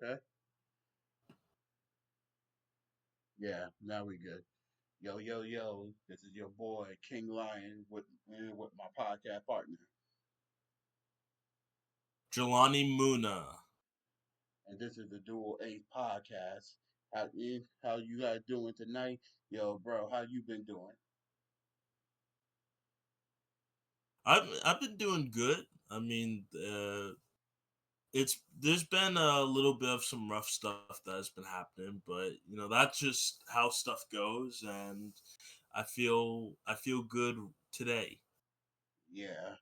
Okay. Yeah, now we good. Yo, yo, yo. This is your boy King Lion with my podcast partner, Jelani Muna. and this is the Dual A podcast. How you guys doing tonight? Yo, bro, how you been doing? I've been doing good. I mean, it's there's been a little bit of some rough stuff that has been happening, but that's just how stuff goes, and I feel good today. Yeah,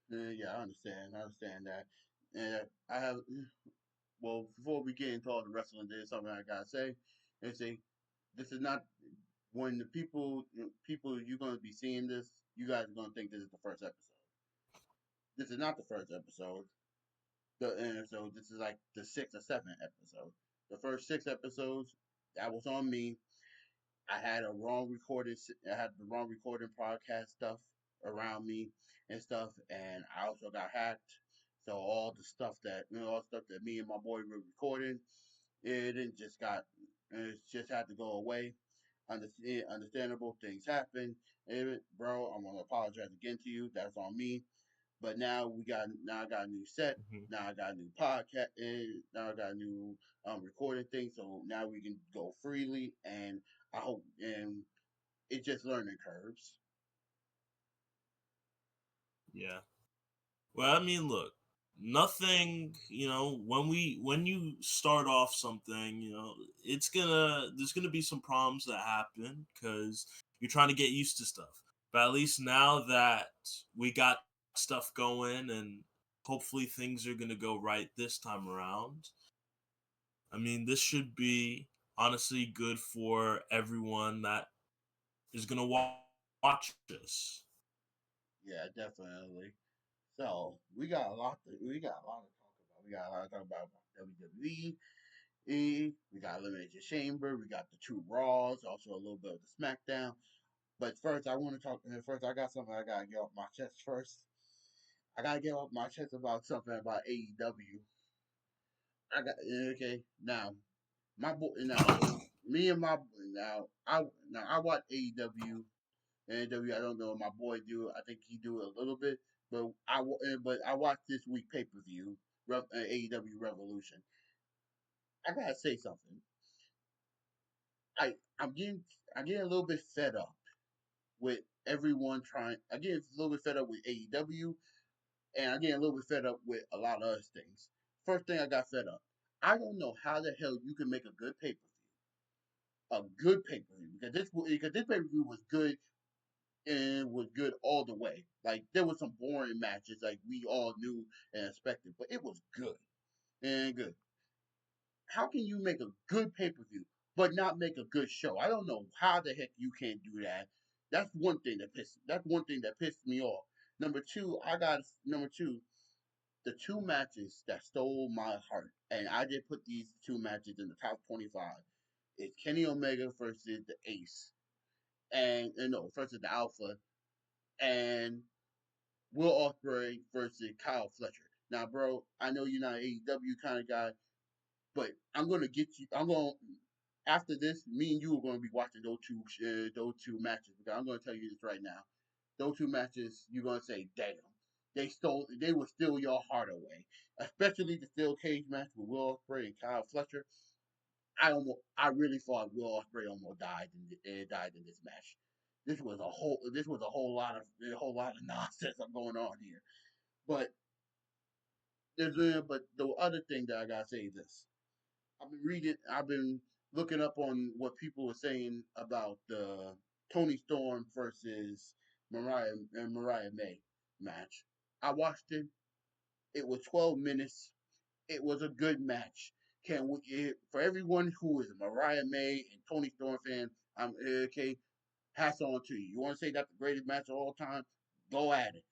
yeah, I understand. I understand that. And I have well, before we get into all the wrestling, there's something I gotta say. And say this is not when the people you're gonna be seeing this. You guys are gonna think this is the first episode. This is not the first episode. And so this is like the sixth or seventh episode. The first six episodes that was on me. I had a wrong recorded. I had the wrong recording podcast stuff around me and stuff, and I also got hacked. So all the stuff that all the stuff that me and my boy were recording, it didn't just got. It just had to go away. Understandable things happen. Bro, I want to apologize again to you. That's on me. But now I got a new set. Mhm. Now I got a new podcast. And now I got a new recording thing. So now we can go freely. And I hope and it's just learning curves. Yeah. Well, I mean, look, nothing. When you start off something, there's gonna be some problems that happen because you're trying to get used to stuff. But at least now that we got stuff going, and hopefully things are gonna go right this time around. I mean, this should be honestly good for everyone that is gonna watch this. Yeah, definitely. So we got a lot to talk about. We got a lot to talk about WWE. We got Elimination Chamber. We got the two Raws. Also a little bit of the SmackDown. But first, I want to talk. First, I got something I gotta get off my chest. First, I gotta get off my chest about something about AEW. I got okay now. My boy now, me and my now I watch AEW. I don't know what my boy do. I think he do a little bit, but I watched this week pay per view AEW Revolution. I gotta say something. I I'm getting I'm getting a little bit fed up with everyone trying. I get a little bit fed up with AEW, and I get a little bit fed up with a lot of other things. First thing I got fed up. I don't know how the hell you can make a good pay per view because this pay per view was good and was good all the way. Like there was some boring matches like we all knew and expected, but it was good and good. How can you make a good pay per view but not make a good show? I don't know how the heck you can't do that. That's one thing that pissed me off. Number two, the two matches that stole my heart, and I did put these two matches in the top 25. It's Kenny Omega versus the Ace, and no, versus the Alpha, and Will Ospreay versus Kyle Fletcher. Now, bro, I know you're not an AEW kind of guy, but I'm gonna get you. I'm gonna after this, me and you are gonna be watching those two matches because I'm gonna tell you this right now. Those two matches, you're gonna say, "Damn, they will steal your heart away." Especially the steel cage match with Will Ospreay and Kyle Fletcher. I really thought Will Ospreay almost died in this match. This was a whole lot of nonsense going on here. But but the other thing that I gotta say is this: I've been looking up on what people were saying about the Tony Storm versus Mariah May match. I watched it. It was 12 minutes. It was a good match. For everyone who is a Mariah May and Tony Storm fan, I'm okay. Hats on to you. You want to say that's the greatest match of all time? Go at it,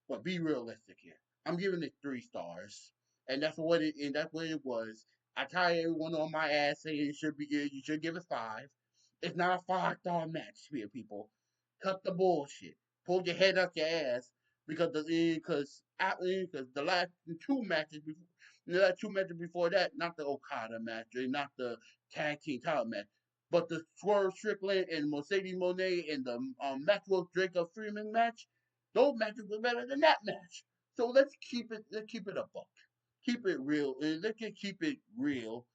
but be realistic here. I'm giving it 3 stars, and that's what it was. I tired everyone on my ass saying you should give it 5. It's not a 5-star match here, people. Cut the bullshit. Pull your head up your ass because the last two matches before. You know, that 2 matches before that, not the Okada match, not the tag team title match, but the Swerve Strickland and Mercedes Monet and the Maxwell Jacob Freeman match. Those matches were better than that match. So let's keep it a buck, keep it real, and let's just keep it real,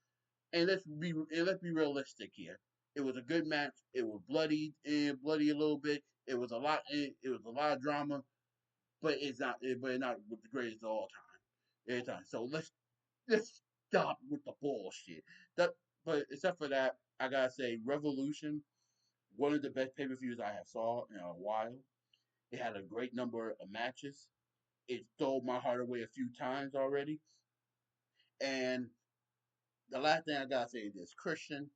and let's be realistic here. It was a good match. It was bloody a little bit. It was a lot of drama, but it's not with the greatest of all time. Anytime. So let's stop with the bullshit. That, but except for that, I gotta say, Revolution, one of the best pay per views I have saw in a while. It had a great number of matches. It stole my heart away a few times already. And the last thing I gotta say is this: Christian,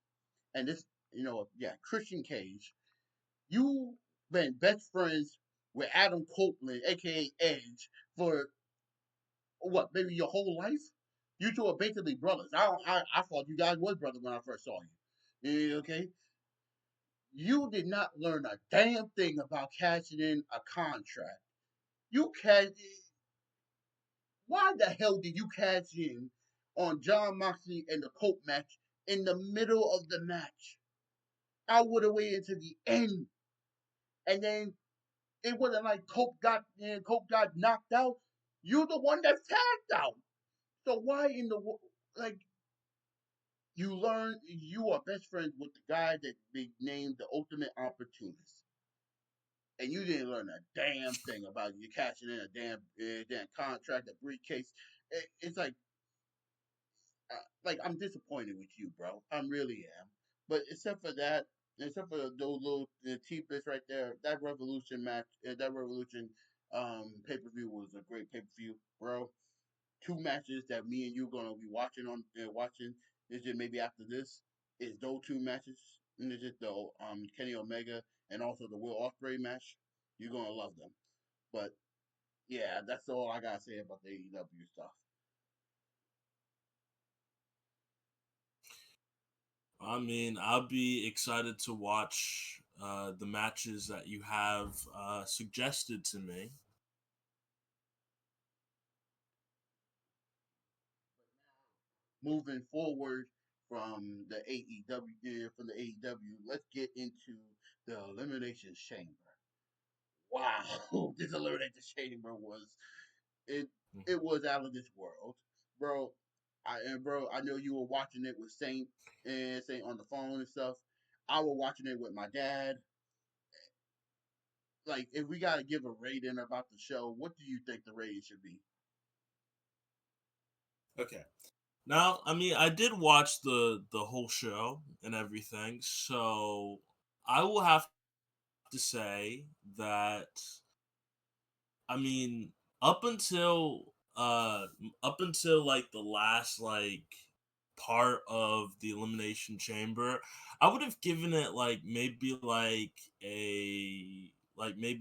and this, yeah, Christian Cage. You been best friends with Adam Copeland, aka Edge, for what, maybe your whole life? You two are basically brothers. I thought you guys was brothers when I first saw you. Okay? You did not learn a damn thing about cashing in a contract. You cash Why the hell did you cash in on John Moxley and the Cope match in the middle of the match? I would have waited to the end, and then it wasn't like Cope got knocked out. You the one that tagged out. So why in the like you are best friends with the guy that they named the ultimate opportunist, and you didn't learn a damn thing about you cashing in a damn contract, a briefcase. It's like I'm disappointed with you, bro. I really am. But except for those little T-bits right there, that Revolution match, that Revolution pay per view was a great pay per view, bro. Two matches that me and you gonna be watching. Is just maybe after this is those two matches. And it's just the Kenny Omega and also the Will Ospreay match. You're gonna love them. But yeah, that's all I gotta say about the AEW stuff. I mean, I'll be excited to watch the matches that you have suggested to me. Moving forward from the AEW, let's get into the Elimination Chamber. Wow, this Elimination Chamber it Mhm. it was out of this world, bro. I know you were watching it with Saint on the phone and stuff. I was watching it with my dad. Like, if we gotta give a rating about the show, what do you think the rating should be? Okay. Now, I mean, I did watch the whole show and everything, so I will have to say that I mean, up until up until like the last part of the elimination chamber, I would have given it like maybe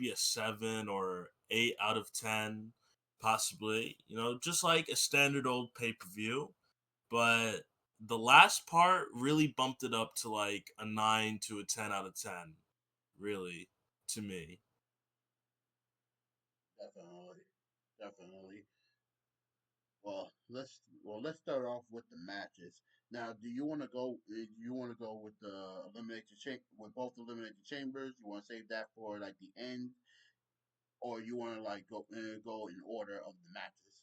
a 7 or 8 out of 10 possibly, just like a standard old pay-per-view, but the last part really bumped it up to like a 9 to a 10 out of 10, really, to me. Definitely, definitely. Let's start off with the matches. Now, do you want to go? Do you want to go with the with both eliminated chambers? You want to save that for like the end, or you want to like go in order of the matches?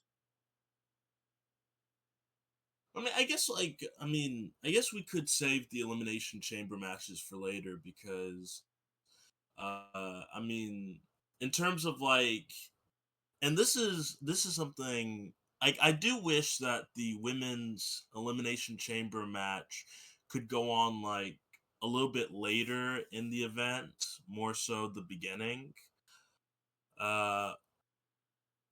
I guess we could save the elimination chamber matches for later because I mean, in terms of like, and this is something I do wish that the women's elimination chamber match could go on like a little bit later in the event, more so the beginning. Uh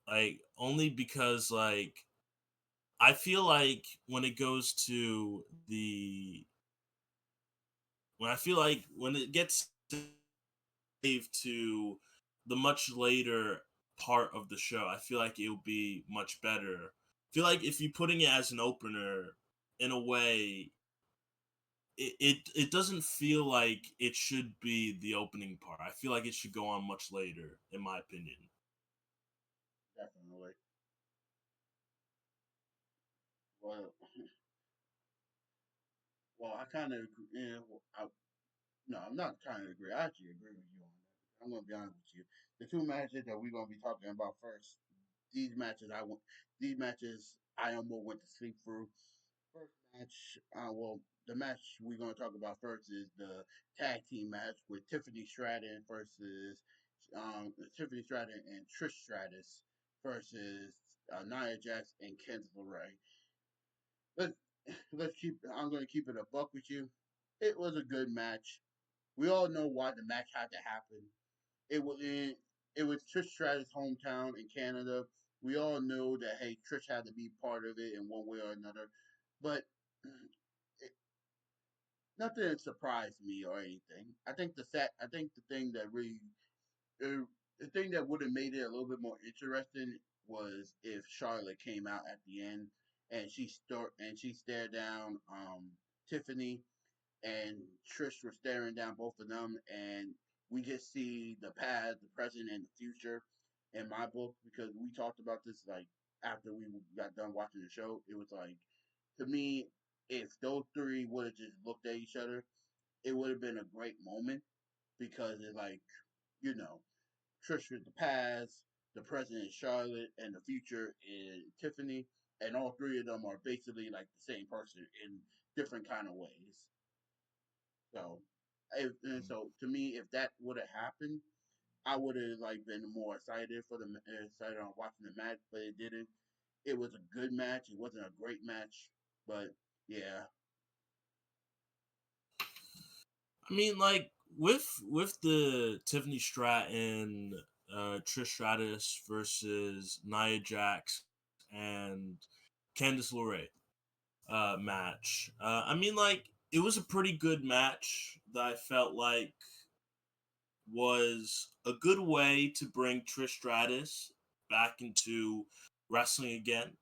like only because like I feel like when it gets saved to the much later part of the show, I feel like it will be much better. I feel like if you're putting it as an opener, in a way, it doesn't feel like it should be the opening part. I feel like it should go on much later, in my opinion. Definitely. well, well, I kind of agree. No, I'm not kind of agree. I actually agree with you on that. I'm gonna be honest with you. The two matches that we're gonna be talking about first, these matches I went, these matches I almost went to sleep through. First match, well, the match we're gonna talk about first is the tag team match with Tiffany Stratton versus Tiffany Stratton and Trish Stratus versus Nia Jax and Candice LeRae. Let's let's keep. I'm gonna keep it a buck with you. It was a good match. We all know why the match had to happen. It was in it was Trish Stratus' hometown in Canada. We all knew that hey, Trish had to be part of it in one way or another. But it, nothing surprised me or anything. I think the thing that really uh, the thing that would have made it a little bit more interesting was if Charlotte came out at the end and she stared down Tiffany and Trish were staring down both of them, and we just see the past, the present, and the future in my book because we talked about this like after we got done watching the show. It was like to me, if those three would have just looked at each other, it would have been a great moment because it's like you know Trish is the past, the present is Charlotte, and the future is Tiffany, and all three of them are basically like the same person in different kind of ways. So, and so to me, if that would have happened, I would have like been more excited for the excited on watching the match, but it didn't. It was a good match. It wasn't a great match, but yeah, I mean, like with the Tiffany Stratton, Trish Stratus versus Nia Jax and Candice LeRae match. I mean, like it was a pretty good match that I felt like was a good way to bring Trish Stratus back into wrestling again.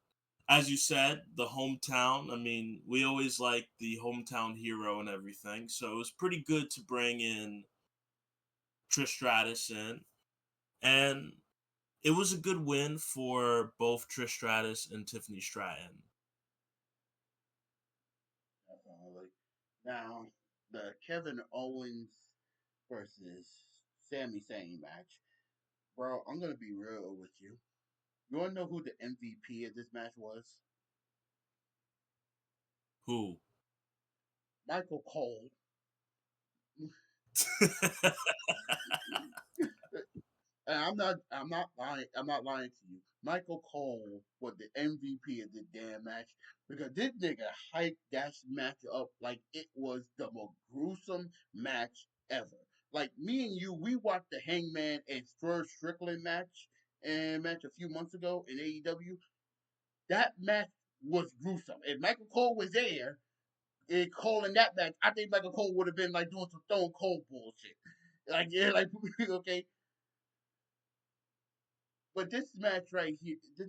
As you said, the hometown. I mean, we always like the hometown hero and everything. So it was pretty good to bring in Trish Stratus in. And it was a good win for both Trish Stratus and Tiffany Stratton. definitely. Now the Kevin Owens versus Sami Zayn match, bro. I'm gonna be real with you. You wanna know who the MVP of this match was? Who? Michael Cole. And I'm not lying to you. Michael Cole was the MVP of the damn match because this nigga hyped that match up like it was the most gruesome match ever. Like me and you, we watched the Hangman and Swerve Strickland match a few months ago in AEW. That match was gruesome. If Michael Cole was there and calling that match, I think Michael Cole would have been like doing some Stone Cold bullshit. Like yeah, like okay, but this match right here, this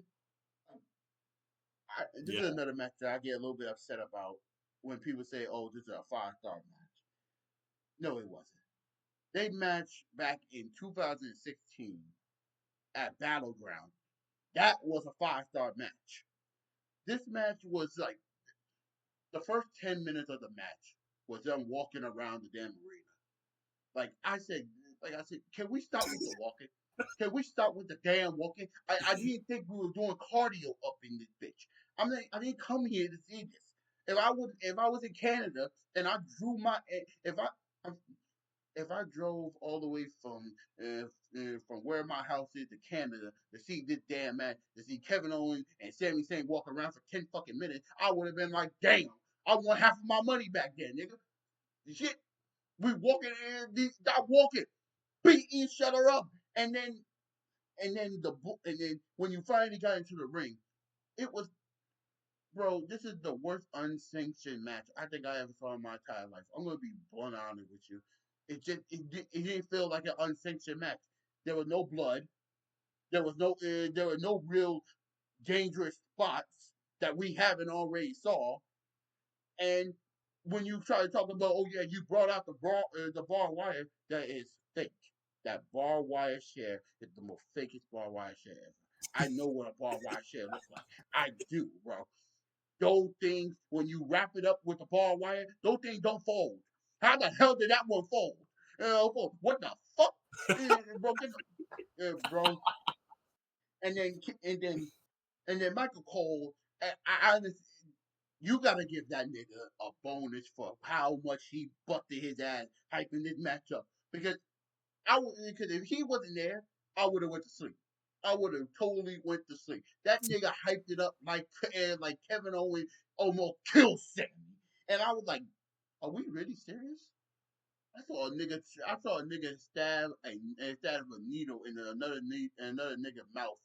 Yeah. is another match that I get a little bit upset about when people say, "Oh, this is a 5-star match." No, it wasn't. They matched back in 2016 at Battleground. That was a 5-star match. This match was like the first 10 minutes of the match was them walking around the damn arena. Like I said, can we stop with the walking? Can we stop with the damn walking? I didn't think we were doing cardio up in this bitch. I didn't come here to see this. If I was in Canada and I drew my, if I drove all the way from where my house is to Canada to see this damn match, to see Kevin Owens and Sami Zayn walk around for 10 fucking minutes, I would have been like, damn, I want half of my money back then, nigga. Shit, we walking in, stop walking, beat each other up, and then when you finally got into the ring, it was bro. This is the worst unsanctioned match I think I ever saw in my entire life. I'm gonna be blunt honest with you. It didn't feel like an unsanctioned match. There was no blood. There were no real dangerous spots that we haven't already saw. And when you try to talk about, oh yeah, you brought out the bar wire, that is fake. That bar wire share is the most fakest bar wire share ever. I know what a bar wire share looks like. I do, bro. those things, when you wrap it up with the barbed wire, those things don't fold. How the hell did that one fold? What the fuck? Bro, bro. And then and then and then Michael Cole. I you gotta give that nigga a bonus for how much he busted his ass hyping this matchup. Because if he wasn't there, I would have went to sleep. I would have totally went to sleep. That nigga hyped it up like Kevin Owens almost killed Sammy, and I was like, "Are we really serious?" I saw a nigga stab a needle in another nigga mouth.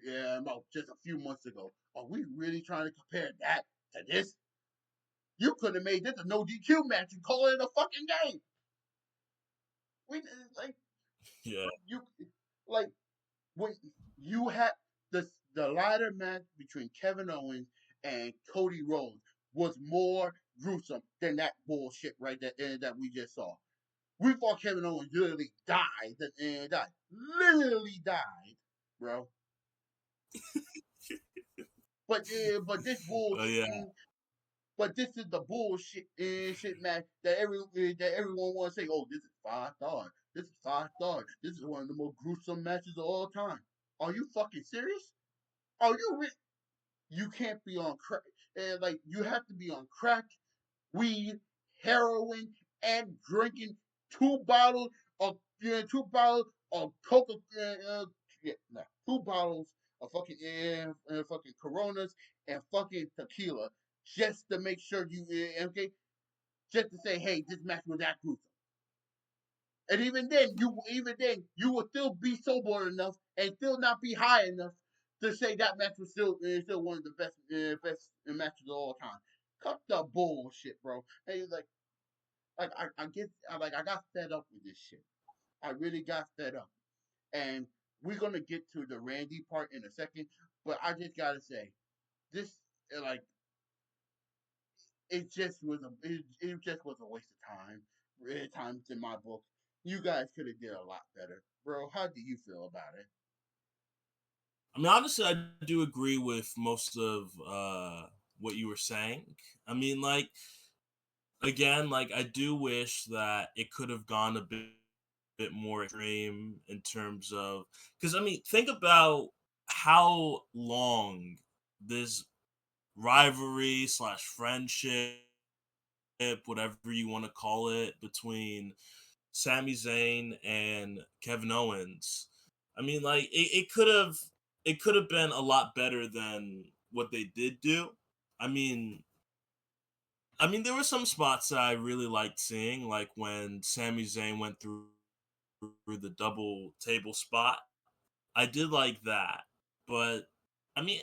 Yeah, about just a few months ago. Are we really trying to compare that to this? You could have made this a no DQ match and call it a fucking game. We like Yeah. you like when you had the ladder match between Kevin Owens and Cody Rhodes was more gruesome than that bullshit right there that we just saw. We thought Kevin Owens literally died, literally died, bro. But this Yeah. bullshit. But this is the bullshit shit match that everyone wants to say. Oh, this is 5 stars. This is 5 stars. This is one of the most gruesome matches of all time. Are you fucking serious? Are you? You can't be on crack. Like you have to be on crack, weed, heroin, and drinking 2 bottles of 2 bottles of Coca. Yeah, no, 2 bottles of fucking Coronas and fucking tequila just to make sure you okay. Just to say, hey, this match was that gruesome. And even then, you will still be sober enough and still not be high enough to say that match was still one of the best matches of all time. Cut the bullshit, bro. Hey, I got fed up with this shit. I really got fed up, and we're gonna get to the Randy part in a second. But I just gotta say, this like it just was a waste of time. Times in my book. You guys could have did a lot better, bro. How do you feel about it? I mean, honestly, I do agree with most of what you were saying. I mean, like, again, like, I do wish that it could have gone a bit more extreme in terms of, because I mean, think about how long this rivalry slash friendship, whatever you want to call it, between Sami Zayn and Kevin Owens. I mean, like, it could have been a lot better than what they did do. I mean, there were some spots that I really liked seeing, like when Sami Zayn went through the double table spot. I did like that, but I mean,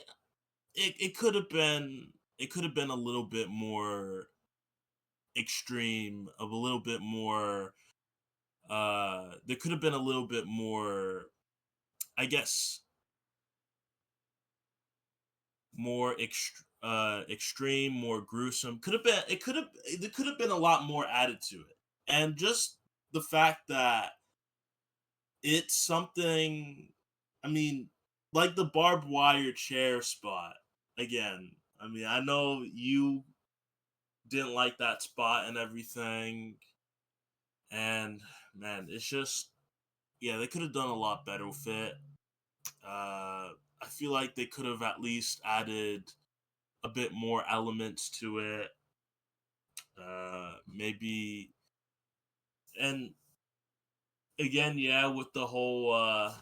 it could have been a little bit more extreme, of a little bit more. There could have been a little bit more, I guess, more extreme, more gruesome. Could have been. It could have. There could have been a lot more added to it, and just the fact that it's something. I mean, like the barbed wire chair spot again. I mean, I know you didn't like that spot and everything, and man, it's just, yeah, they could have done a lot better with it. I feel like they could have at least added a bit more elements to it. Maybe, and again, yeah, with the whole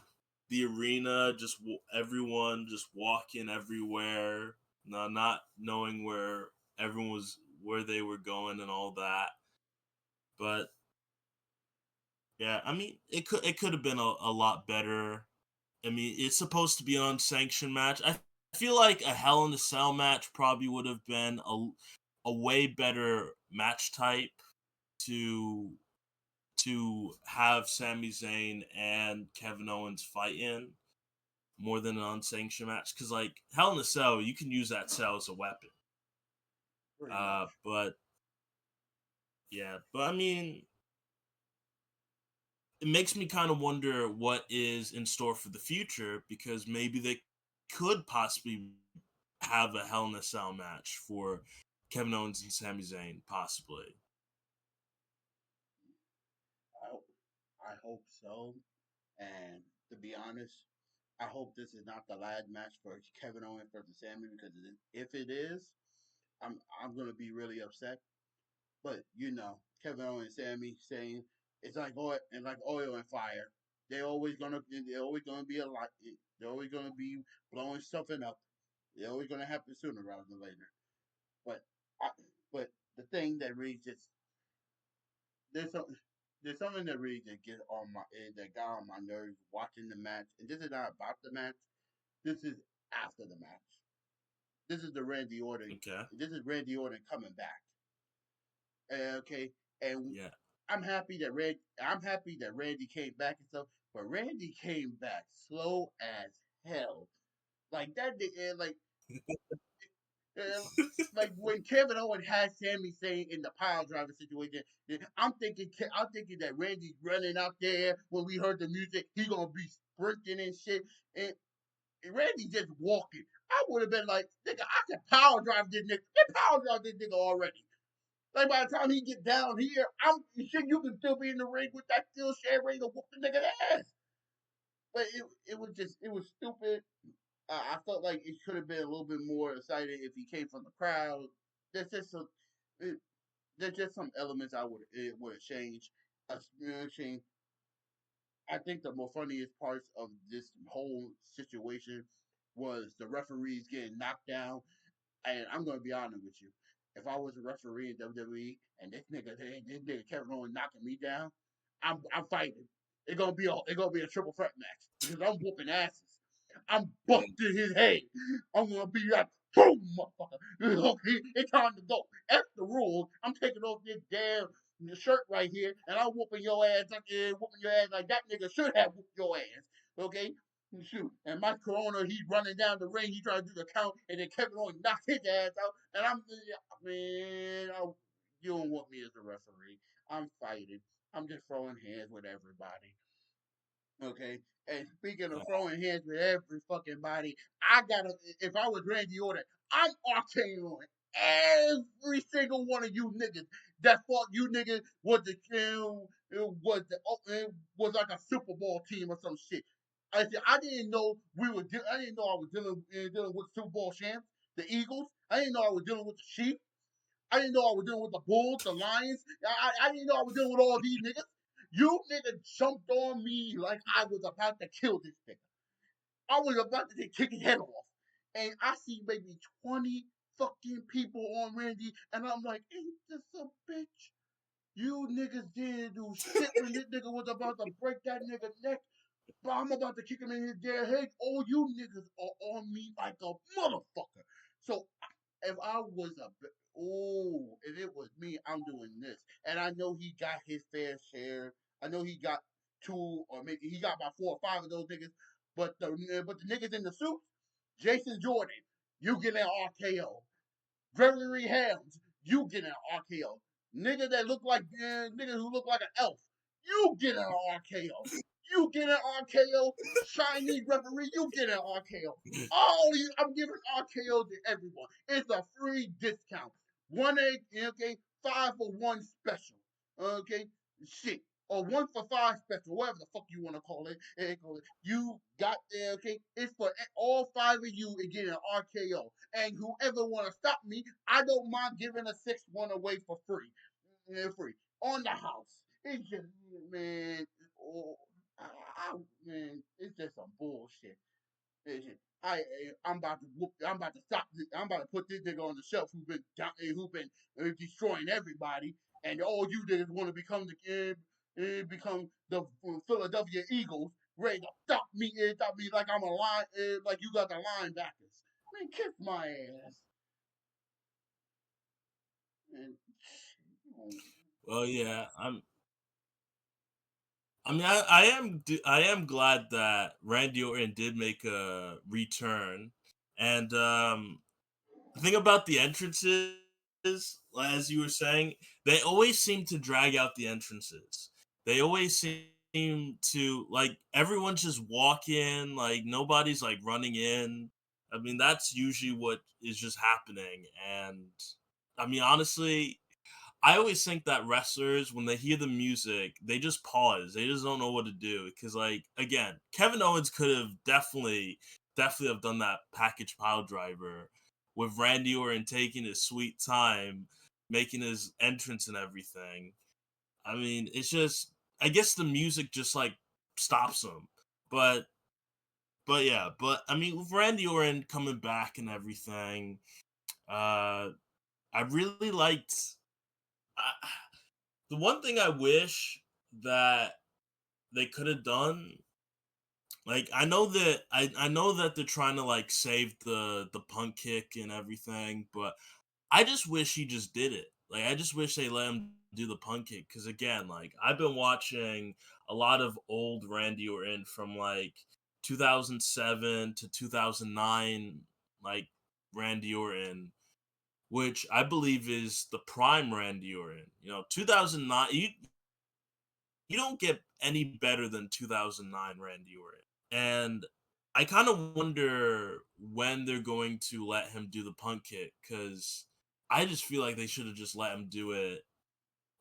the arena, just everyone just walking everywhere, not knowing where they were going and all that. But yeah, I mean, it could have been a lot better. I mean, it's supposed to be an unsanctioned match. I feel like a Hell in a Cell match probably would have been a way better match type to have Sami Zayn and Kevin Owens fight in, more than an unsanctioned match. Because like Hell in a Cell, you can use that cell as a weapon. Pretty much. But yeah, but I mean, it makes me kind of wonder what is in store for the future, because maybe they could possibly have a Hell in a Cell match for Kevin Owens and Sami Zayn, possibly. I hope, I hope so. And to be honest, I hope this is not the last match for Kevin Owens versus Sammy because if it is, I'm gonna be really upset. But you know, Kevin Owens and Sammy saying it's like oil and fire. They're always gonna be a lot. They're always gonna be blowing something up. They're always gonna happen sooner rather than later. But I, but the thing that really just there's some there's something that really that got on my nerves watching the match. And this is not about the match. This is after the match. This is the Randy Orton. Okay. This is Randy Orton coming back. Okay, and Yeah. I'm happy that Randy came back and stuff. But Randy came back slow as hell. Like that. Uh, like when Kevin Owens had Sami Zayn in the pile driver situation, I'm thinking that Randy's running out there when we heard the music. He gonna be sprinting and shit, and Randy just walking. I would have been like, nigga, I can power drive this nigga. They power drive this nigga already. Like by the time he get down here, you can still be in the ring with that steel share ready to whoop the nigga ass. But it was stupid. I felt like it could have been a little bit more exciting if he came from the crowd. There's just some, it, there's just some elements would have changed. Changed. I think the more funniest parts of this whole situation was the referees getting knocked down. And I'm gonna be honest with you. If I was a referee in WWE and this nigga Kevin Owens knocking me down, I'm fighting. It's gonna be a triple threat match because I'm whooping asses. I'm busting his head. I'm gonna be like, boom, motherfucker. Okay, it's time to go. F the rules. I'm taking off this damn shirt right here, and I'm whooping your ass like that nigga should have whooped your ass. Okay, shoot. And Mike Corona, he's running down the ring. He trying to do the count, and then Kevin Owens knock his ass out. And you don't want me as a referee. I'm fighting. I'm just throwing hands with everybody. Okay. And speaking of throwing hands with every fucking body, if I was Randy Orton, I'm RKOing every single one of you niggas that thought you niggas was it was like a Super Bowl team or some shit. I didn't know I didn't know I was dealing with Super Bowl champs, the Eagles. I didn't know I was dealing with the Chiefs. I didn't know I was dealing with the Bulls, the Lions. I didn't know I was dealing with all these niggas. You niggas jumped on me like I was about to kill this nigga. I was about to kick his head off. And I see maybe 20 fucking people on Randy, and I'm like, ain't this a bitch? You niggas didn't do shit when this nigga was about to break that nigga neck. But I'm about to kick him in his dead head. All you niggas are on me like a motherfucker. So if I was if it was me, I'm doing this. And I know he got his fair share. I know he got two or maybe he got about 4 or 5 of those niggas. But the niggas in the suits, Jason Jordan, you get an RKO. Gregory Helms, you get an RKO. Nigga that look like nigga who look like an elf, you get an RKO. You get an RKO. Chinese referee, you get an RKO. All these, I'm giving RKO to everyone. It's a free discount. 1 8, okay, 5 for 1 special. Okay, shit. Or 1 for 5 special, whatever the fuck you want to call it. You got there, okay? It's for all 5 of you to get an RKO. And whoever want to stop me, I don't mind giving a 6-1 away for free. Free. On the house. It's just, man, oh, man, it's just some bullshit. I'm about to stop. I'm about to put this nigga on the shelf who been destroying everybody, and all you did is want to become the Philadelphia Eagles, ready to stop me like I'm a line, like you got the linebackers. Man, kiss my ass. And Well, yeah. I am glad that Randy Orton did make a return, and the thing about the entrances, as you were saying, they always seem to drag out the entrances. They always seem to like everyone's just walking, like nobody's like running in I mean, that's usually what is just happening. And I mean, honestly, I always think that wrestlers, when they hear the music, they just pause. They just don't know what to do. Because, like, again, Kevin Owens could have definitely have done that package pile driver with Randy Orton taking his sweet time, making his entrance and everything. I mean, it's just, I guess the music just like stops him. But yeah, but I mean, with Randy Orton coming back and everything, uh, I really liked. Uh, the one thing I wish that they could have done, like I know that they're trying to like save the punk kick and everything, but I just wish he just did it. Like I just wish they let him do the punk kick because again, like I've been watching a lot of old Randy Orton from like 2007 to 2009, like Randy Orton, which I believe is the prime Randy Orton. 2009. You don't get any better than 2009 Randy Orton. And I kind of wonder when they're going to let him do the punt kick because I just feel like they should have just let him do it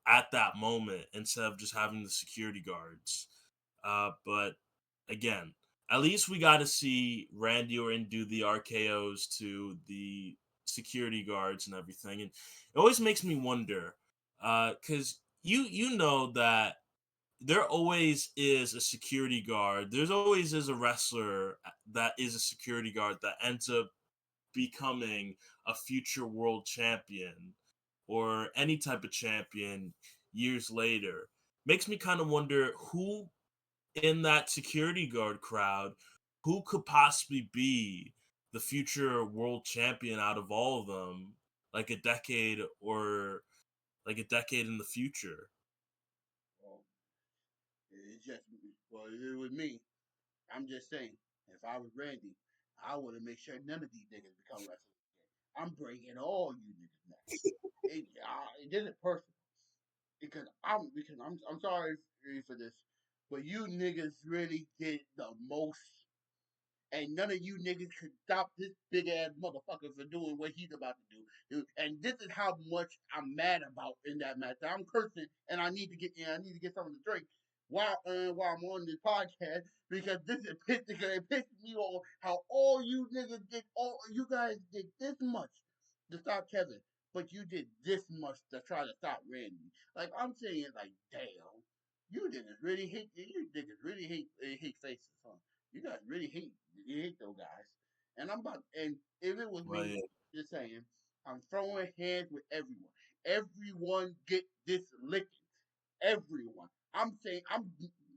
at that moment instead of just having the security guards. But again, at least we got to see Randy Orton do the RKO's to the security guards and everything, and it always makes me wonder because you know that there always is a security guard. There's always is a wrestler that is a security guard that ends up becoming a future world champion or any type of champion years later. Makes me kind of wonder who in that security guard crowd who could possibly be the future world champion out of all of them like a decade or like a decade in the future. Well, it's just well, it was me. I'm just saying, if I was Randy, I would have made sure none of these niggas become wrestlers again. I'm breaking all you niggas' neck. It isn't personal because I'm sorry for this, but you niggas really did the most and none of you niggas could stop this big ass motherfucker from doing what he's about to do. And this is how much I'm mad about in that match. I'm cursing, and I need to get something to drink while I'm on this podcast because it pissed me off how all you niggas did all you guys did this much to stop Kevin, but you did this much to try to stop Randy. Like I'm saying, like damn, you niggas really hate faces, huh? You guys really hate those guys. And if it was Well, me, yeah, just saying, I'm throwing hands with everyone. Everyone get this licking. Everyone. I'm saying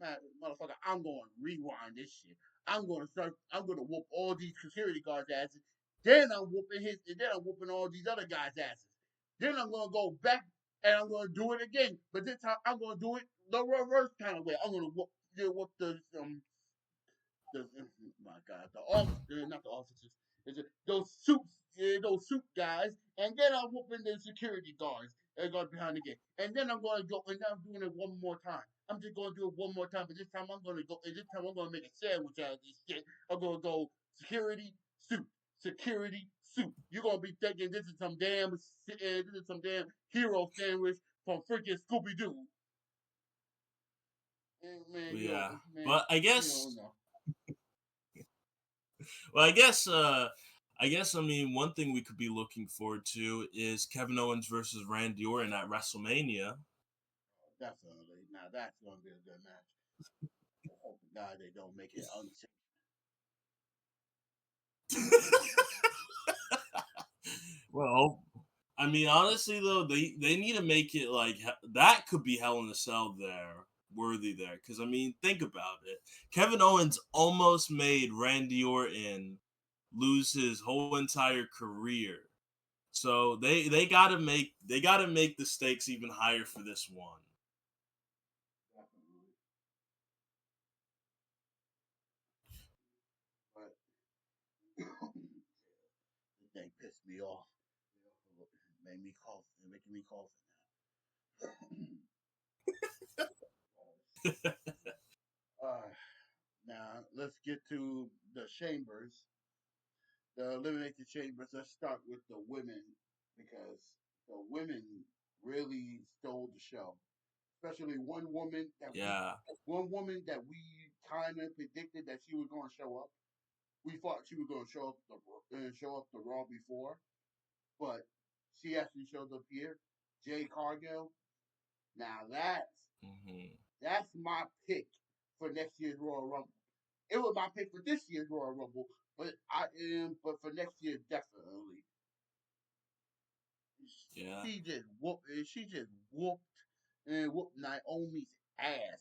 motherfucker, I'm gonna rewind this shit. I'm gonna whoop all these security guards' asses. Then I'm whooping all these other guys' asses. Then I'm gonna go back and I'm gonna do it again. But this time I'm gonna do it the reverse kind of way. I'm gonna whoop the my God, not the officers, is it those suit guys, and then I'm whooping the security guards that got behind the gate, and then I'm going to go, and I'm doing it one more time. I'm just going to do it one more time, but this time I'm going to go, and this time I'm going to make a sandwich out of this shit. I'm going to go security suit. You're going to be thinking this is some damn hero sandwich from freaking Scooby Doo. Man, well, you don't, yeah. man, But I you don't guess know. Well, I guess I mean one thing we could be looking forward to is Kevin Owens versus Randy Orton at WrestleMania. Definitely. Now that's going to be a good match. I hope to God they don't make it unsafe. Well, I mean honestly though, they need to make it like that could be Hell in a Cell there, worthy there cuz I mean think about it. Kevin Owens almost made Randy Orton lose his whole entire career. So they got to make the stakes even higher for this one. Definitely. But the thing pissed me off. It made me cough. It's making me cough now. uh, now let's get to the chambers. the elimination chambers. Let's start with the women because the women really stole the show. Especially Yeah. one woman that we kind of predicted that she was going to show up. We thought she was going to show up the Raw before, but she actually showed up here. Jade Cargill. Now Hmm. that's my pick for next year's Royal Rumble. It was my pick for this year's Royal Rumble, but I am but for next year definitely. Yeah. She just whooped Naomi's ass.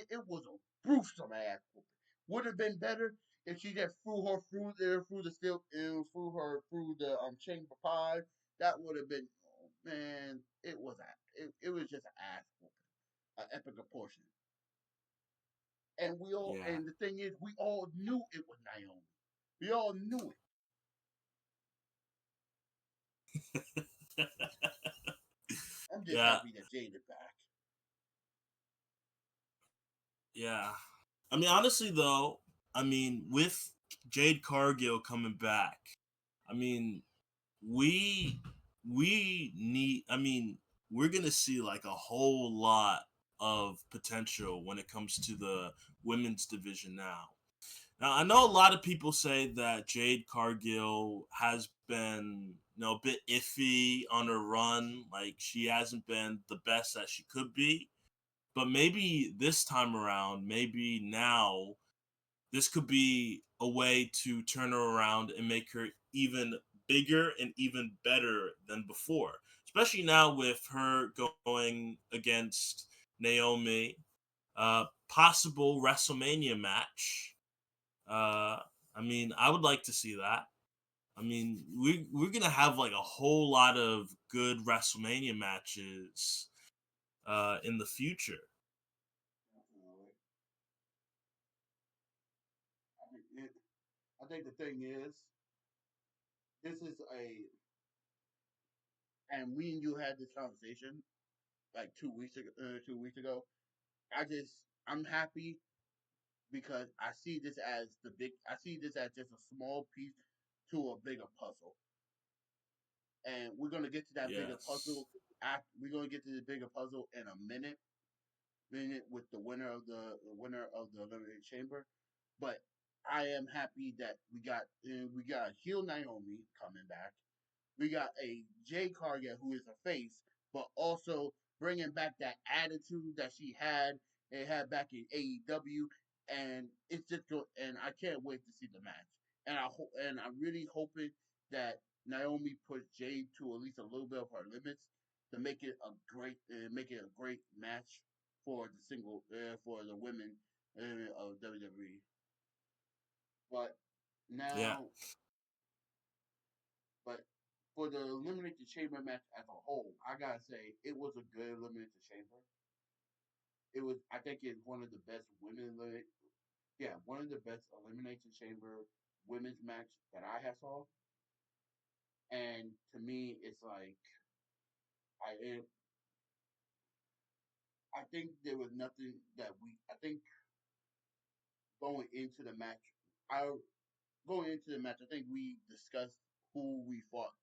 It was a gruesome ass whooping. Would have been better if she just threw her through there through the steel through her through the chamber pod. That would have been, oh, man. It was just an ass whooping, an epic proportion. Yeah. And the thing is, we all knew it was Naomi. We all knew it. I'm just Yeah. happy that Jade is back. Yeah. I mean, honestly, though, I mean, with Jade Cargill coming back, I mean, we we need. I mean, we're gonna see like a whole lot of potential when it comes to the women's division now. Now, I know a lot of people say that Jade Cargill has been, a bit iffy on her run. Like she hasn't been the best that she could be. But maybe this time around, maybe now, this could be a way to turn her around and make her even bigger and even better than before. Especially now with her going against Naomi, possible WrestleMania match. I mean, I would like to see that. I mean, we're gonna have like a whole lot of good WrestleMania matches in the future. Definitely. I think, it, I think the thing is, this is a, and we and you had this conversation like 2 weeks ago. 2 weeks ago, I'm happy because I see this as just a small piece to a bigger puzzle, and we're gonna get to that bigger Yes. puzzle. We're gonna get to the bigger puzzle in a minute with the winner of the eliminated chamber. But I am happy that we got a heel Naomi coming back. We got a Jay Cargill who is a face, but also bringing back that attitude that she had back in AEW, and it's just good. And I can't wait to see the match. And I'm really hoping that Naomi puts Jade to at least a little bit of her limits to make it a great match for for the women of WWE. But Yeah. now But for the eliminated chamber match as a whole, I gotta say it was a good eliminated chamber. I think it's one of the best one of the best elimination chamber women's match that I have saw. And to me, it's like I it, I think there was nothing that we. I think going into the match, I going into the match, I think we discussed who we thought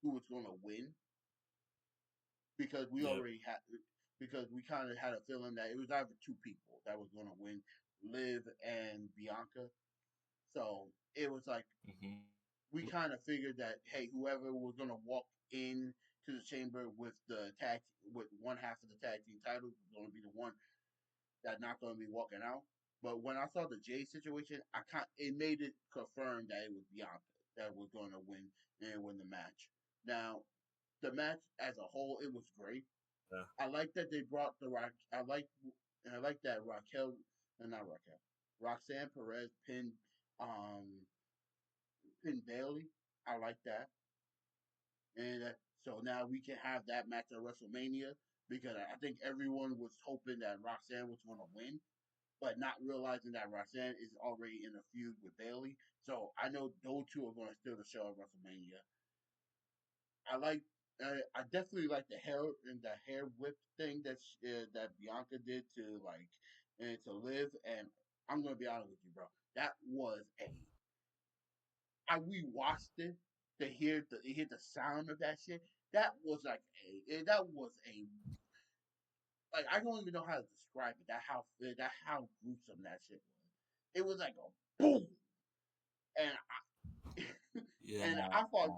who was going to win because Yep. we kind of had a feeling that it was either two people that was going to win, Liv and Bianca. So it was like Hmm. we kind of figured that hey, whoever was going to walk in to the chamber with one half of the tag team titles was going to be the one that's not going to be walking out. But when I saw the Jay situation, it made it confirm that it was Bianca that was going to win the match. Now the match as a whole, it was great. Yeah. I like that they brought the Rock. I like that not Raquel, Roxanne Perez um pinned Bailey. I like that, and so now we can have that match at WrestleMania because I think everyone was hoping that Roxanne was going to win, but not realizing that Roxanne is already in a feud with Bailey. So I know those two are going to steal the show at WrestleMania. I like. I definitely like the hair whip thing that Bianca did to and to Liv. And I'm gonna be honest with you, bro. That was a I rewatched it to hear the sound of that shit. That was like that was a like I don't even know how to describe it. That how gruesome that shit was. It was like a boom, and Yeah. and I thought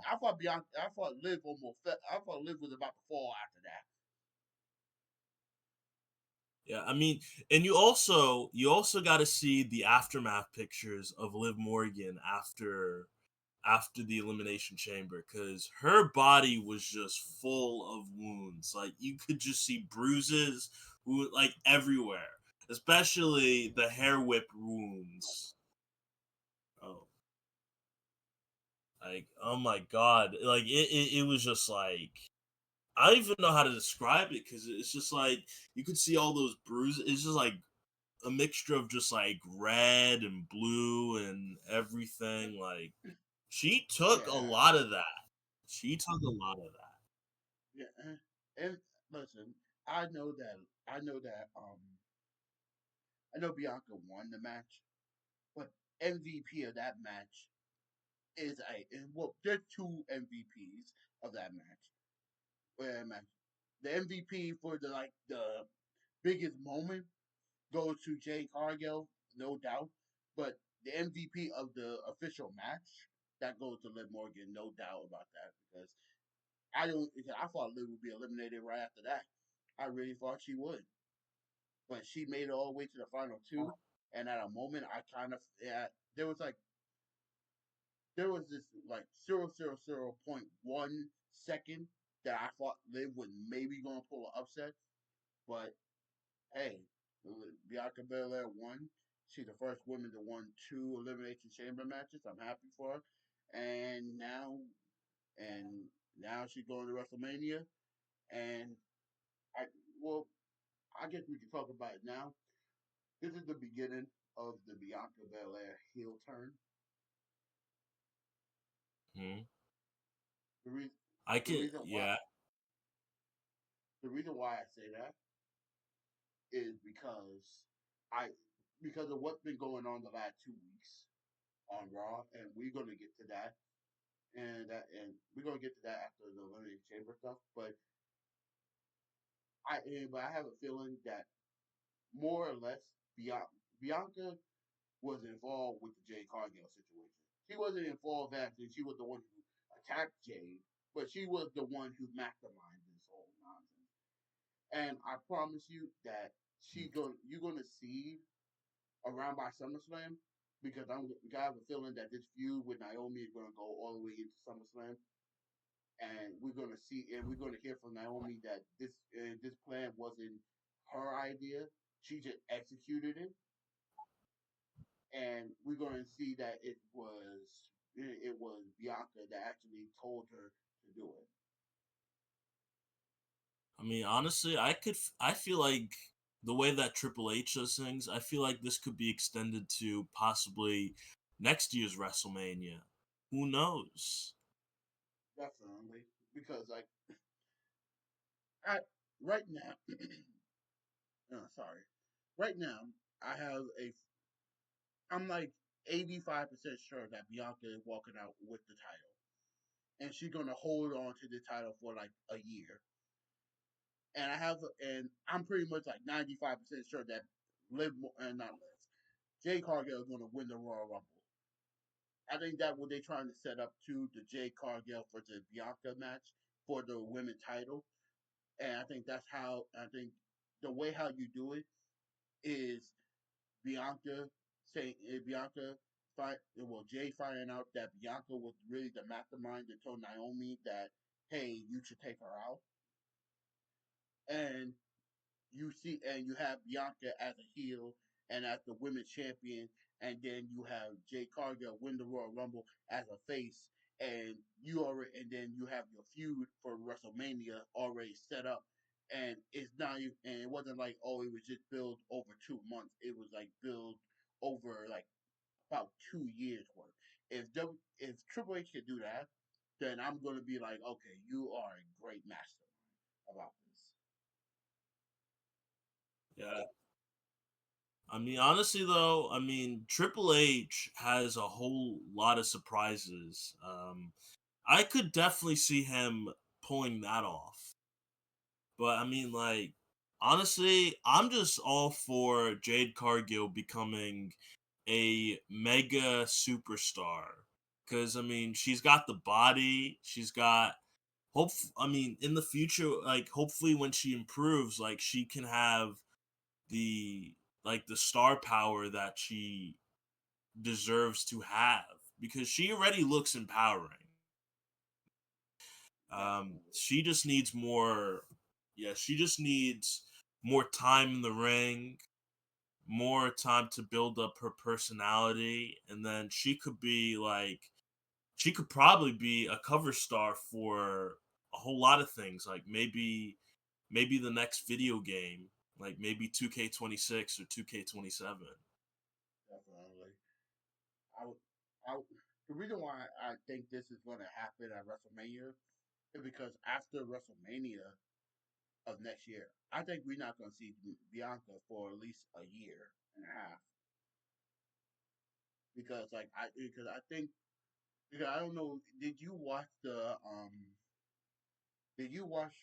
Liv I thought Liv was about to fall after that. Yeah, I mean, and you also got to see the aftermath pictures of Liv Morgan after the elimination chamber, because her body was just full of wounds. Like you could just see bruises, like everywhere, especially the hair whip wounds. Oh, like oh my god, like it was just like I don't even know how to describe it because it's just like you could see all those bruises. It's just like a mixture of just like red and blue and everything. Like she took a Yeah, lot of that. She took a lot of that. yeah. And listen, I know that I know that I know Bianca won the match, but MVP of that match is well, there's two MVPs of that match. Man, the MVP for the biggest moment goes to Jay Cargill, no doubt. But the MVP of the official match that goes to Liv Morgan, no doubt about that. Because I thought Liv would be eliminated right after that. I really thought she would, but she made it all the way to the final two. And at a moment, I kind of there was this like 0.1 second that I thought Liv was maybe gonna pull an upset, but hey, Bianca Belair won. She's the first woman to win two elimination chamber matches. I'm happy for her, and and now she's going to WrestleMania. And I well, I guess we can talk about it now. This is the beginning of the Bianca Belair heel turn. Hmm. The reason I the can, reason why yeah. the reason why I say that is I because of what's been going on the last 2 weeks on Raw, and we're gonna get to that, and we're gonna get to that after the Elimination Chamber stuff. But I have a feeling that more or less Bianca was involved with the Jade Cargill situation. She wasn't involved actually. She was the one who attacked Jade, but she was the one who masterminded this whole nonsense. And I promise you that you're gonna see around by SummerSlam because I have a feeling that this feud with Naomi is gonna go all the way into SummerSlam, and we're gonna hear from Naomi that this plan wasn't her idea; she just executed it, and we're gonna see that it was Bianca that actually told her to do it. I mean, honestly, I feel like the way that Triple H does things, I feel like this could be extended to possibly next year's WrestleMania. Who knows? Definitely, because I right now, sorry, right now I have a I'm like 85% sure that Bianca is walking out with the title, and she's gonna hold on to the title for like a year. And I'm pretty much like 95% sure that not Liv, Jay Cargill is gonna win the Royal Rumble. I think that what they're trying to set up to the Jay Cargill for the Bianca match for the women title, and I think the way how you do it is Bianca Bianca Jay finding out that Bianca was really the mastermind that told Naomi that hey, you should take her out, and you have Bianca as a heel and as the women's champion, and then you have Jay Cargill win the Royal Rumble as a face, and then you have your feud for WrestleMania already set up, and it wasn't like it was just built over 2 months. It was like built over like about 2 years worth. If Triple H can do that, then I'm gonna be like, okay, you are a great mastermind about this. Yeah. I mean, honestly, though, I mean, Triple H has a whole lot of surprises. I could definitely see him pulling that off. But I mean, like, honestly, I'm just all for Jade Cargill becoming a mega superstar. Because, I mean, she's got the body, she's got I mean, in the future, like, hopefully when she improves, like, she can have the the star power that she deserves to have because she already looks empowering. Definitely. She just needs more. Yeah, she just needs more time in the ring, more time to build up her personality, and then she could probably be a cover star for a whole lot of things, like maybe the next video game, like maybe 2K26 or 2K27. Definitely. I, would- I, would- the reason why I think this is going to happen at WrestleMania is because after WrestleMania of next year, I think we're not going to see Bianca for at least a year and a half because I think because I don't know. Did you watch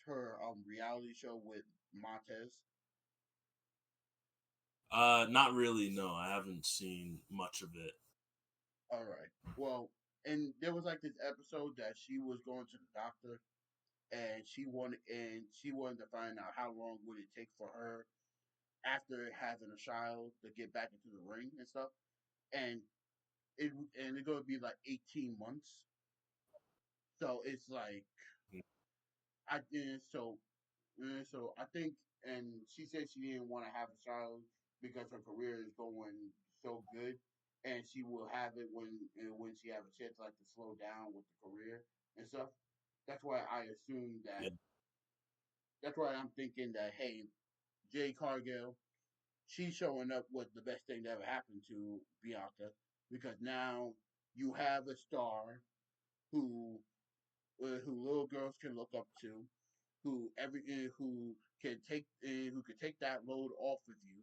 her reality show with Montez? Not really. No, I haven't seen much of it. All right. Well, and there was like this episode that she was going to the doctor and she wanted to find out how long would it take for her after having a child to get back into the ring and stuff. And it's gonna be like 18 months. So it's like I and so I think and she said she didn't want to have a child because her career is going so good and she will have it when she have a chance like to slow down with the career and stuff. That's why I assume Yeah, that that's why I'm thinking that hey, Jay Cargill, she's showing up with the best thing that ever happened to Bianca because now you have a star who who little girls can look up to, who can take that load off of you,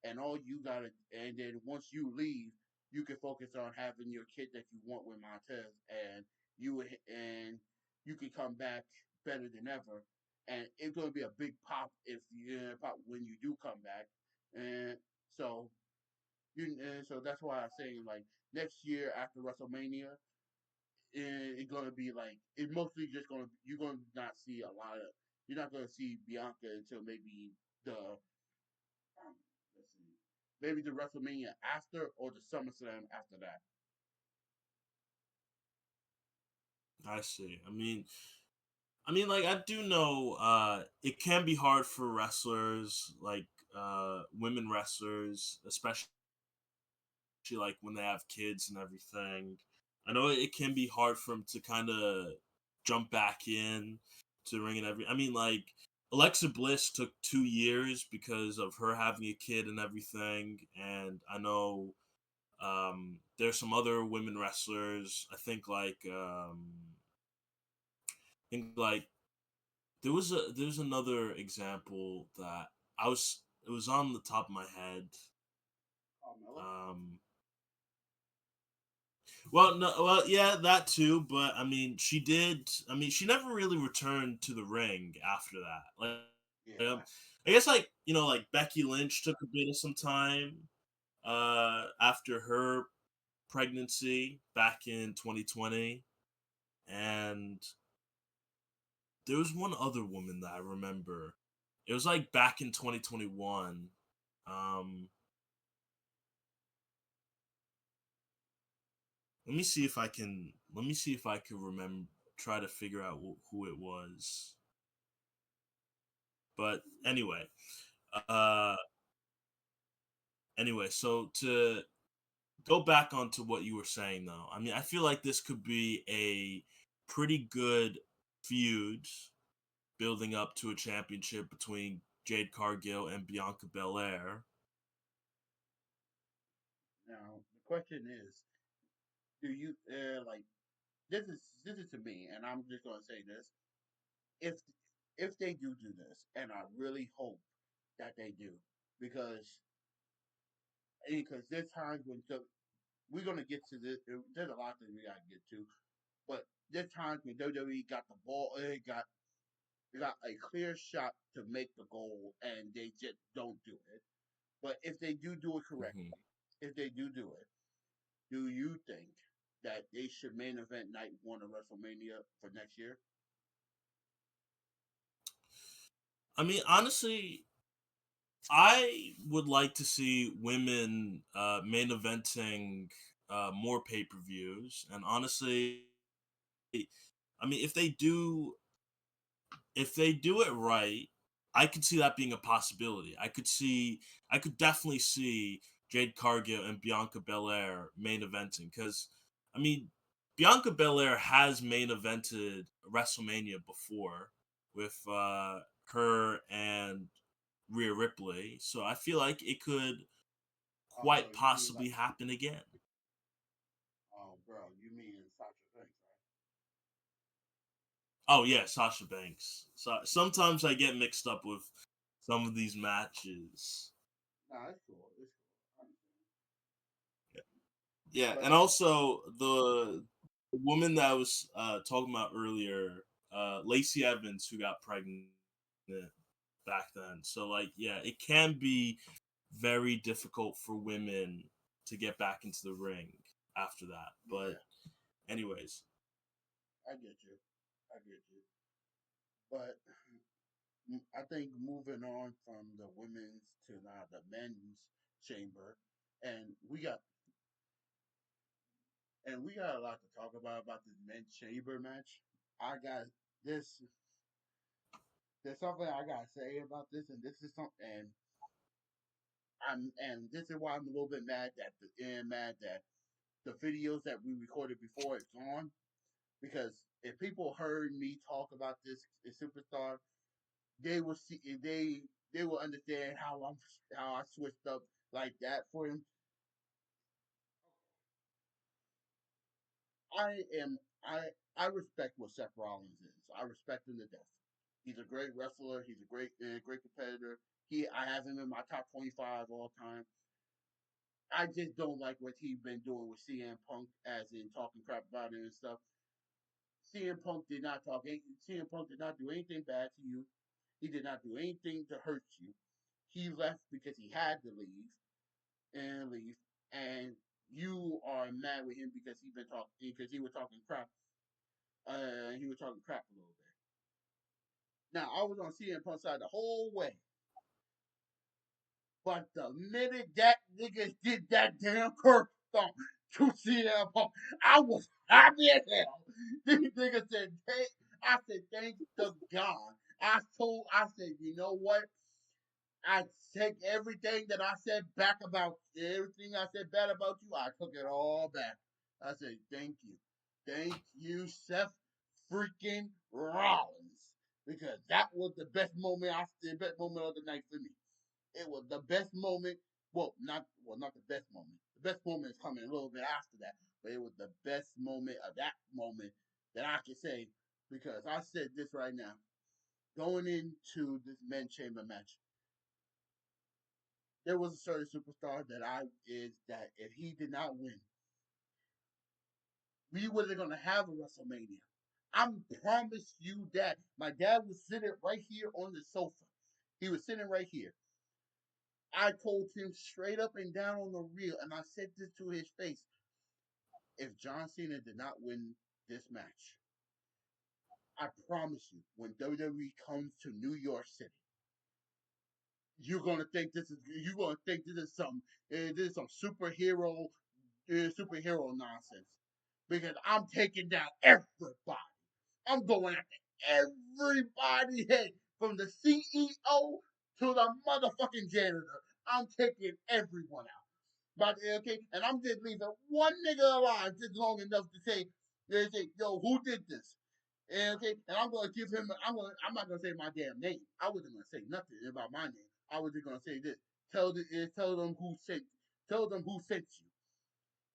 and all you gotta and then once you leave, you can focus on having your kid that you want with Montez, and you can come back better than ever, and it's gonna be a big pop if you pop when you do come back, and so and so that's why I'm saying like next year after WrestleMania it's gonna be like it's mostly just gonna you're gonna not see a lot of you're not gonna see Bianca until maybe the let's see maybe the WrestleMania after or the SummerSlam after that. I see. Like I do know it can be hard for wrestlers like women wrestlers, especially like when they have kids and everything. I know it can be hard for them to kind of jump back in to the ring and every. I mean, like Alexa Bliss took 2 years because of her having a kid and everything, and I know there's some other women wrestlers. I think like there's another example that it was on the top of my head. Carmella. Um, well, no, well, yeah, that too. But I mean, she did. I mean, she never really returned to the ring after that. Um, Yeah. I guess like like Becky Lynch took a bit of some time after her pregnancy back in 2020, and there was one other woman that I remember. It was like back in 2021. Um, Let me see if I can remember. Try to figure out who it was. But uh, so to go back onto what you were saying, though, I mean, I feel like this could be a pretty good feud building up to a championship between Jade Cargill and Bianca Belair. Now the question is, do you like this is to me, and I'm just gonna say this: if they do this, and I really hope that they do, because because there's times when we're gonna get to this. There's a lot of things we gotta get to, but there's times when WWE got the ball, they got a clear shot to make the goal, and they just don't do it. But if they do it Mhm. correctly, if they do it, do you think that they should main event night one of WrestleMania for next year? I mean, honestly, I would like to see women main eventing more pay per views, and honestly, I mean, if they do it right, I could see that being a possibility. I could definitely see Jade Cargill and Bianca Belair main eventing because, I mean, Bianca Belair has main evented WrestleMania before with her and Rhea Ripley, so I feel like it could Oh, quite you mean like, possibly happen again. oh, bro, you mean Sasha Banks, Oh yeah, Sasha Banks. So sometimes I get mixed up with some of these matches. right? Nah, it's cool. It's cool. I understand. Yeah, and But also the woman that I was talking about earlier, Lacey Evans, who got pregnant back then. So like, yeah, it can be very difficult for women to get back into the ring after that. But yeah, anyways, I get you. I get you. But I think moving on from the women's to now the men's chamber, and we got a lot to talk about this men's chamber match. I got this. There's something I gotta say about this, and this is something, and this is why I'm a little bit mad that the videos that we recorded before it's on, because if people heard me talk about this superstar, they will see they will understand how I switched up like that for him. I respect what Seth Rollins is. I respect him to death. He's a great wrestler. He's a great competitor. I have him in my top 25 all time. I just don't like what he's been doing with CM Punk, as in talking crap about him and stuff. CM Punk did not do anything bad to you. He did not do anything to hurt you. He left because he had to leave, and you are mad with him because he was talking crap. He was talking crap a little bit. Now I was on CM Punk's side the whole way, but the minute that nigga did that damn curb stomp to CM Punk, I was happy as hell. This nigga said, "Hey," I said, "Thank the God." I said, you know what? I take everything that I said back about everything I said bad about you. I took it all back. I said, thank you, Seth freaking Rollins, because that was the best moment of the night for me. It was the best moment. Not the best moment. The best moment is coming a little bit after that, but it was the best moment of that moment that I can say, because I said this right now. Going into this men's chamber match, there was a certain superstar that if he did not win, we wasn't gonna have a WrestleMania. I promise you that. My dad was sitting right here on the sofa. He was sitting right here. I told him straight up and down on the reel, and I said this to his face. If John Cena did not win this match, I promise you, when WWE comes to New York City, you're gonna think this is some superhero nonsense, because I'm taking down everybody. I'm going after everybody, hey, from the CEO to the motherfucking janitor. I'm taking everyone out. But okay, and I'm just leaving one nigga alive just long enough to say, yo, who did this? And okay, and I'm gonna give him. I'm not gonna say my damn name. I wasn't gonna say nothing about my name. I was just gonna say this. Tell them who sent. Tell them who sent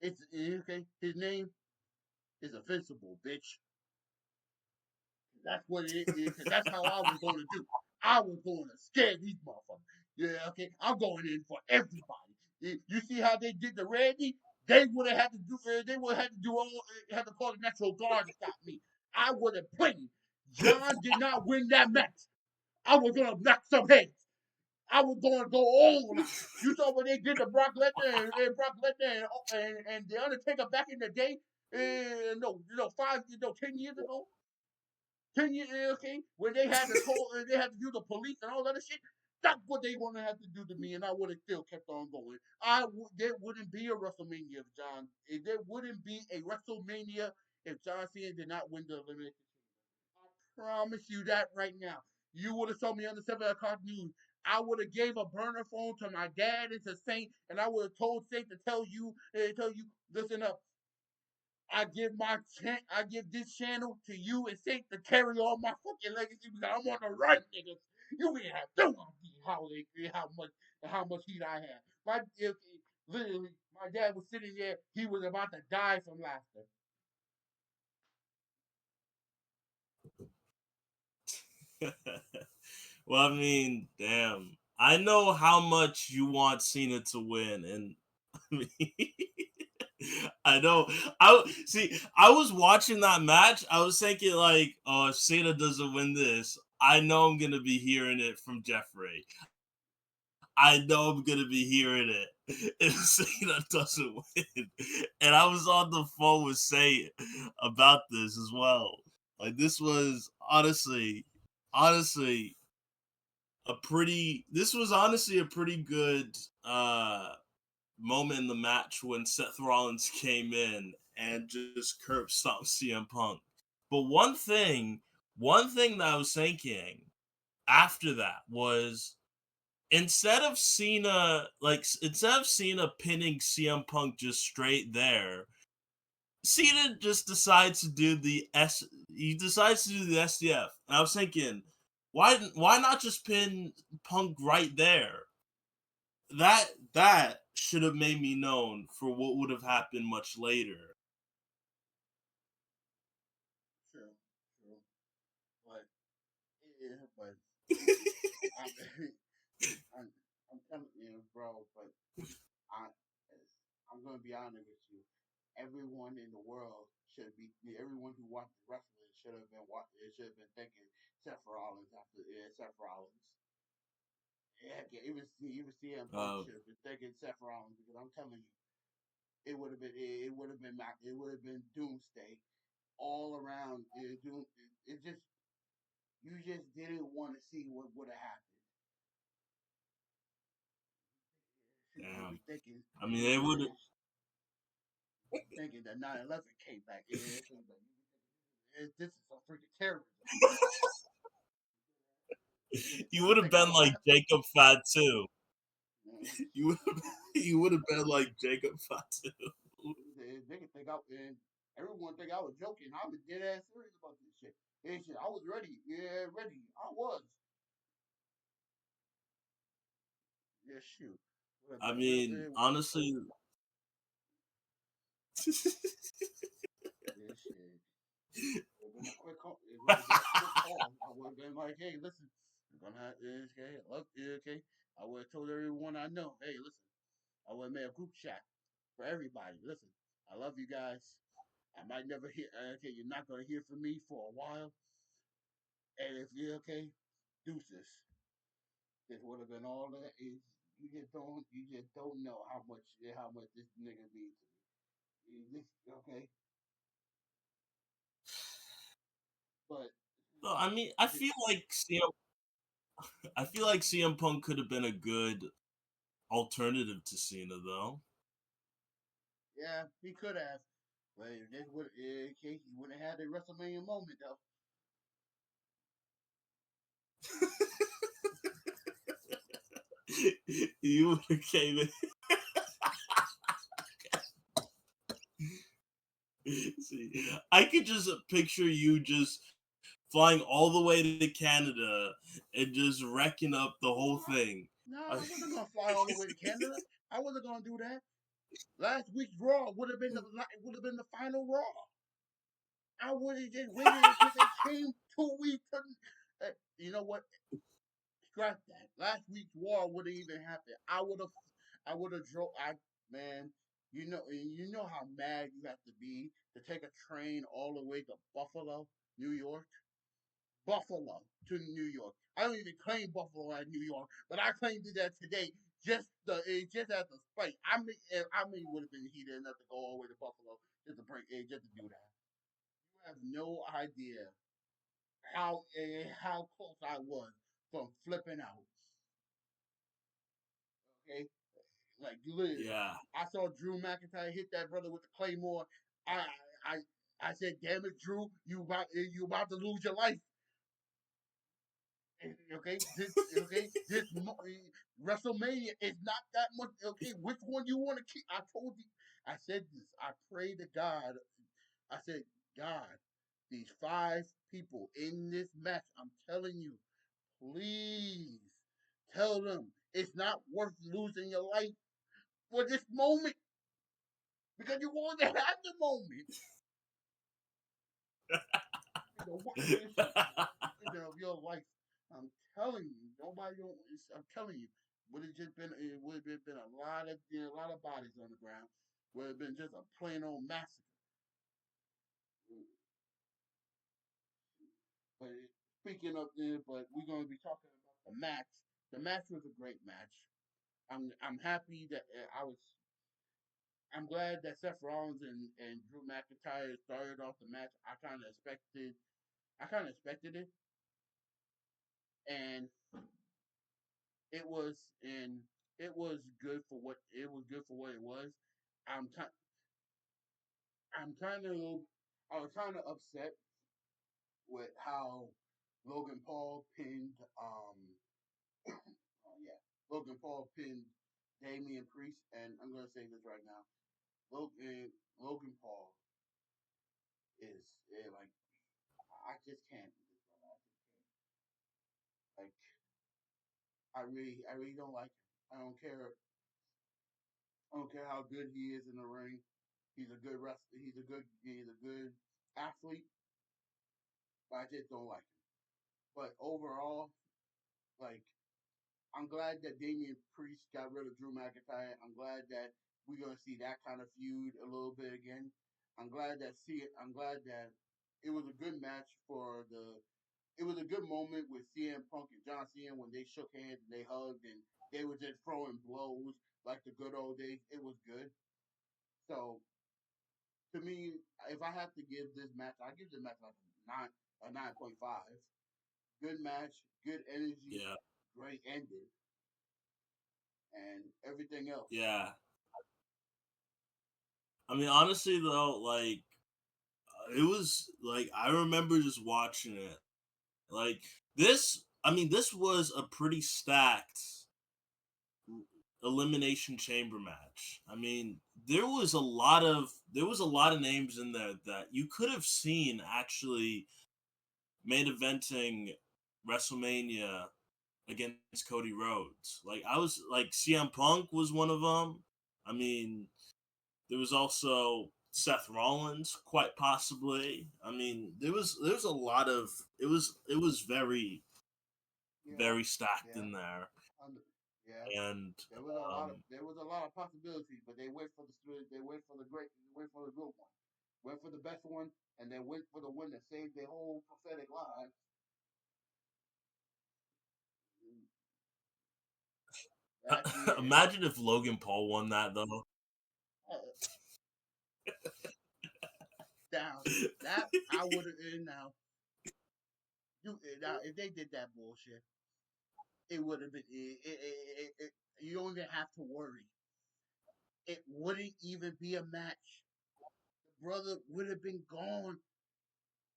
you. It's okay. His name is Invincible, bitch. That's what it is. Because that's how I was going to do. I was going to scare these motherfuckers. Yeah, okay. I'm going in for everybody. You see how they did the Randy? They would have had to do. They would have had to do all. Had to call the National Guard to stop me. I would have played. John did not win that match. I was gonna knock some heads. I was going to go all out. You saw what they did to Brock Lesnar and the Undertaker back in the day. No, 10 years ago. 10 years, okay, when they had to do the police and all that shit. That's what they want to have to do to me, and I would have still kept on going. There wouldn't be a WrestleMania if there wouldn't be a WrestleMania if John Cena did not win the elimination. I promise you that right now. You would have told me on the 7 o'clock news. I would have gave a burner phone to my dad and to Saint, and I would have told Saint to tell you, listen up. I give this channel to you and Saint to carry on my fucking legacy because I'm on the right, niggas. You ain't have no idea how much heat I had. Literally, my dad was sitting there. He was about to die from laughter. Well, I mean, damn. I know how much you want Cena to win, and I mean, I know. I see. I was watching that match. I was thinking like, oh, if Cena doesn't win this, I know I'm gonna be hearing it from Jeffrey. I know I'm gonna be hearing it if Cena doesn't win. And I was on the phone with Say about this as well. Like this was honestly, a pretty. This was honestly a pretty good moment in the match when Seth Rollins came in and just curb stomped CM Punk. But one thing that I was thinking after that was instead of Cena pinning CM Punk just straight there, Cena just decides to do the SDF. And I was thinking, why not just pin Punk right there? That should have made me known for what would have happened much later. True, true, but yeah, but I'm, I'm, I'm telling you, bro. But I, I'm gonna be honest with you. Everyone in the world should be. Everyone who watched wrestling should have been watching. It should have been thinking Seth Rollins after Seth Rollins. Yeah, even CM Punk Uh, should have been thinking Seth Rollins because I'm telling you, it would have been doomsday all around. It just you just didn't want to see what would have happened. You damn. be thinking, I mean, they would have. thinking that 9/11 came back. This is some freaking terrorism. You You would have think I been would like laugh? Jacob Fatu. Mm-hmm. You would have. You would have been like Jacob Fatu. They could think and everyone think I was joking. I was dead ass serious about this shit. I was ready. Yeah, ready. I was. Yeah, shoot. Would have I been real. mean, honestly, Yeah, shit. It would have been a quick call. It would have been a quick call. I would have been like, hey, listen, I'm gonna have okay, look, okay. I would have told everyone I know, hey, listen. I would have made a group chat for everybody. Listen, I love you guys. I might never hear. Okay, you're not gonna hear from me for a while. And if you're okay, deuces. This would have been all that. You just don't know how much this nigga means to me. Okay, but no, I mean, you just I feel like CM Punk could have been a good alternative to Cena, though. yeah, he could have. But if this would okay, he wouldn't have had a WrestleMania moment though. You would have came in. See, I could just picture you just flying all the way to Canada and just wrecking up the whole thing. No, I wasn't gonna fly all the way to Canada. I wasn't gonna do that. Last week's Raw would have been the final Raw. I would have just waited until they came 2 weeks. You know what? Scratch that. Last week's Raw would have even happened. I would have drove. I man, you know how mad you have to be to take a train all the way to Buffalo, New York. Buffalo to New York. I don't even claim Buffalo as New York, but I claimed it as today just as a spite. I mean, would have been heated enough to go all the way to Buffalo just to do that. You have no idea how close I was from flipping out. Okay, like literally, Yeah. I saw Drew McIntyre hit that brother with the claymore. I I I said, "Damn it, Drew, you about to lose your life." Okay, this WrestleMania is not that much. Okay, which one you want to keep? I told you. I said this. I pray to God. I said, God, these five people in this match. I'm telling you, please tell them it's not worth losing your life for this moment because you want to have the moment. What issue of your life? I'm telling you, nobody don't. I'm telling you, would have just been it would have been a lot of bodies on the ground. Would have been just a plain old massacre. But speaking of, but we're going to be talking about the match. The match was a great match. I'm happy that I was. I'm glad that Seth Rollins and Drew McIntyre started off the match. I kind of expected it, and it was in it was good for what it was good for what it was. I'm kind I'm kind of I was kind of upset with how Logan Paul pinned yeah, Logan Paul pinned Damian Priest, and I'm gonna say this right now. Logan Paul is like I just can't do this, brother. I just can't. Like I really don't like him. I don't care how good he is in the ring. He's a good wrestler. He's a good athlete, but I just don't like him. But overall, like I'm glad that Damian Priest got rid of Drew McIntyre. I'm glad that we're gonna see that kind of feud a little bit again. I'm glad that it was a good match for the. It was a good moment with CM Punk and John Cena when they shook hands and they hugged and they were just throwing blows like the good old days. It was good. So to me, if I have to give this match, I give this match like a 9.5. Good match, good energy, Yeah. great ending, and everything else. Yeah. I mean, honestly though, like it was like I remember just watching it. Like this, I mean, this was a pretty stacked elimination chamber match. I mean, there was a lot of names in there that you could have seen actually main eventing WrestleMania against Cody Rhodes. Like I was like CM Punk was one of them. I mean, there was also Seth Rollins, quite possibly. I mean, there was a lot of it was Yeah, very stacked yeah, in there, um, yeah. and um, There was a lot of possibilities, but they went for the good one, went for the best one, and they went for the one that saved their whole prophetic lives. That is imagine if Logan Paul won that though. uh, down. That I would have now. Now if they did that bullshit, it would have been. You don't even have to worry. It wouldn't even be a match. The brother would have been gone.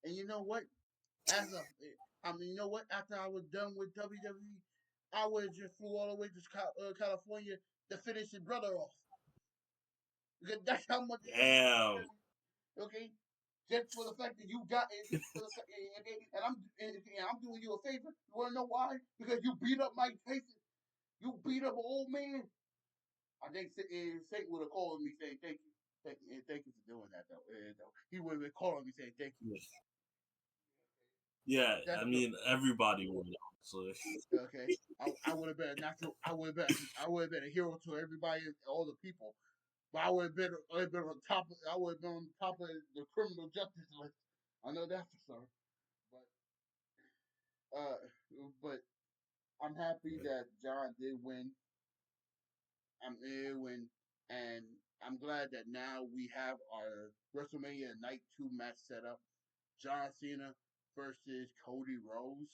And you know what? As a, I mean, you know what? After I was done with WWE, I would have just flew all the way to California to finish his brother off. Because that's how much. Damn. Okay, just for the fact that you got it, just for the fact, and I'm doing you a favor. You want to know why? Because you beat up Mike Tyson. You beat up an old man. I think Satan would have called me saying thank you. Thank you for doing that though. He would have been calling me saying thank you. Yeah, I That's the mean everybody would. So Okay, I would have been a natural. I would have been a hero to everybody, all the people. But I would have been on top. I would have been on top of the criminal justice list. I know that for sure. But but I'm happy that John did win. I'm did win, and I'm glad that now we have our WrestleMania Night Two match set up. John Cena versus Cody Rhodes.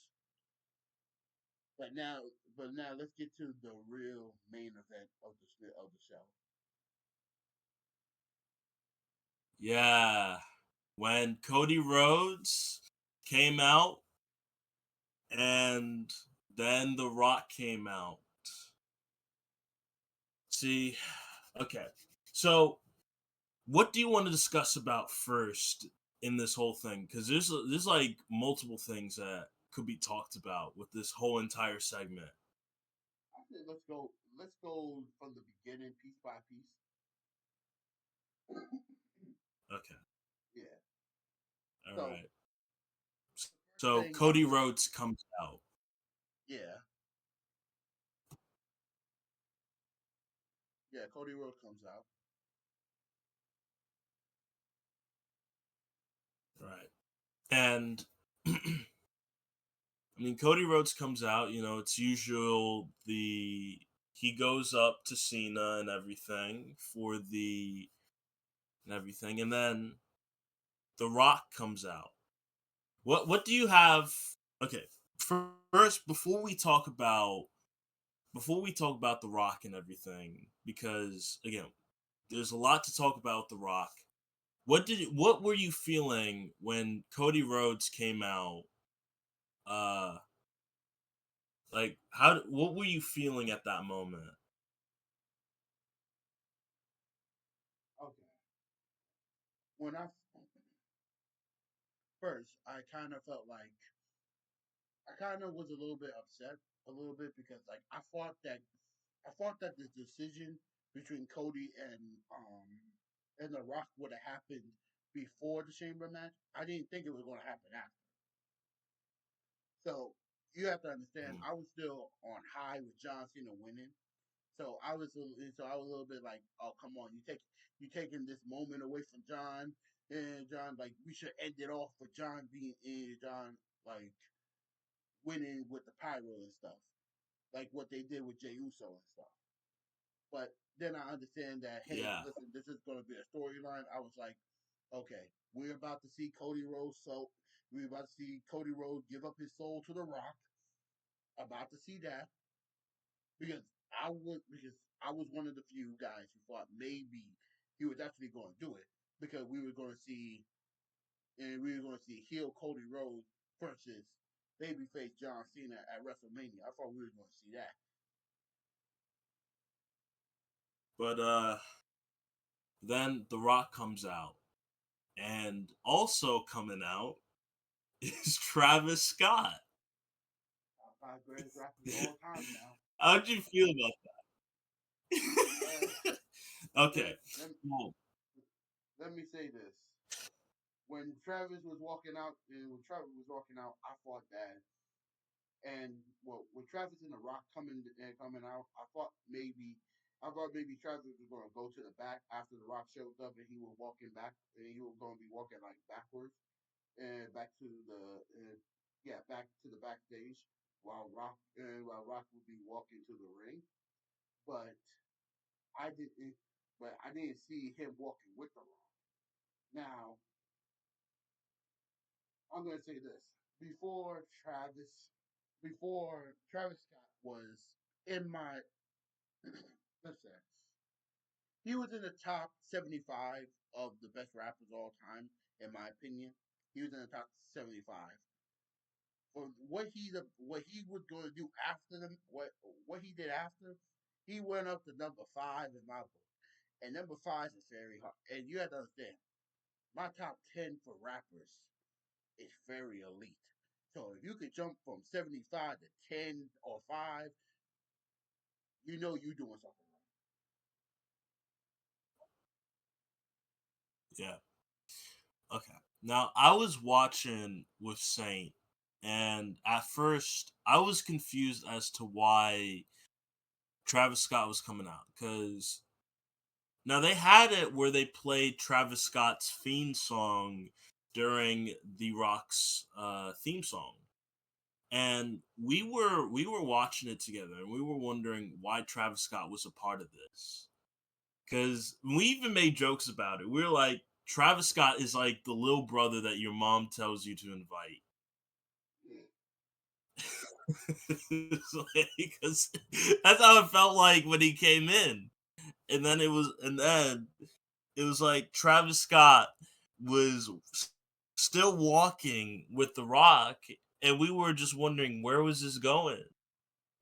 But now, but now let's get to the real main event of the show. yeah, when Cody Rhodes came out and then The Rock came out. See, okay. So, what do you want to discuss about first in this whole thing? Because there's like multiple things that could be talked about with this whole entire segment. I think let's go from the beginning, piece by piece. Okay, Yeah. all So right. the first So thing I'm Cody gonna Rhodes comes out. yeah, yeah, Cody Rhodes comes out. Right. And I mean, Cody Rhodes comes out. You know, it's usual. He goes up to Cena and everything for the and everything, and then The Rock comes out. What do you have? Okay, first before we talk about The Rock and everything, because again, there's a lot to talk about with The Rock. What were you feeling when Cody Rhodes came out? Uh, like what were you feeling at that moment? Okay. When I first, I kind of felt like I kind of was a little bit upset, a little bit because like I thought that the decision between Cody and The Rock would have happened before the Chamber match. I didn't think it was going to happen after. So you have to understand, Mm. I was still on high with John Cena winning. So I was a little bit like, oh come on, you taking this moment away from John, and John like we should end it off with John being in John like winning with the pyro and stuff, like what they did with Jey Uso and stuff. But then I understand that hey, Yeah, listen, this is going to be a storyline. I was like, okay, we're about to see Cody Rhodes, so we're about to see Cody Rhodes give up his soul to The Rock. About to see that because because I was one of the few guys who thought maybe he was actually going to do it because we were going to see heel Cody Rhodes versus babyface John Cena at WrestleMania. I thought we were going to see that. but then The Rock comes out, and also coming out is Travis Scott. Top five greatest rappers of all time now. How'd you feel about Uh, that? let, Okay, let, well, let me say this. When Travis was walking out, I thought that, and well, with Travis and The Rock coming out, I thought maybe Travis was going to go to the back after The Rock showed up, and he was walking back, and he was going to be walking like backwards and back to the backstage while Rock would be walking to the ring. But I didn't, but I didn't see him walking with The Rock. Now I'm going to say this: before Travis, before Travis Scott was in my let's say he was in the top 75 of the best rappers of all time, in my opinion. He was in the top 75. For what he was going to do after them, what he did after, he went up to number 5 in my book. And number 5 is very hard. And you have to understand, my top 10 for rappers is very elite. So if you could jump from 75 to 10 or 5, you know you're doing something right. yeah, okay. Now I was watching with Saint, And at first, I was confused as to why Travis Scott was coming out because now they had it where they played Travis Scott's theme song during The Rock's theme song, and we were watching it together, and we were wondering why Travis Scott was a part of this. Because we even made jokes about it. We were like, Travis Scott is like the little brother that your mom tells you to invite. Yeah. Because that's how it felt like when he came in. And then it was like Travis Scott was still walking with The Rock, and we were just wondering where was this going.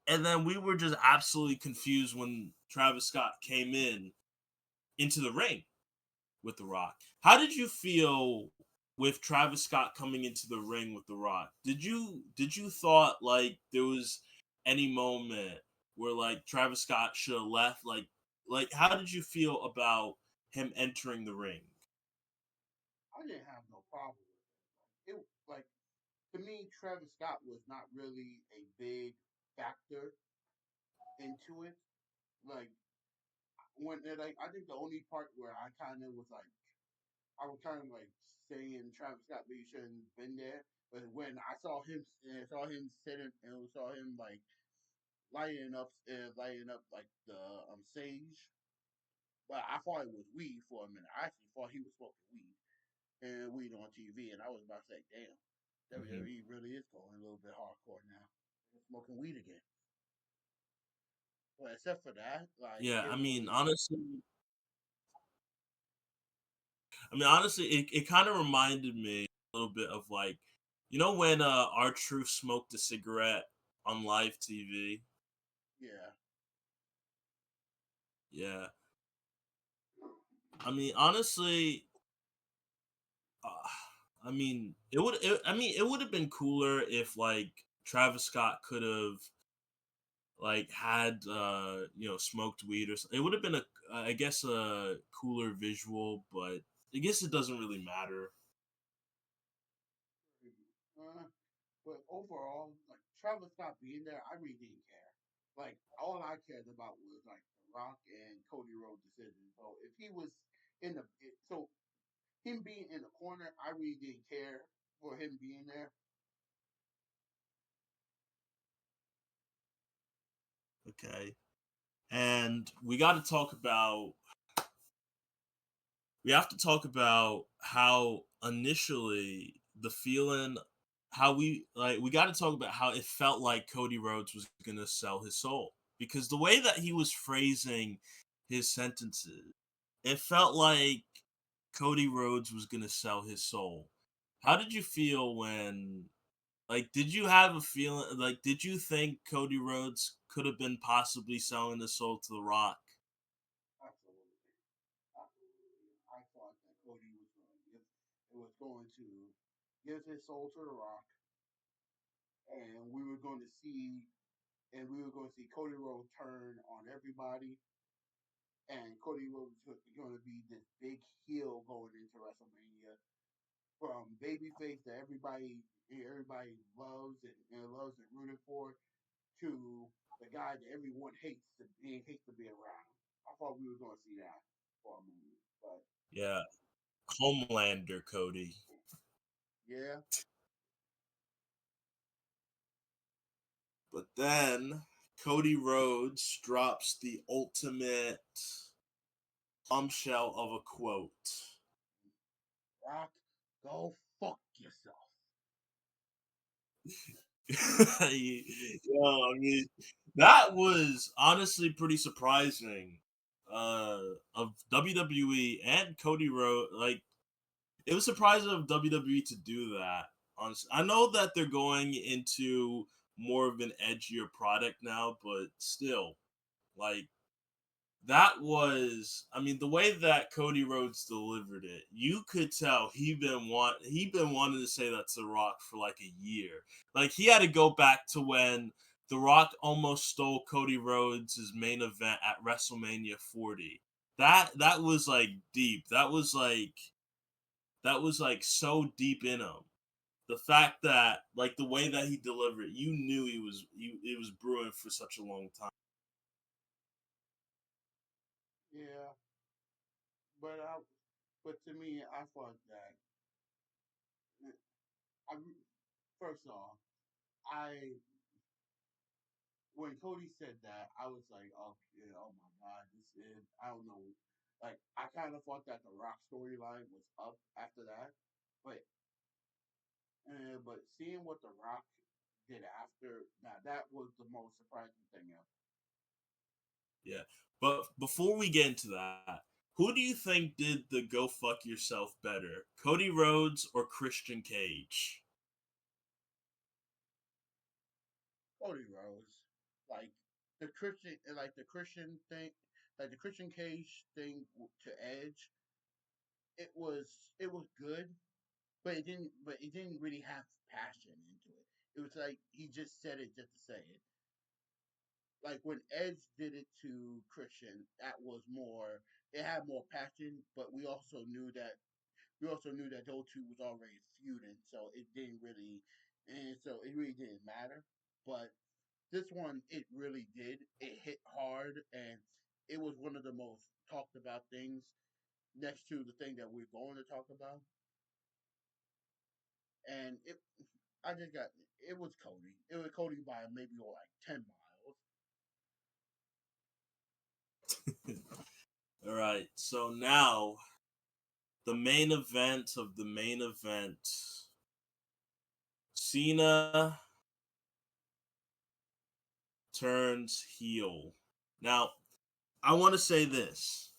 And then we were just absolutely confused when Travis Scott came in into the ring with The Rock. How did you feel with Travis Scott coming into the ring with The Rock? Did you thought like there was any moment where like Travis Scott should have left? Like how did you feel about him entering the ring? I didn't have no problem with it. It like to me, Travis Scott was not really a big factor into it. Like like I think the only part where I kind of was like I was kind of like saying Travis Scott maybe shouldn't have been there, but when I saw him sitting and saw him like lighting up like the sage. But I thought it was weed for a minute. I actually thought he was smoking weed and weed on TV, and I was about to say, damn, Mhm. WWE really is going a little bit hardcore now. They're smoking weed again. But except for that, like Yeah, it was honestly, it kind of reminded me a little bit of like, when our Truth smoked a cigarette on live TV. yeah. Yeah, honestly, uh, it would have been cooler if like Travis Scott could have like had smoked weed or something. It would have been I guess a cooler visual, but I guess it doesn't really matter. Uh, but overall, like Travis Scott being there, I really didn't care. Like all I cared about was like The Rock and Cody Rhodes decision. So if he was in so him being in the corner, I really didn't care for him being there. Okay, and we have to talk about how initially the feeling how we got to talk about how it felt like Cody Rhodes was going to sell his soul, because the way that he was phrasing his sentences, it felt like Cody Rhodes was going to sell his soul. How did you feel when did you have a feeling did you think Cody Rhodes could have been possibly selling his soul to The Rock? Absolutely, absolutely. I thought that Cody was going to give his soul to The Rock, and we were going to see Cody Rhodes turn on everybody, and Cody Rhodes was going to be this big heel going into WrestleMania from babyface that everybody loves and rooted for to the guy that everyone hates to be around. I thought we were going to see that for a movie, but Yeah, Homelander Cody. yeah, But then Cody Rhodes drops the ultimate bombshell of a quote. Rock, go fuck yourself. Yeah, that was honestly pretty surprising of WWE and Cody Rhodes. Like, it was surprising of WWE to do that. Honestly, I know that they're going into more of an edgier product now, but still, like that was, the way that Cody Rhodes delivered it, you could tell he been wanting to say that to The Rock for like a year. Like, he had to go back to when The Rock almost stole Cody Rhodes' main event at WrestleMania 40. That was like deep. That was like so deep in him. the fact that like the way that he delivered, you knew it was brewing for such a long time. Yeah, but to me, I thought that I first off, I when Cody said that, I was like, oh yeah, oh my god, this is I don't know. Like I kind of thought that the Rock storyline was up after that, but but seeing what the Rock did after that was the most surprising thing ever. Yeah. But before we get into that, who do you think did the go fuck yourself better? Cody Rhodes or Christian Cage? Cody Rhodes, like the Christian thing, like the Christian Cage thing to Edge, it was good, but it didn't really have passion into it. It was like he just said it just to say it. Like when Edge did it to Christian, that was more. It had more passion, but we also knew that those two was already feuding, so it didn't really, and so it really didn't matter. But this one, it really did. It hit hard, and it was one of the most talked about things next to the thing that we're going to talk about. And I just got, it was Cody. It was Cody by maybe like 10 miles. All right. So now the main event of the main event. Cena turns heel. Now, I want to say this.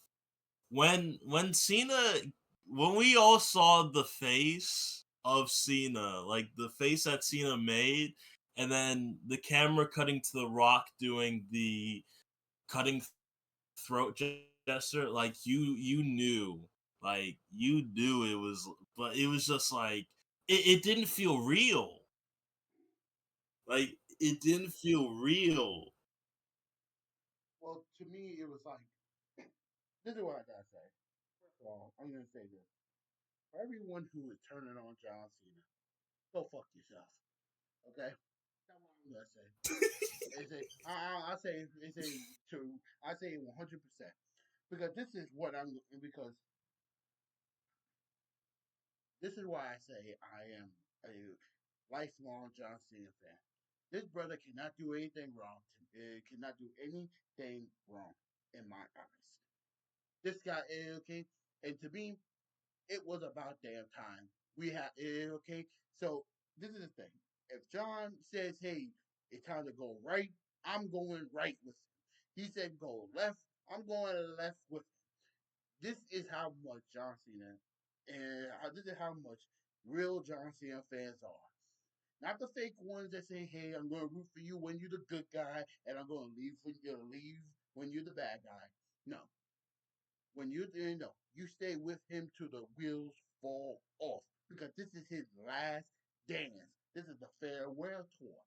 When Cena when we all saw the face of Cena, like the face that Cena made, and then the camera cutting to The Rock doing the cutting throat gesture, like you knew it was, but it was just like it didn't feel real. Like it didn't feel real. Well, to me, it was like, this is what I gotta say. First of all, I'm gonna say this. For everyone who is turning on John Cena, go fuck yourself. Okay? That's what I'm gonna say. I say I say 100% because this is why I say I am a lifelong John Cena fan. This brother cannot do anything wrong. Cannot do anything wrong in my eyes. This guy is okay, and to me, it was about damn time. We had okay. So this is the thing. If John says, "Hey, it's time to go right," I'm going right with him. He said, "Go left." I'm going left with him. This is how much John Cena, and this is how much real John Cena fans are. Not the fake ones that say, "Hey, I'm going to root for you when you're the good guy, and I'm going to leave when you're the bad guy." No, when you're there, no, you stay with him till the wheels fall off because this is his last dance. This is the farewell tour.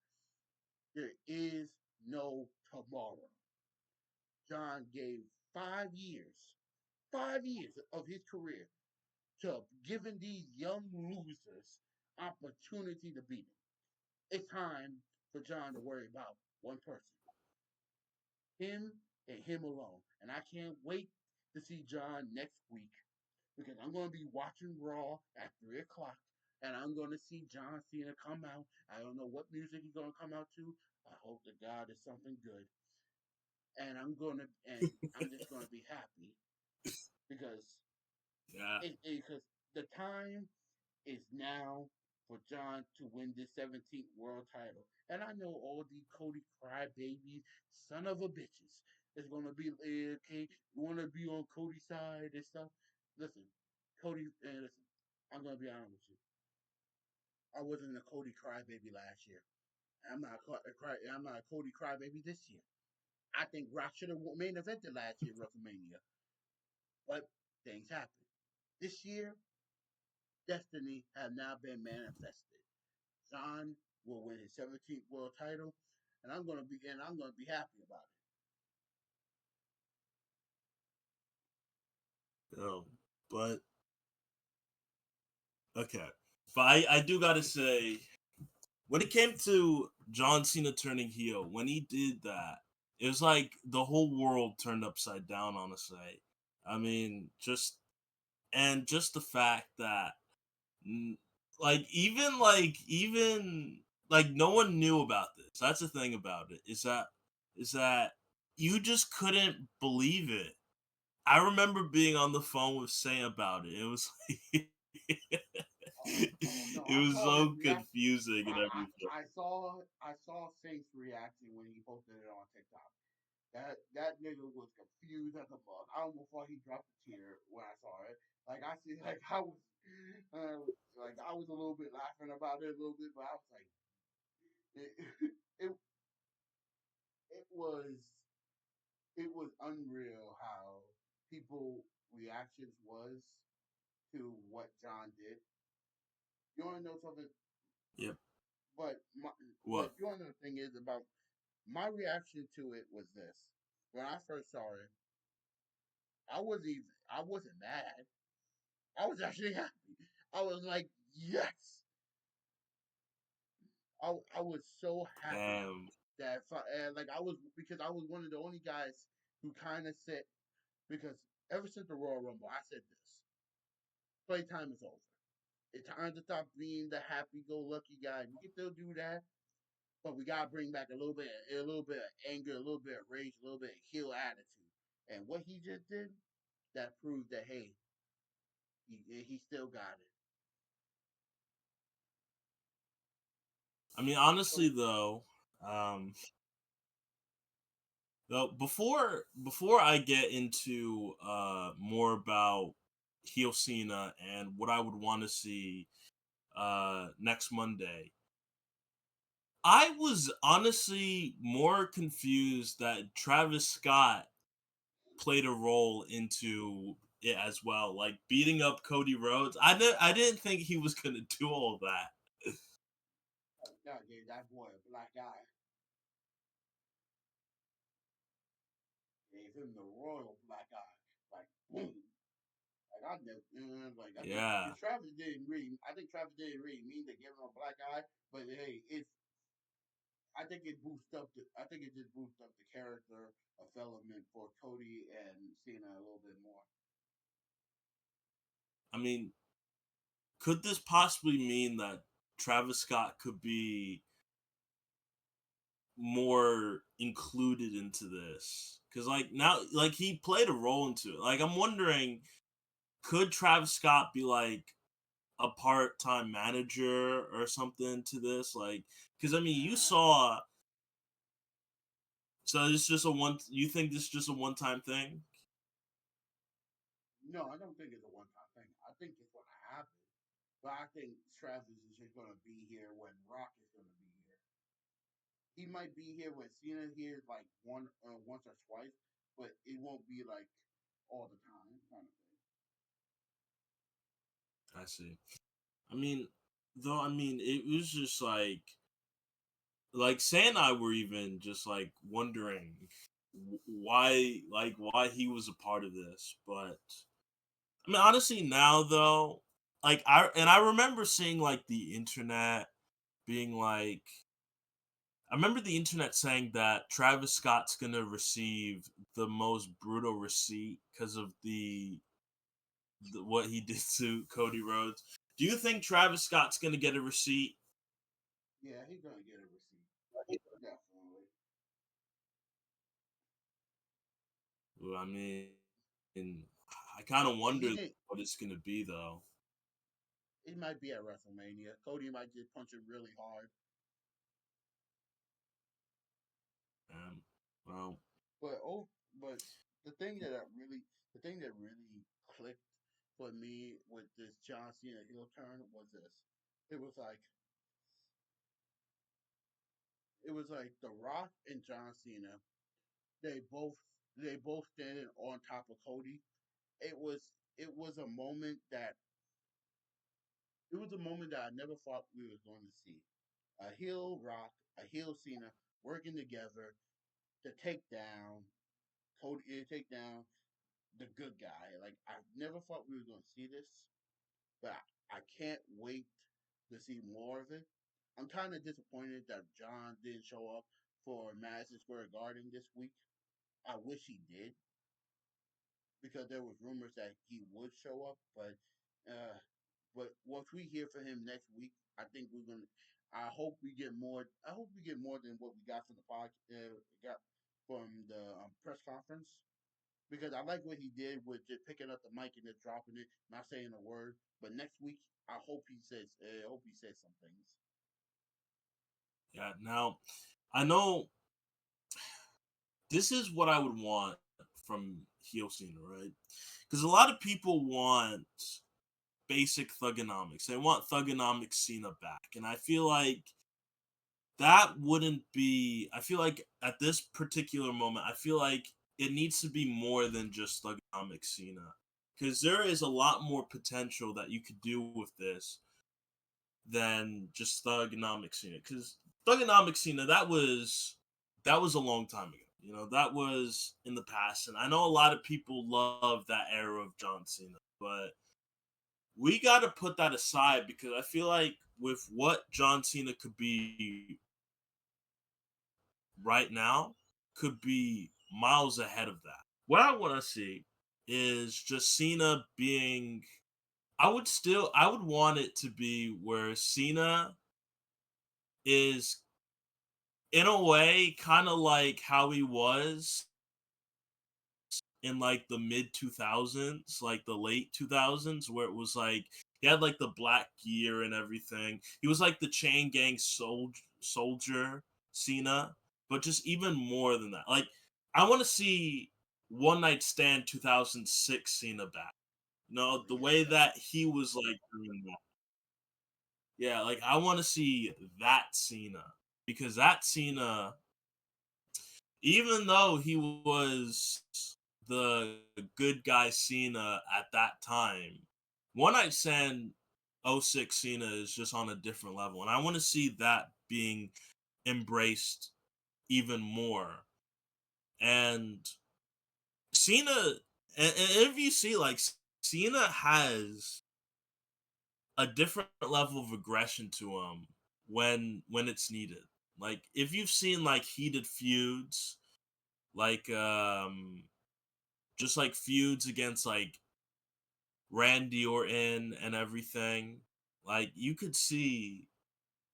There is no tomorrow. John gave 5 years, 5 years of his career to giving these young losers opportunity to beat him. It's time for John to worry about one person, him and him alone. And I can't wait to see John next week because I'm going to be watching Raw at 3 o'clock, and I'm going to see John Cena come out. I don't know what music he's going to come out to. I hope to God it's something good, and I'm just going to be happy because Yeah. because the time is now for John to win this 17th world title. And I know all the Cody crybabies, son of a bitches, is gonna be okay. You want to be on Cody's side and stuff. Listen, Cody, listen. I'm gonna be honest with you. I wasn't a Cody crybaby last year. I'm not a Cody crybaby this year. I think Rock should have main evented last year WrestleMania, but things happen. This year, destiny have now been manifested. John will win his 17th world title, and I'm gonna be happy about No. But okay. But I do gotta say, when it came to John Cena turning heel, when he did that, it was like the whole world turned upside down. Honestly, I mean, just the fact that, mm, like no one knew about this. That's the thing about it. Is that you just couldn't believe it. I remember being on the phone with Sam about it. It was like Oh no, it I was saw his so reaction. confusing and everything. I saw Saint's reaction when he posted it on TikTok. That nigga was confused as a bug. I almost thought he dropped a tear when I saw it. Like I see, like uh, I was a little bit laughing about it a little bit, but I was like, it, it, it was it was unreal how people reactions was to what John did. You want to know something? Yep. But my, but What? you want to know the thing is about my reaction to it was this. When I first saw it, I wasn't mad. I was actually happy. I was like, yes. I was so happy Damn. that like I was because I was one of the only guys who kind of said because ever since the Royal Rumble, I said this: playtime is over. It's time to stop being the happy-go-lucky guy. We can still do that, but we gotta bring back a little bit of anger, a little bit of rage, a little bit of heel attitude. And what he just did, that proved that hey, he still got it. I mean, So honestly, um, though before I get into more about heel Cena and what I would want to see next Monday, I was honestly more confused that Travis Scott played a role into it as well, like beating up Cody Rhodes. I didn't think he was gonna do all that. God gave that boy a black eye, gave him the royal black eye, like boom. Like I never, like I think Yeah, because Travis didn't really, I think Travis didn't really mean to give him a black eye, but hey, it's I think it boosts up the I think it just boosts up the character development for Cody and Cena a little bit more. I mean, could this possibly mean that Travis Scott could be more included into this? Because like now, like he played a role into it. Like I'm wondering, could Travis Scott be like a part-time manager or something to this? Like, because I mean, you Nah, saw. So it's just a one. You think this is just a one-time thing? no, I don't think it's a one time thing. I think it's gonna happen, but I think Travis is just gonna be here when Rock is gonna be here. He might be here when Cena here like once or twice, but it won't be like all the time kind of thing. I see. I mean, though, I mean, it was just like Say and I were even just like wondering why he was a part of this. But I mean, honestly, now though, I remember seeing like the internet being like, I remember the internet saying that Travis Scott's gonna receive the most brutal receipt because of the what he did to Cody Rhodes. Do you think Travis Scott's gonna get a receipt? Yeah, he's gonna get a receipt, definitely. Well, I mean, I kind of And he wonder didn't. what it's gonna be though. It might be at WrestleMania. Cody might just punch him really hard. Um, well, But the the thing that really clicked for me with this John Cena heel turn was this. It was like it was like The Rock and John Cena. They both they both standing on top of Cody. It was it was a moment that it was a moment that I never thought we were going to see. A heel Rock, a heel Cena working together to take down Cody, to take down the good guy. Like I never thought we were going to see this, but I can't wait. to see more of it. I'm kind of disappointed that John didn't show up for Madison Square Garden this week. I wish he did because there was rumors that he would show up, uh, but once we hear from him next week, I think we're gonna. I hope we get more. I hope we get more than what we got from the got from the press conference because I like what he did with just picking up the mic and just dropping it, not saying a word. But next week, I hope he says. I hope he says some things. Yeah. Now, I know this is what I would want from heel Cena, right? Because a lot of people want basic thugonomics. They want thugonomics Cena back, and I feel like that wouldn't be. I feel like at this particular moment, I feel like it needs to be more than just thugonomics Cena, because there is a lot more potential that you could do with this than just thugonomics Cena. Because thugonomics Cena, that was a long time ago. You know, that was in the past, and I know a lot of people love that era of John Cena, but we got to put that aside because I feel like with what John Cena could be right now, could be miles ahead of that. What I want to see is just Cena being. I would want it to be where Cena is in a way kind of like how he was in like the mid 2000s, like the late 2000s, where it was like he had like the black gear and everything. He was like the chain gang soldier Cena, but just even more than that. Like I want to see One Night Stand 2006 Cena back. No, Oh the yeah, way that definitely. he was like doing that. Yeah, like I want to see that Cena because that Cena, even though he was the good guy Cena at that time, One Night Stand '06 Cena is just on a different level. And I want to see that being embraced even more. And Cena, and if you see, like, Cena has a different level of aggression to him when it's needed. Like, if you've seen, like, heated feuds, like, just like feuds against like Randy Orton and everything. Like you could see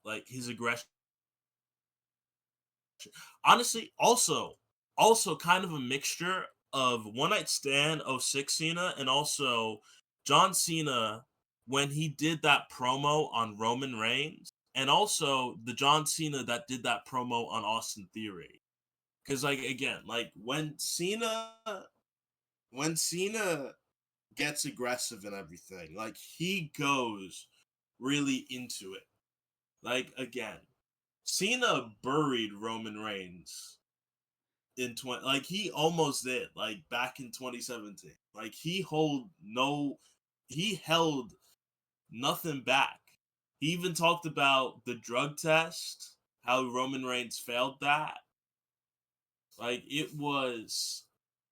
like his aggression. Honestly, also kind of a mixture of One Night Stand '06 Cena and also John Cena when he did that promo on Roman Reigns and also the John Cena that did that promo on Austin Theory. Cuz like again, like when Cena gets aggressive and everything. Like he goes really into it. Like again, Cena buried Roman Reigns in 20 like he almost did like back in 2017. Like he held nothing back. He even talked about the drug test, how Roman Reigns failed that. Like it was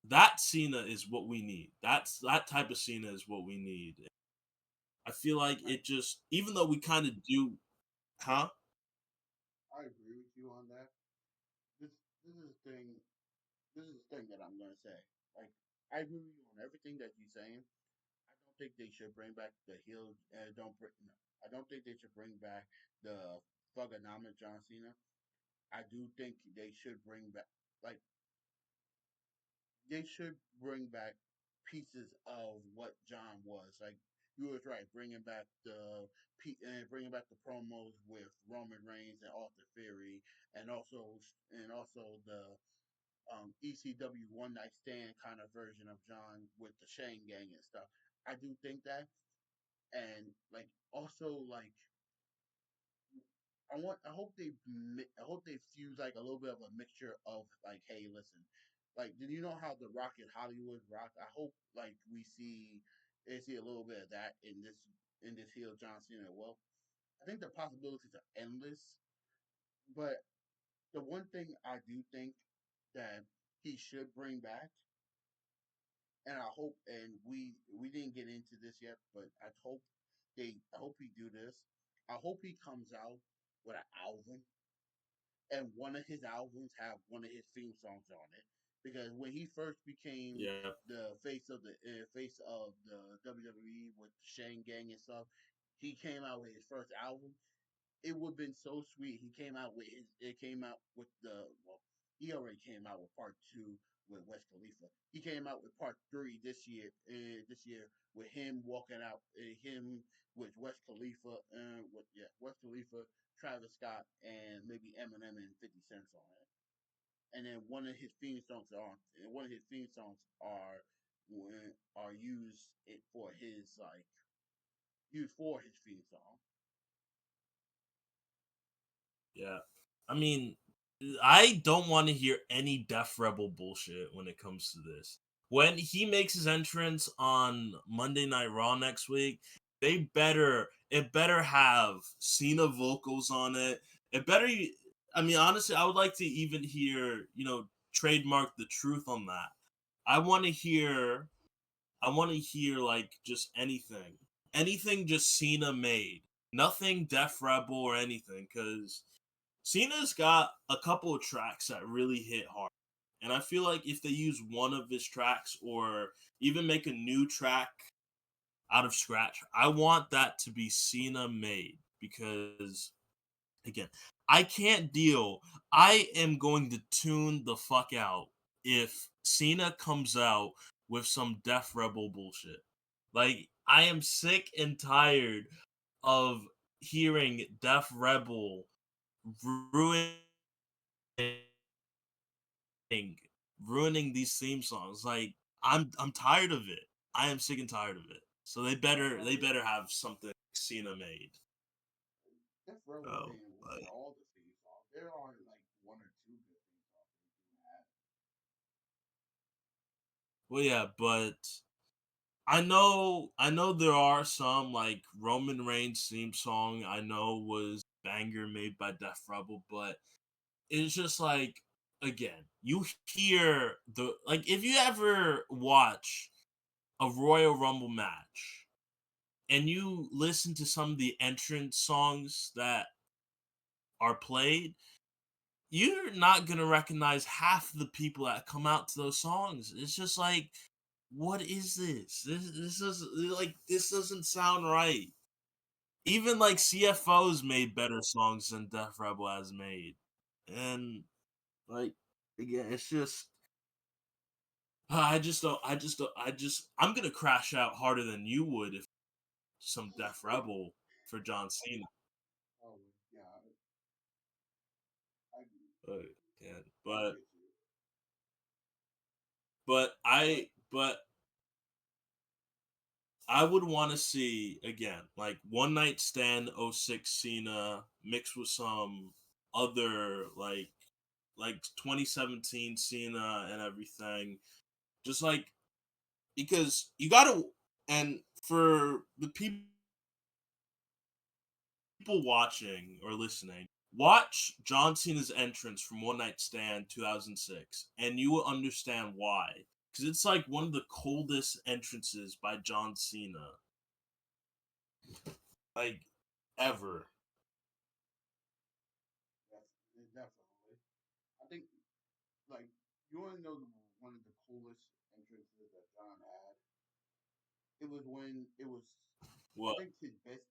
that Cena is what we need. That type of Cena is what we need. I feel like I it just, even though we kind of do, huh? I agree with you on that. This this is the thing. This is the thing that I'm gonna say. Like I agree with you on everything that you're saying. I don't think they should bring back the heel. Don't bring. No, I don't think they should bring back the Thugonomic John Cena. I do think they should bring back like they should bring back pieces of what John was. Like you was right, bringing back the promos with Roman Reigns and Arthur Theory, and also the ECW One Night Stand kind of version of John with the Shane Gang and stuff. I do think that, and like also like I hope they fuse like a little bit of a mixture of like, hey, listen, like, did you know how the Rock in Hollywood rock? I hope like see a little bit of that in this heel John Cena. Well, I think the possibilities are endless, but the one thing I do think that he should bring back, and I hope, and we didn't get into this yet, but I hope he do this. I hope he comes out with an album, and one of his albums have one of his theme songs on it. Because when he first became Yeah. the face of the WWE with the Shane Gang and stuff, he came out with his first album. It would have been so sweet. He came out with his. It came out with the. Well, he already came out with part two with West Khalifa. He came out with part three this year. This year with him walking out. Him with West Khalifa. With West Khalifa, Travis Scott, and maybe Eminem and 50 Cent on it. And then one of his theme songs are. And one of his theme songs are used it for his like used for his theme song. Yeah. I mean, I don't want to hear any Def Rebel bullshit when it comes to this. When he makes his entrance on Monday Night Raw next week, it better have Cena vocals on it. It better I mean honestly, I would like to even hear, trademark the truth on that. I want to hear like just anything. Anything just Cena made. Nothing Def Rebel or anything cuz Cena's got a couple of tracks that really hit hard. And I feel like if they use one of his tracks or even make a new track out of scratch, I want that to be Cena made because, again, I can't deal. I am going to tune the fuck out if Cena comes out with some Def Rebel bullshit. Like, I am sick and tired of hearing Def Rebel ruin ruining these theme songs. Like I'm tired of it. I am sick and tired of it. So they Right. better have something Cena made. That's Rebel Oh, in all the theme songs. There are like one or two good theme songs they do have. well, yeah, but I know there are some like Roman Reigns theme song. I know was banger made by Def Rebel, but it's just like again, you hear the like if you ever watch a Royal Rumble match and you listen to some of the entrance songs that are played, you're not gonna recognize half the people that come out to those songs. It's just like, what is this? This is like this doesn't sound right. Even like CFOs made better songs than Def Rebel has made, and like again, it's just I'm gonna crash out harder than you would if some Def Rebel for John Cena. Oh yeah, I But, yeah, I get you. but But I would want to see again like one night stand '06 Cena mixed with some other like 2017 Cena and everything. Just like because you gotta and for the people watching or listening, watch John Cena's entrance from One Night Stand 2006, and you will understand why. Because it's like one of the coldest entrances by John Cena, like ever. definitely, I think like you want to know one of the coolest entrances that John had. It was when it was. I What? think his best.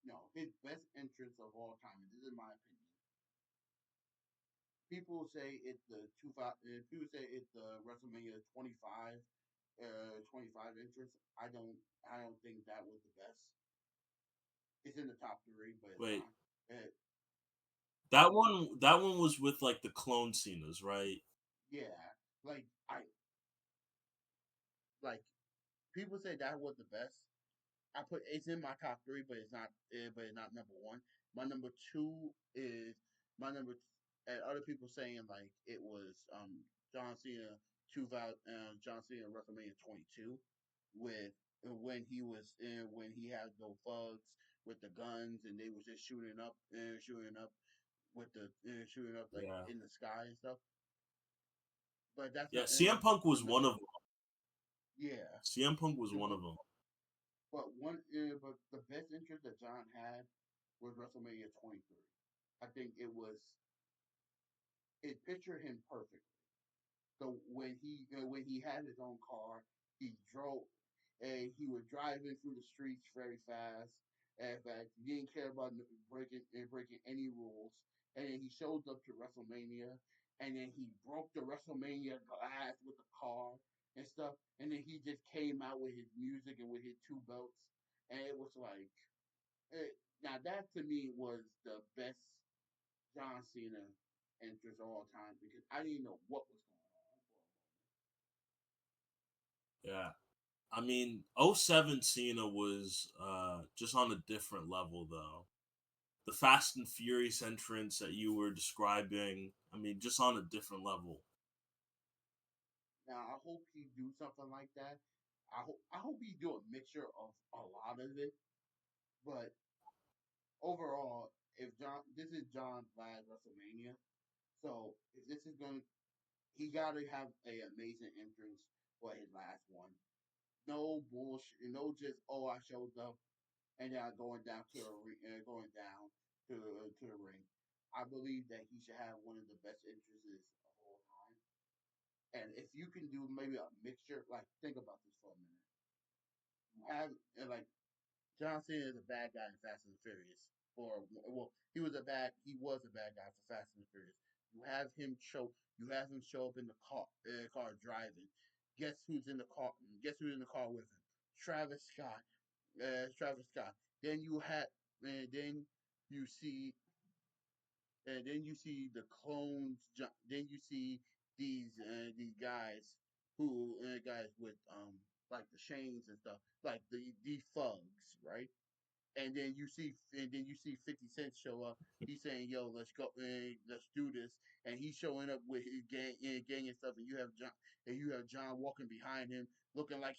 No, his best entrance of all time. And this is my opinion. People say it's the two five. People say it's the WrestleMania 25, 25 entrance. I don't think that was the best. It's in the top three, but it's Wait, not. Uh, that one was with like the clone Cenas, right? yeah, like I like people say that was the best. I put it's in my top three, but it's not. But it's not number one. My number two is my number. And other people saying like it was John Cena 2000 John Cena WrestleMania 22 with when he was when he had those thugs with the guns and they was just shooting up with the shooting up like Yeah, in the sky and stuff. But that's yeah. not. CM But Punk was one of them. yeah, CM Punk was the, one but of them. but the best interest that John had was WrestleMania 23. I think it pictured him perfectly. So when he had his own car, he drove and he was driving through the streets very fast. And in fact, he didn't care about breaking any rules. And then he showed up to WrestleMania, and then he broke the WrestleMania glass with the car and stuff. And then he just came out with his music and with his two belts, and it was like, now that to me was the best John Cena entrance of all time because I didn't know what was going on for a Yeah. I mean, '07 Cena was just on a different level, though. The Fast and Furious entrance that you were describing, I mean, just on a different level. Now I hope he do something like that. I hope he do a mixture of a lot of it. But overall, if John this is John's last WrestleMania, so if this is going, he got to have a amazing entrance for his last one. No bullshit. No, just I showed up and then going down to the going down to the ring. I believe that he should have one of the best entrances of all time. And if you can do maybe a mixture, like think about this for a minute. You have like John Cena is a bad guy in Fast and the Furious. For well, he was a bad guy for Fast and the Furious. You have him show up in the car driving. Guess who's in the car? Guess who's in the car with him? Travis Scott. Travis Scott. Then you had, and then you see, and then you see the clones. Then you see these guys with like the chains and stuff, like these thugs, right? And then you see 50 Cent show up. He's saying, "Yo, let's go, let's do this." And he's showing up with his gang and stuff. And you have John walking behind him, looking like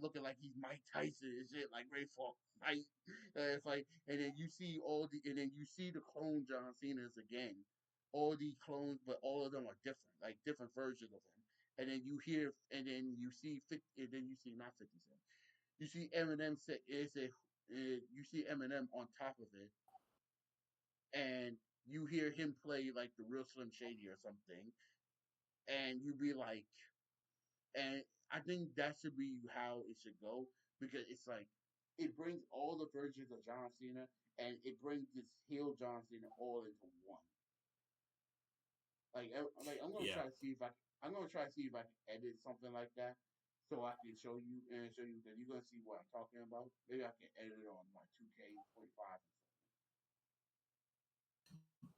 looking like he's Mike Tyson and shit, like ready for a fight. It's like, and then you see the clone John Cena's again. All these clones, but all of them are different, like different versions of him. And then you hear, and then you see, and then you see not 50 Cent. You see Eminem say is a you see Eminem on top of it, and you hear him play like the real Slim Shady or something, and you be like, and I think that should be how it should go because it's like it brings all the versions of John Cena and it brings this heel John Cena all into one. Like I'm gonna Yeah. try to see if I'm gonna try to see if I can edit something like that so I can show you that you're gonna see what I'm talking about. Maybe I can edit it on my 2K 45.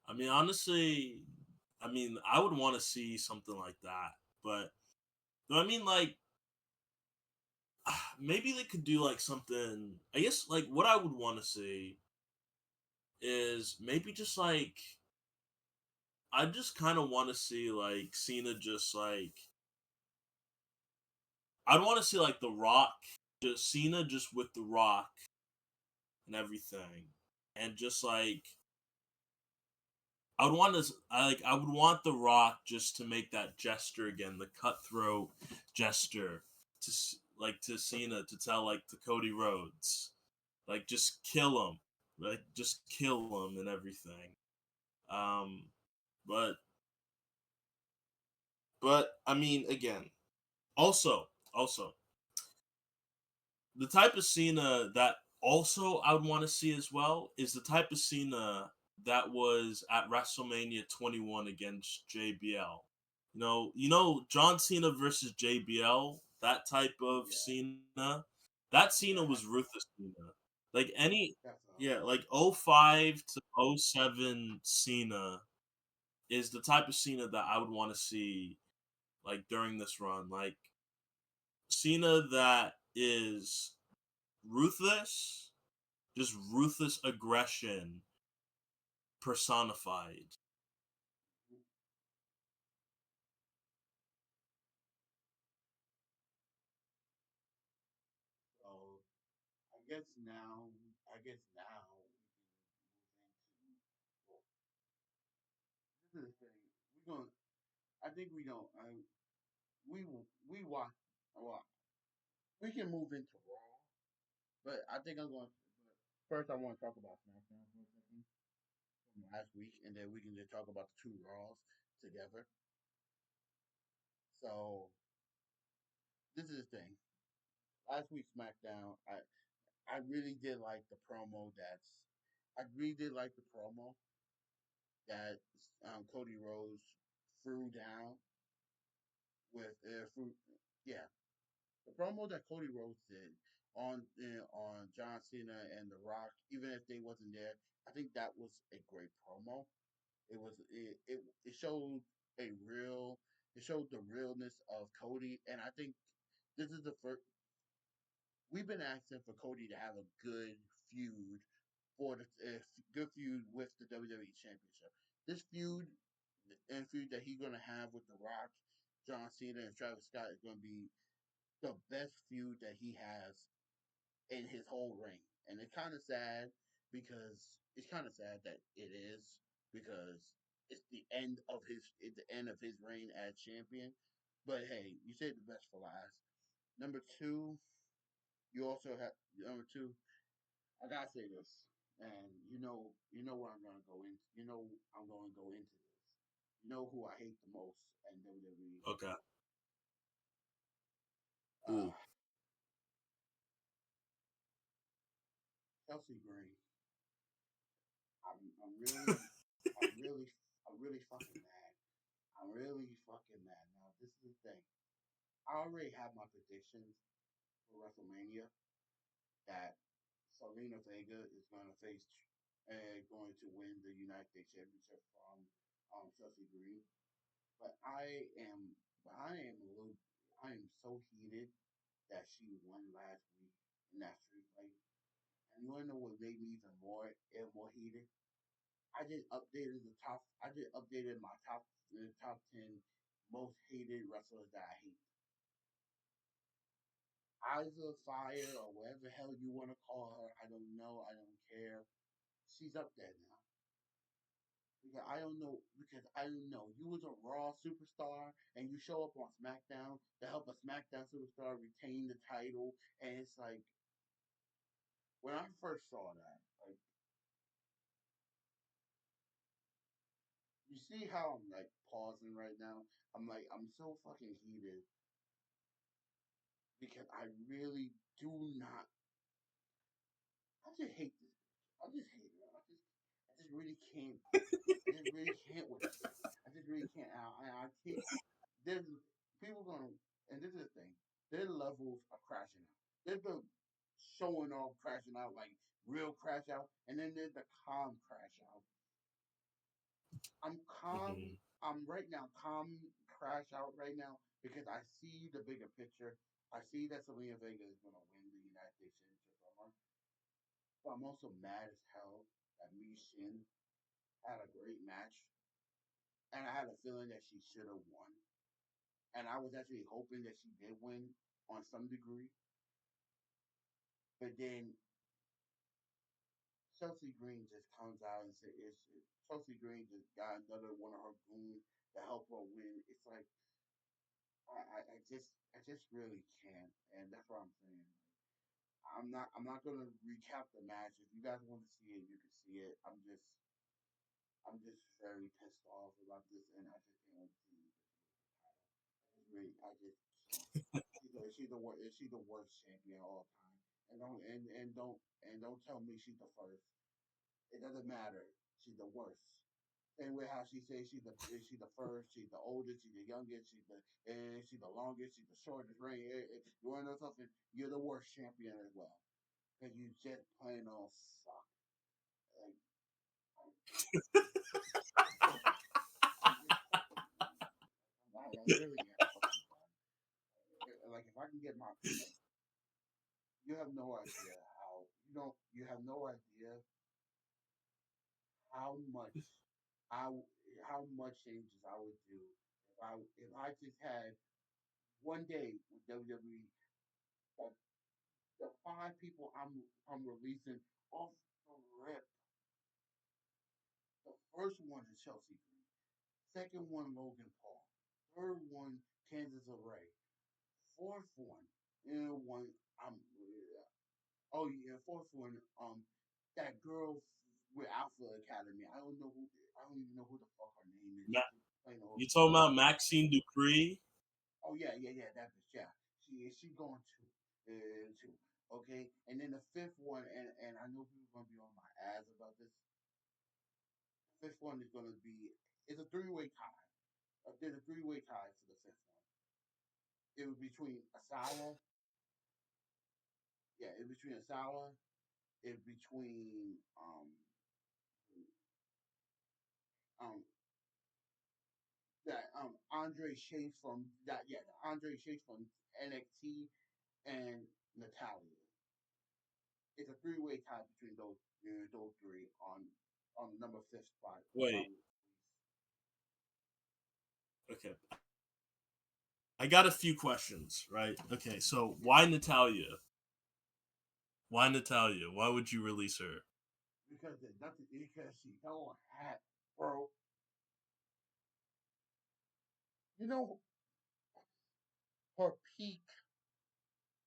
I mean, honestly, I mean, I would want to see something like that. But, I mean, like, maybe they could do, like, something. I guess, like, what I would want to see is maybe just, like, I just kind of want to see, like, Cena just, like, I'd want to see, like, The Rock, just Cena just with The Rock and everything. And just, like, I would want The Rock just to make that gesture again, the cutthroat gesture to Cena to tell like to Cody Rhodes, like just kill him, like just kill him and everything. Um, but I mean again, also the type of Cena that also I would want to see as well is the type of Cena that was at WrestleMania 21 against JBL. John Cena versus JBL, that type of Yeah, Cena. That Cena yeah, was ruthless Cena. Like any that's yeah, like '05 to '07 Cena is the type of Cena that I would want to see like during this run. Like Cena that is ruthless, just ruthless aggression personified. so. I guess now we can move into. Well, this is the thing. We're gonna. I think we don't. We watch. Well, we can move into Raw, but I think I'm going. First, I want to talk about SmackDown for a second from last week, and then we can just talk about the two Raws together. So this is the thing. Last week's SmackDown, I really did like the promo. I really did like the promo that Cody Rhodes threw down with threw, yeah, the promo that Cody Rhodes did on John Cena and The Rock, even if they wasn't there, I think that was a great promo. It showed a real it showed the realness of Cody, and I think this is the first we've been asking for Cody to have a good feud for the good feud with the WWE Championship. This feud that he's gonna have with The Rock, John Cena, and Travis Scott is gonna be the best feud that he has in his whole reign. And it's kind of sad that it is because it's the end of his reign as champion. But hey, you saved the best for last. Number two, you also have number two. I gotta say this, and you know where I'm gonna go into. You know I'm gonna go into this. You know who I hate the most in WWE? Okay. Uh, Ooh. Chelsea Green. I'm really, I'm really, I'm really fucking mad. I'm really fucking mad. Now, this is the thing. I already have my predictions for WrestleMania that Selena Vega is going to face going to win the United States Championship from Chelsea Green. But I am a little, I am so heated that she won last week in that street fight. And you want to know what made me even more heated? I just updated my top 10 most hated wrestlers that I hate. Eyes of Fire or whatever the hell you want to call her, I don't know, I don't care. She's up there now. Because I don't know. You was a Raw superstar and you show up on SmackDown to help a SmackDown superstar retain the title, and it's like when I first saw that, like you see how I'm like pausing right now? I'm so fucking heated because I really do not. I just hate this bitch. I just hate her. I just really can't. I just really can't with her. I just really can't. I can't. There's people gonna, and this is the thing. Their levels are crashing out. There's the showing off crashing out, like real crash out, and then there's the calm crash out. I'm calm. Hmm. I'm right now calm crash out right now because I see the bigger picture. I see that Selena Vega is gonna win the United States Championship from her. But I'm also mad as hell that Mi Shin had a great match, and I had a feeling that she should have won. And I was actually hoping that she did win on some degree. But then Chelsea Green just comes out and says, Chelsea Green just got another one of her goons to help her win. It's like I just really can't, and that's what I'm saying. I'm not gonna recap the match. If you guys want to see it, you can see it. I'm just very pissed off about this, and I just can't wait to see this title. I just can't. She's the worst champion of all time, and don't tell me she's the first. It doesn't matter. She's the worst. Same way how she says she's the first, she's the oldest, she's the youngest, she's the longest, she's the shortest reign. You want to know something? You're the worst champion as well because you just plain old suck. Like I'm just fucking done. I really am fucking done. Like if I can get my like, you have no idea how you have no idea how much I how much changes I would do if I just had one day with WWE that the five people I'm releasing off the rip. The first one is Chelsea Green. Second one Logan Paul. Third one Kansas LeRae. Fourth one, one I'm oh yeah, fourth one that girl with Alpha Academy. I don't know who. I don't even know who the fuck her name is. Ma- She's playing the whole you show. talking about Maxine Dupree? Oh yeah, yeah, yeah. That bitch. Yeah, she going to too. Okay, and then the fifth one, and I know people gonna be on my ass about this. The fifth one is gonna be. It's a three-way tie. There's a three-way tie for the fifth one. It was between Asala. Yeah, it was between Asala. It between um that Andre Chase from that yeah the Andre Chase from NXT and Natalia. It's a three-way tie between those three on the number fifth spot Wait, from. okay. I got a few questions, right? Okay, so Yeah, why Natalia? Why Natalia? Why would you release her? because there's nothing because she don't have bro. You know her peak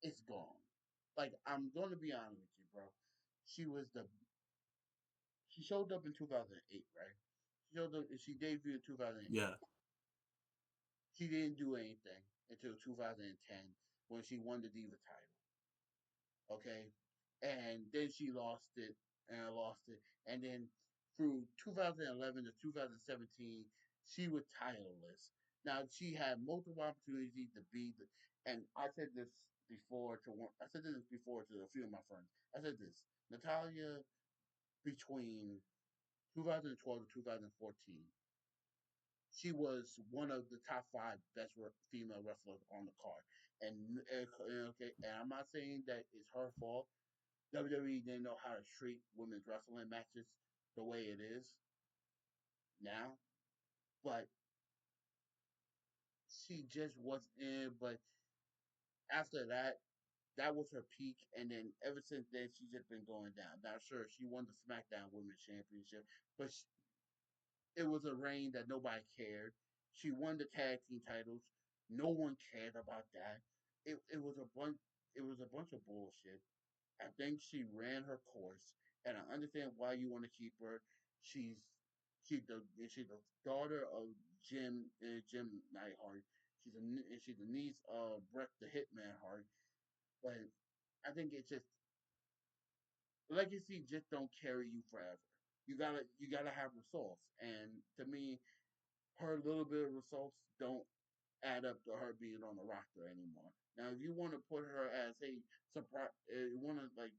is gone. Like I'm gonna be honest with you, bro. She was the she showed up in 2008, right? She showed up. She debuted in 2008. Yeah. She didn't do anything until 2010 when she won the Diva title. Okay, and then she lost it and lost it, and then through 2011 to 2017, she was titleless. Now she had multiple opportunities to be the, and I said this before to one. I said this before to a few of my friends. I said this: Natalia between 2012 to 2014, she was one of the top five best female wrestlers on the card. Okay, and I'm not saying that it's her fault. WWE didn't know how to treat women's wrestling matches the way it is now, but she just was in. But after that, that was her peak, and then ever since then, she's just been going down. Now, sure, she won the SmackDown Women's Championship, but it was a reign that nobody cared. She won the tag team titles. No one cared about that. It was a bunch. It was a bunch of bullshit. I think she ran her course, and I understand why you want to keep her. She's she's the daughter of Jim Neidhart. She's the niece of Bret the Hitman Hart. But I think it's just legacy just don't carry you forever. You gotta have results, and to me, her little bit of results don't add up to her being on the roster anymore. Now, if you want to put her as a surprise, you want to like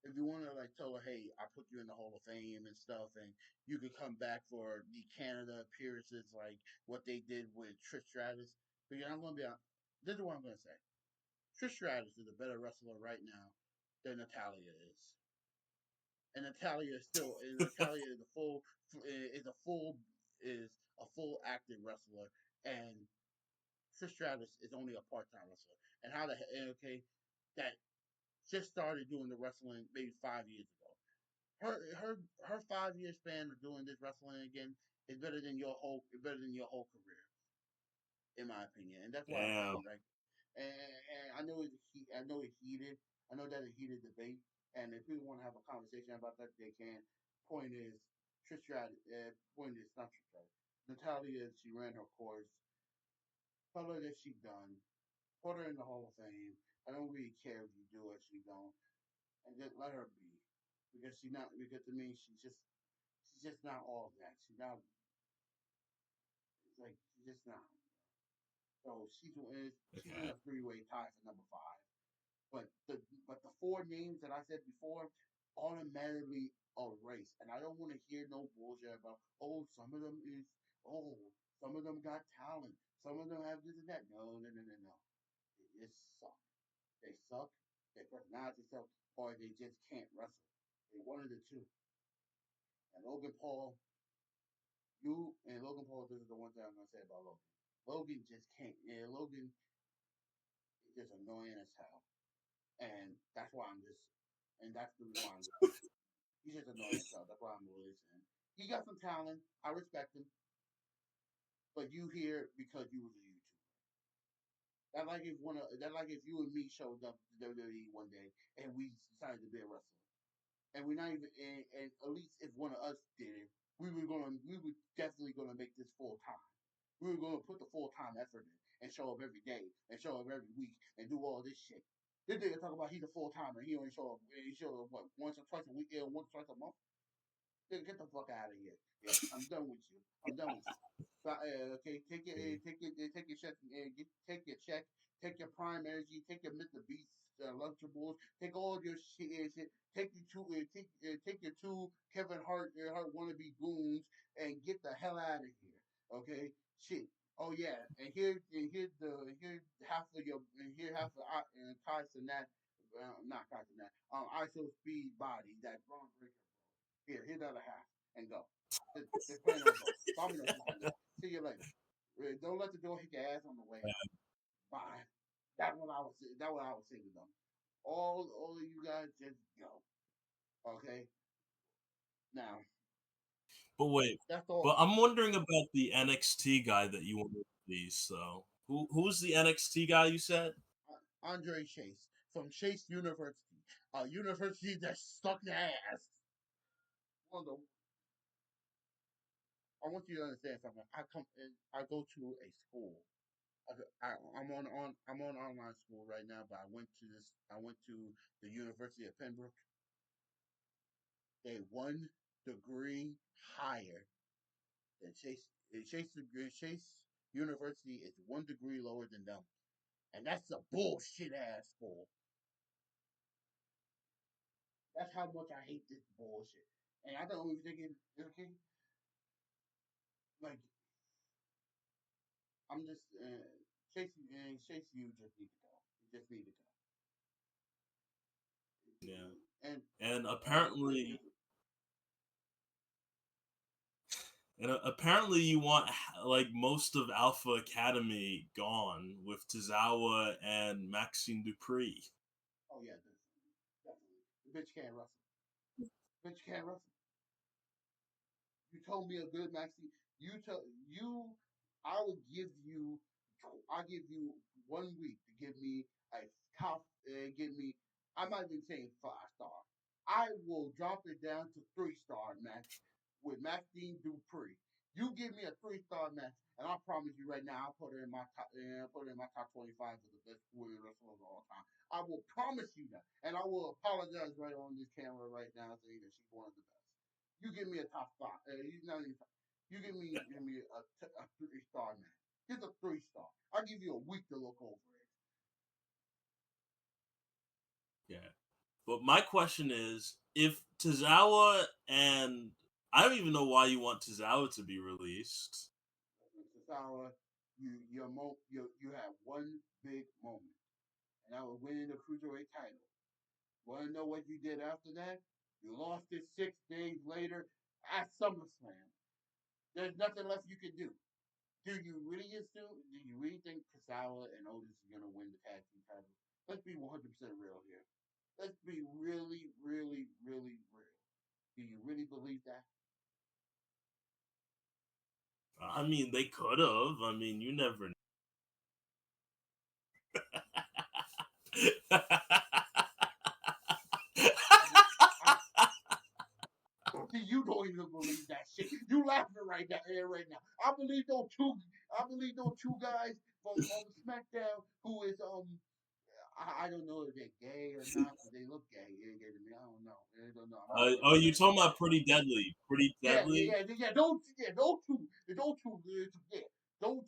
if you want to like tell her, hey, I put you in the Hall of Fame and stuff, and you could come back for the Canada appearances, like what they did with Trish Stratus. But yeah, I'm gonna be honest. This is what I'm gonna say. Trish Stratus is a better wrestler right now than Natalia is, and Natalia is a full active wrestler, and Trish Stratus is only a part time wrestler. And how the hell okay that just started doing the wrestling maybe 5 years ago. Her 5 year span of doing this wrestling again is better than your whole career, in my opinion. And that's why I'm Damn. saying like, and I know it's heated. I know that it's heated debate. And if people want to have a conversation about that, they can. Point is, Trish Stratus. Point is not Trish Stratus. Natalia, she ran her course. Tell her that she done. Put her in the Hall of Fame. I don't really care if you do or she don't, and just let her be, because she not because to me she's just not all that. She's not it's like she's just not. So she's in Okay. a three-way tie for number five. But the four names that I said before automatically erase, and I don't want to hear no bullshit about some of them is oh some of them got talent, some of them have this and that. No no no no no. They just suck. They suck. Their personality suck, or they just can't wrestle. They one of the two. And Logan Paul, this is the one thing I'm gonna say about Logan. Logan just can't. Yeah, Logan is just annoying as hell, and that's why I'm just, and that's the reason why I'm releasing. He's just annoying as hell. That's why I'm releasing him. He got some talent. I respect him, but you here because you was a YouTuber. That like if you and me showed up to WWE one day and we decided to be a wrestler. and we're not even. And at least if one of us did it, we were definitely gonna make this full time. We were gonna put the full time effort in and show up every day and show up every week and do all this shit. This nigga talk about he's a full timer. He only show up. He show up what once or twice a week, once or twice a month. Nigga, get the fuck out of here. Yeah, I'm done with you. I'm done with you. Okay, take your check, take your check, take your Prime Energy, take your Mr. Beast Lunchables, take all your shit, take your take your two Kevin Hart wannabe goons, and get the hell out of here. Okay, shit. Oh yeah, and here's half of your and here half of Kai Sinat, not Kai Sinat, ISO speed body that Braun Breaker. Here's the other half, and go. Just plain on go. Domino's behind that. See you later. Don't let the door hit your ass on the way out. Bye. That's what I was saying to them. All of you guys just go. Okay. Now But wait, that's but all. I'm wondering about the NXT guy that you want to release. So who's the NXT guy you said? Andre Chase from Chase University, a university that stuck your ass. One of the, I want you to understand something. I go to a school. I'm on online school right now, but I went to the University of Pembroke. They one degree higher than Chase. Chase University is one degree lower than them, and that's a bullshit ass school. That's how much I hate this bullshit. And I don't even think okay, like I'm just Chase. You just need to go. You just need to Yeah, go. And and because apparently you want like most of Alpha Academy gone with Tozawa and Maxine Dupree. oh yeah, definitely the bitch can't wrestle. Bitch can't wrestle. You told me a good Maxi. You. I would give you. I give you 1 week to give me a top. Give me. I'm not even saying 5 star. I will drop it down to 3 star match with Maxine Dupree. You give me a 3 star match, and I promise you right now, I'll put her in my top. Put her in my top 25 of the best women wrestlers of all time. I will promise you that, and I will apologize right on this camera right now, saying that she's one of the best. You give me a top five. He's not even. You give me a 3 star man. Here's a 3 star. I'll give you a week to look over it. Yeah, but my question is, if Tozawa and I don't even know why you want Tozawa to be released. Sasawa, you have one big moment, and that was winning the cruiserweight title. Want to know what you did after that? You lost it 6 days later at SummerSlam. There's nothing left you can do. Do you really assume? Do you really think Kasawa and Otis are gonna win the tag team title? Let's be 100% real here. Let's be really, really, really real. Do you really believe that? I mean, they could have. I mean, you never know. I, be, I See, you don't even believe that shit. You laughing right now, right now. I believe those two. I believe those two guys from SmackDown who is I don't know if they're gay or not, but they look gay. To me. I don't know. I don't know. I'm not gonna Oh, say you that. talking about Pretty Deadly? Pretty Yeah, Deadly? those two, yeah, those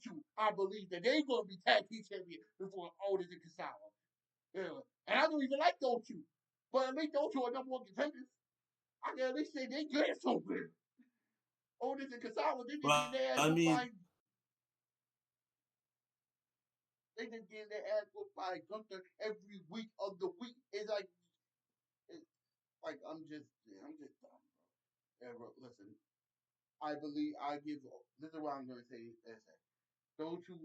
two. I believe that they gonna be tag team champion before Otis and Kasawa. Yeah. And I don't even like those two, but at least those two are number one contenders. I can at least say they good so good. Otis and Kasawa, they just getting Well, their ass I whooped mean, by they just getting their ass whooped by Gunther every week of the week. It's like I'm just dumb, bro. Yeah, bro. Listen, I believe I give. This is what I'm going to say. Those two,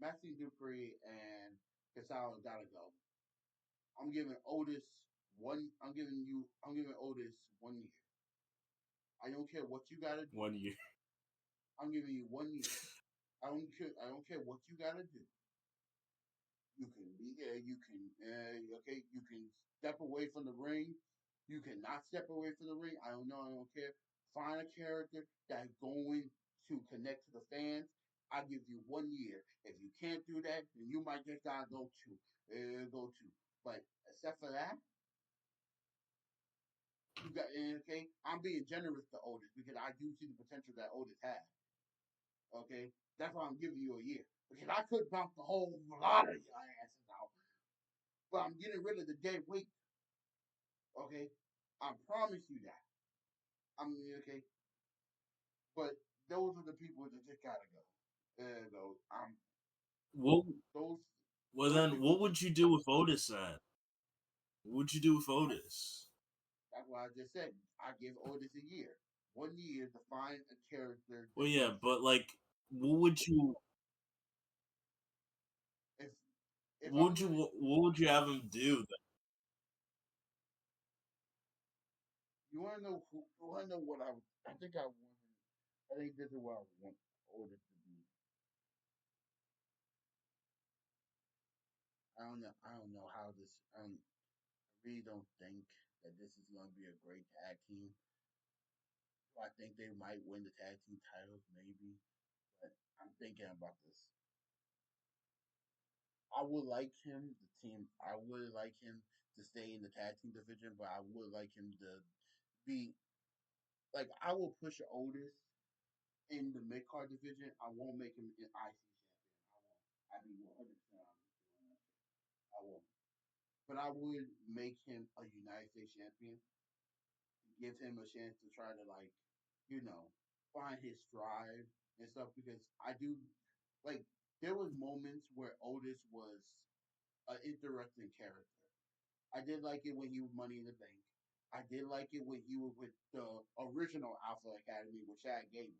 Maxine Dupree and Kasawa gotta go. I'm giving Otis one. I'm giving Otis 1 year. I don't care what you gotta do. 1 year. I'm giving you 1 year. I don't care what you gotta do. You can be there. You can okay. You can step away from the ring. You cannot step away from the ring. I don't know. I don't care. Find a character that's going to connect to the fans. I give you 1 year. If you can't do that, then you might just gotta go two. Go two. But except for that, you got okay. I'm being generous to Otis because I do see the potential that Otis has. Okay, that's why I'm giving you a year because I could knock the whole lot of your asses out, but I'm getting rid of the dead weight. Okay, I promise you that. I'm okay, but those are the people that just gotta go. Those What? those Well, those then, people. what would you do with Otis then? What would you do with Otis? That's why I just said I give Otis a year. 1 year to find a character Well, that yeah, makes but like, what would you? if if What I'm would you? gonna What would you have him do? Then? you wanna know who you wanna know what I think I want I think this is what I want Otis to be. I don't know how this I really don't think that this is gonna be a great tag team. I think they might win the tag team titles, maybe, but I'm thinking about this. I would like him, the team. I would like him to stay in the tag team division, but I would like him to be like I will push Otis in the mid card division. I won't make him an IC champion. I won't. I'd be 100% honest doing that. I won't. But I would make him a United States champion, give him a chance to try to like, you know, find his stride and stuff because I do like there was moments where Otis was an interesting character. I did like it when he was Money in the Bank. I did like it when he was with the original Alpha Academy with Chad Gable.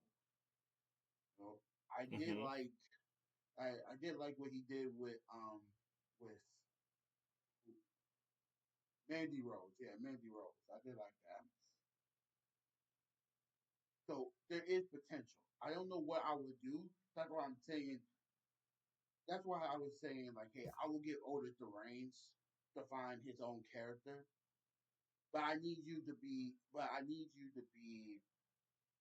You know, I did Mm-hmm. like I did like what he did with Mandy Rose. Yeah, Mandy Rose. I did like that. So there is potential. I don't know what I would do. That's why I'm saying. That's why I was saying like, hey, I will give Otis the reins to find his own character, but I need you to be. But I need you to be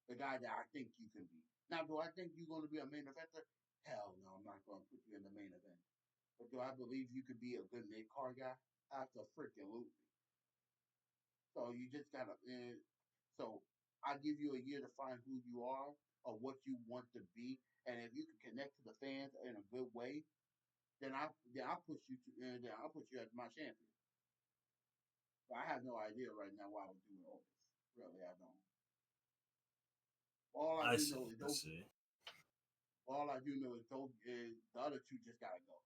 the guy that I think you can be. Now, do I think you're going to be a main eventer? Hell no, I'm not going to put you in the main event. But do I believe you could be a good mid card guy? Absolutely. So you just gotta. So I give you a year to find who you are or what you want to be, and if you can connect to the fans in a good way, then I'll push you to then I'll put you as my champion. But I have no idea right now what I'm doing all this. Really, I don't. All I I do see. know is I those. see. All I do know is those. The other two just gotta go.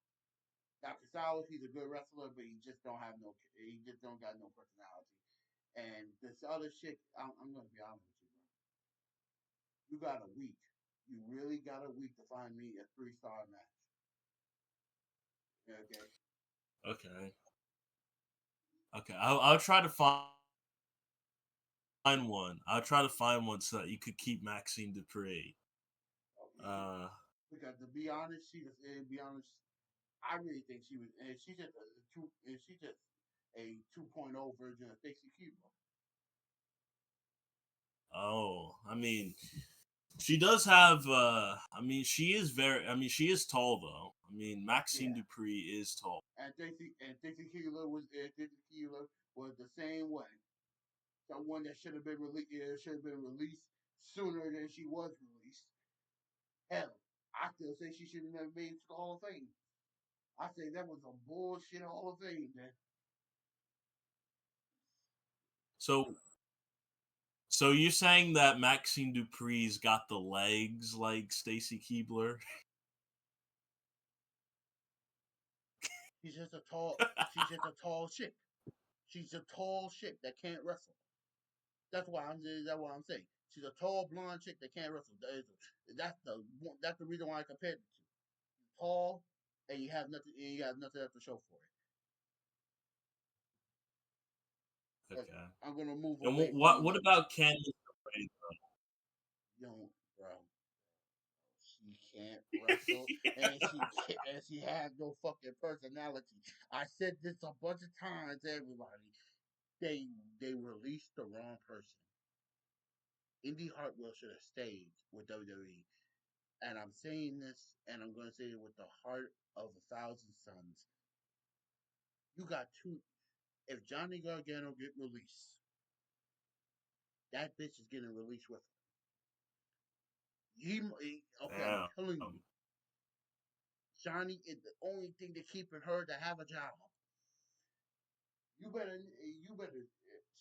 Now Casales, he's a good wrestler, but he just don't have no. He just don't got no personality. And this other shit, I'm gonna be honest with you, bro. You got a week. You really got a week to find me a 3-star match. Okay. Okay. Okay. I'll try to find one. I'll try to find one so that you could keep Maxine Dupree. Okay. Uh. Because to be honest, be honest, I really think she was, and she's just a two, and she's just a 2.0 version of Stacy Keibler. Oh. I mean, she does have. I mean, she is very. I mean, she is tall though. I mean, Maxine Yeah. Dupree is tall. And Stacy Keibler was the same way. Someone that should have been released sooner than she was released. Hell, I still say she should have never made it to the Hall of Fame. I say that was a bullshit Hall of Fame, man. So. So you're saying that Maxine Dupree's got the legs like Stacy Keebler? She's just a tall. She's just a tall chick. She's a tall chick that can't wrestle. That's what I'm saying. She's a tall blonde chick that can't wrestle. That's the reason why I compared the two. Tall, and you have nothing else to show for it. Okay. I'm gonna move And away from what about Candice LeRae? you know, bro. She can't wrestle, and she has no fucking personality. I said this a bunch of times, everybody. they they released the wrong person. Indy Hartwell should have stayed with WWE. And I'm saying this, and I'm going to say it with the heart of a thousand suns. You got two. If Johnny Gargano get released, that bitch is getting released with him. Okay, I'm Damn. telling you, Johnny is the only thing that's keeping her to have a job. You better,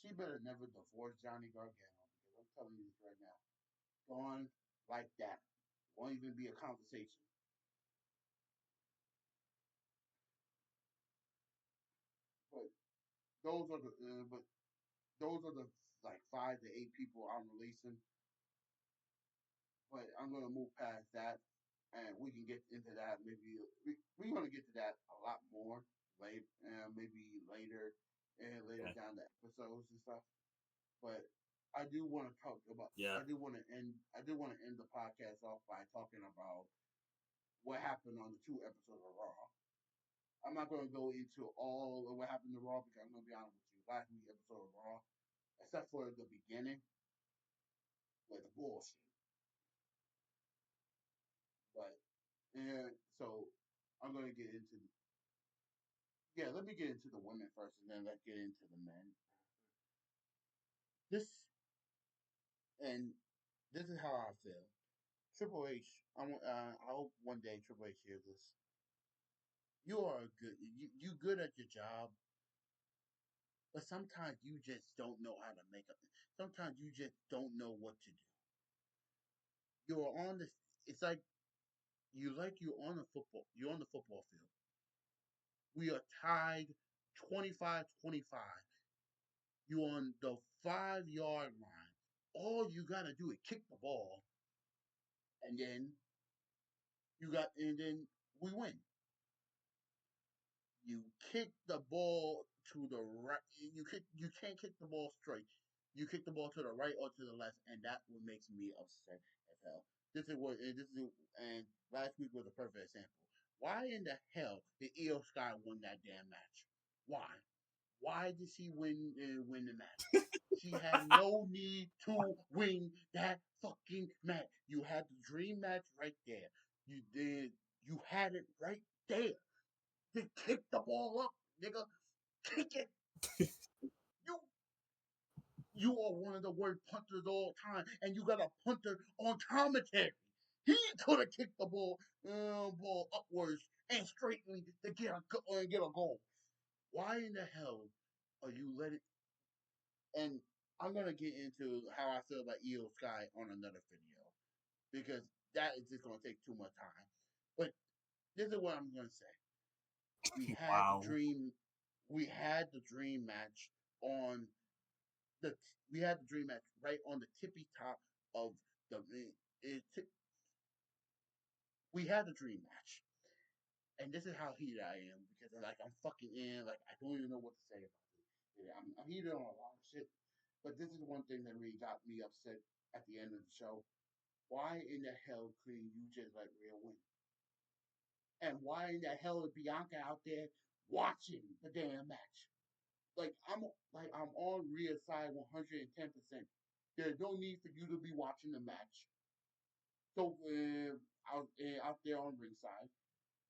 she better never divorce Johnny Gargano because I'm telling you this right now. Gone like that. Won't even be a conversation. But but those are the like 5 to 8 people I'm releasing. But I'm gonna move past that, and we can get into that. Maybe we're gonna get to that a lot more later, maybe later, and later Okay. down the episodes and stuff. But I do want to talk about. Yeah. I do want to end. I do want to end the podcast off by talking about what happened on the 2 episodes of Raw. I'm not going to go into all of what happened to Raw because I'm going to be honest with you. Last week's episode of Raw, except for the beginning, was bullshit. But and so I'm going to get into let me get into the women first, and then let's get into the men. This and this is how I feel. Triple H, I hope one day Triple H hears this. You are you good at your job, but sometimes you just don't know how to make up. Sometimes you just don't know what to do. You're on this. It's like you're on a football. You're on the football field. We are tied 25-25. You're on the 5 yard line. All you gotta do is kick the ball, and then we win. You kick the ball to the right. You can't kick the ball straight. You kick the ball to the right or to the left, and that's what makes me upset as hell. And last week was a perfect example. Why in the hell did Io Sky win that damn match? Why? Why did she win the match? She had no need to win that fucking match. You had the dream match right there. You did. You had it right there. Then kick the ball up, nigga. Kick it. You you are one of the worst punters of all time, and you got a punter on commentary. He could have kicked the ball upwards and straightly to get a goal. Why in the hell are you letting? And I'm gonna get into how I feel about Io Sky on another video because that is just gonna take too much time. But this is what I'm gonna say. We had the Wow. dream. We had the dream match on the. We had the dream match right on the tippy top of the. We had the dream match, and this is how heated I am because like I'm fucking in. Like I don't even know what to say about it. Yeah, I'm heated on a lot of shit, but this is one thing that really got me upset at the end of the show. Why in the hell couldn't you just let Rhea win? And why in the hell is Bianca out there watching the damn match? I'm on Rhea's side 110%. There's no need for you to be watching the match. So out there on ringside,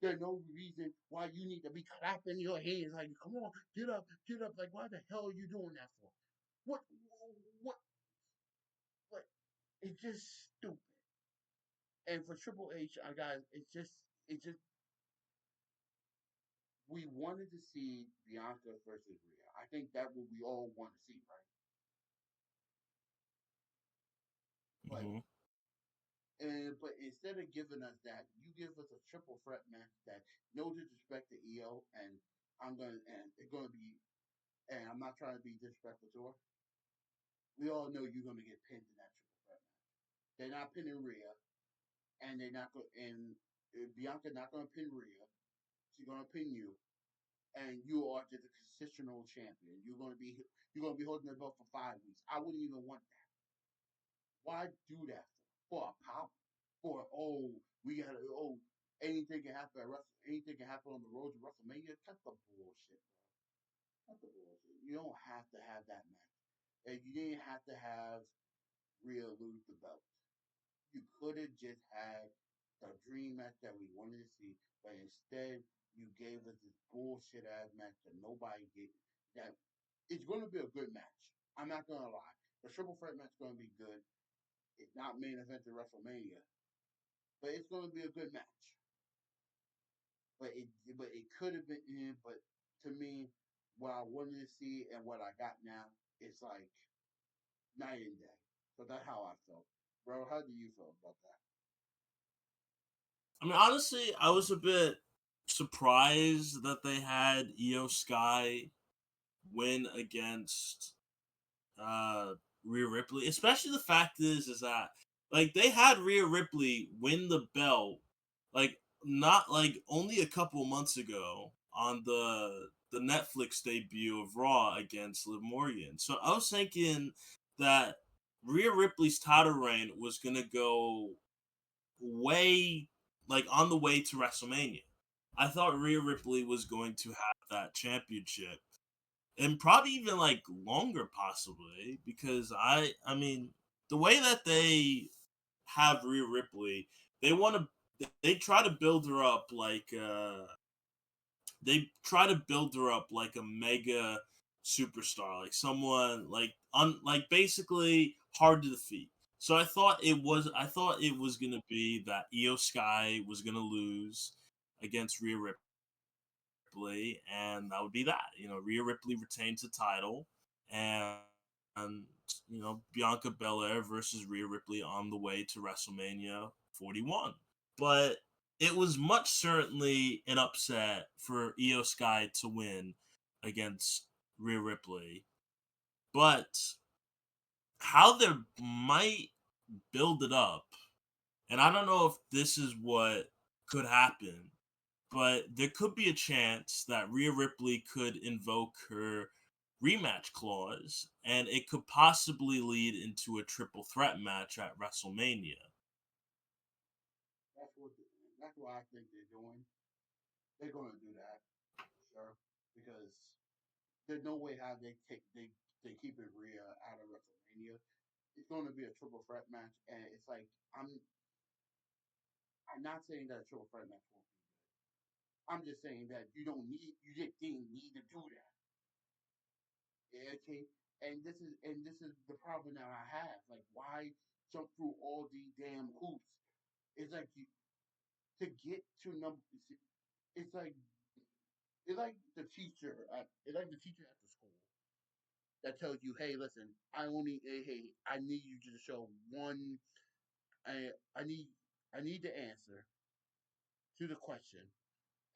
there's no reason why you need to be clapping your hands like, come on, get up, get up. Like, why the hell are you doing that for? What, what, what? It's just stupid. And for Triple H, I got it's just we wanted to see Bianca versus Rhea. I think that what we all want to see, right? But Hmm. but instead of giving us that, you give us a triple threat match that no disrespect to EO, and it's gonna be, and I'm not trying to be disrespectful to her. We all know you're gonna get pinned in that triple threat match. They're not pinning Rhea, and they're not going and Bianca not gonna pin Rhea. She's gonna pin you, and you are just a constitutional champion. You're gonna be holding the belt for 5 weeks. I wouldn't even want that. Why do that for a pop? For we gotta anything can happen at anything can happen on the road to WrestleMania. Cut the bullshit, bro. That's the bullshit. You don't have to have that match. And you didn't have to have Rhea lose the belt. You could have just had the dream match that we wanted to see, but instead you gave us this bullshit ass match that nobody get. That it's going to be a good match. I'm not going to lie. The triple threat match is going to be good. It's not main event to WrestleMania, but it's going to be a good match. But it could have been. But to me, what I wanted to see and what I got now, it's like night and day. So that's how I felt, bro. How do you feel about that? I mean, honestly, I was a bit surprised that they had Io Sky win against uh Rhea Ripley. Especially the fact is that like they had Rhea Ripley win the belt like not like only a couple months ago on the Netflix debut of Raw against Liv Morgan. So I was thinking that Rhea Ripley's title reign was gonna go way like on the way to WrestleMania. I thought Rhea Ripley was going to have that championship and probably even like longer possibly because I mean the way that they have Rhea Ripley, they want to they try to build her up like they try to build her up like a mega superstar, like someone like basically hard to defeat. So I thought it was gonna be that Io Sky was gonna lose against Rhea Ripley, and that would be that. You know, Rhea Ripley retains the title, and, and Bianca Belair versus Rhea Ripley on the way to WrestleMania 41. But it was much certainly an upset for Io Sky to win against Rhea Ripley. But how they might build it up, and I don't know if this is what could happen, but there could be a chance that Rhea Ripley could invoke her rematch clause, and it could possibly lead into a triple threat match at WrestleMania. That's what that's what I think they're doing. They're going to do that, sure, because there's no way how they keep it Rhea out of WrestleMania. It's going to be a triple threat match, and it's like I'm not saying that a triple threat match won't be good. I'm just saying that you just didn't need to do that. Yeah, okay, and this is the problem that I have. Like, why jump through all these damn hoops? It's like you to get to number. It's like it's like the teacher at the school that tells you, hey, listen, hey, I need you to show one. I need the answer to the question,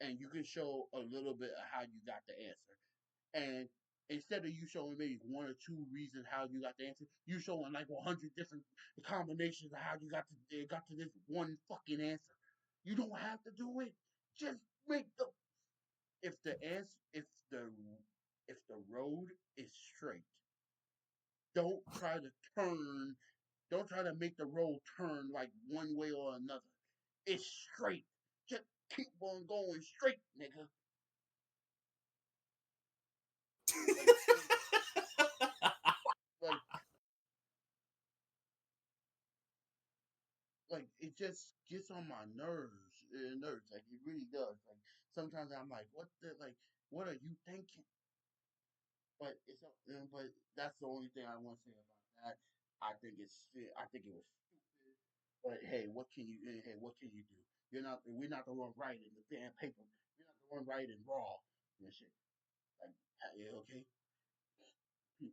and you can show a little bit of how you got the answer. And instead of you showing maybe one or two reasons how you got the answer, you showing like 100 different combinations of how you got to this one fucking answer. You don't have to do it. Just make the if the answer if the road is straight, don't try to turn. Don't try to make the road turn like one way or another. It's straight. Just keep on going straight, nigga. Like, like, like it just gets on my nerves. Like it really does. Like sometimes I'm like, what are you thinking? But that's the only thing I want to say about that. I think it was stupid. But hey, what can you do? We're not the one writing the damn paper. We're not the one writing raw and shit. Like, yeah, okay,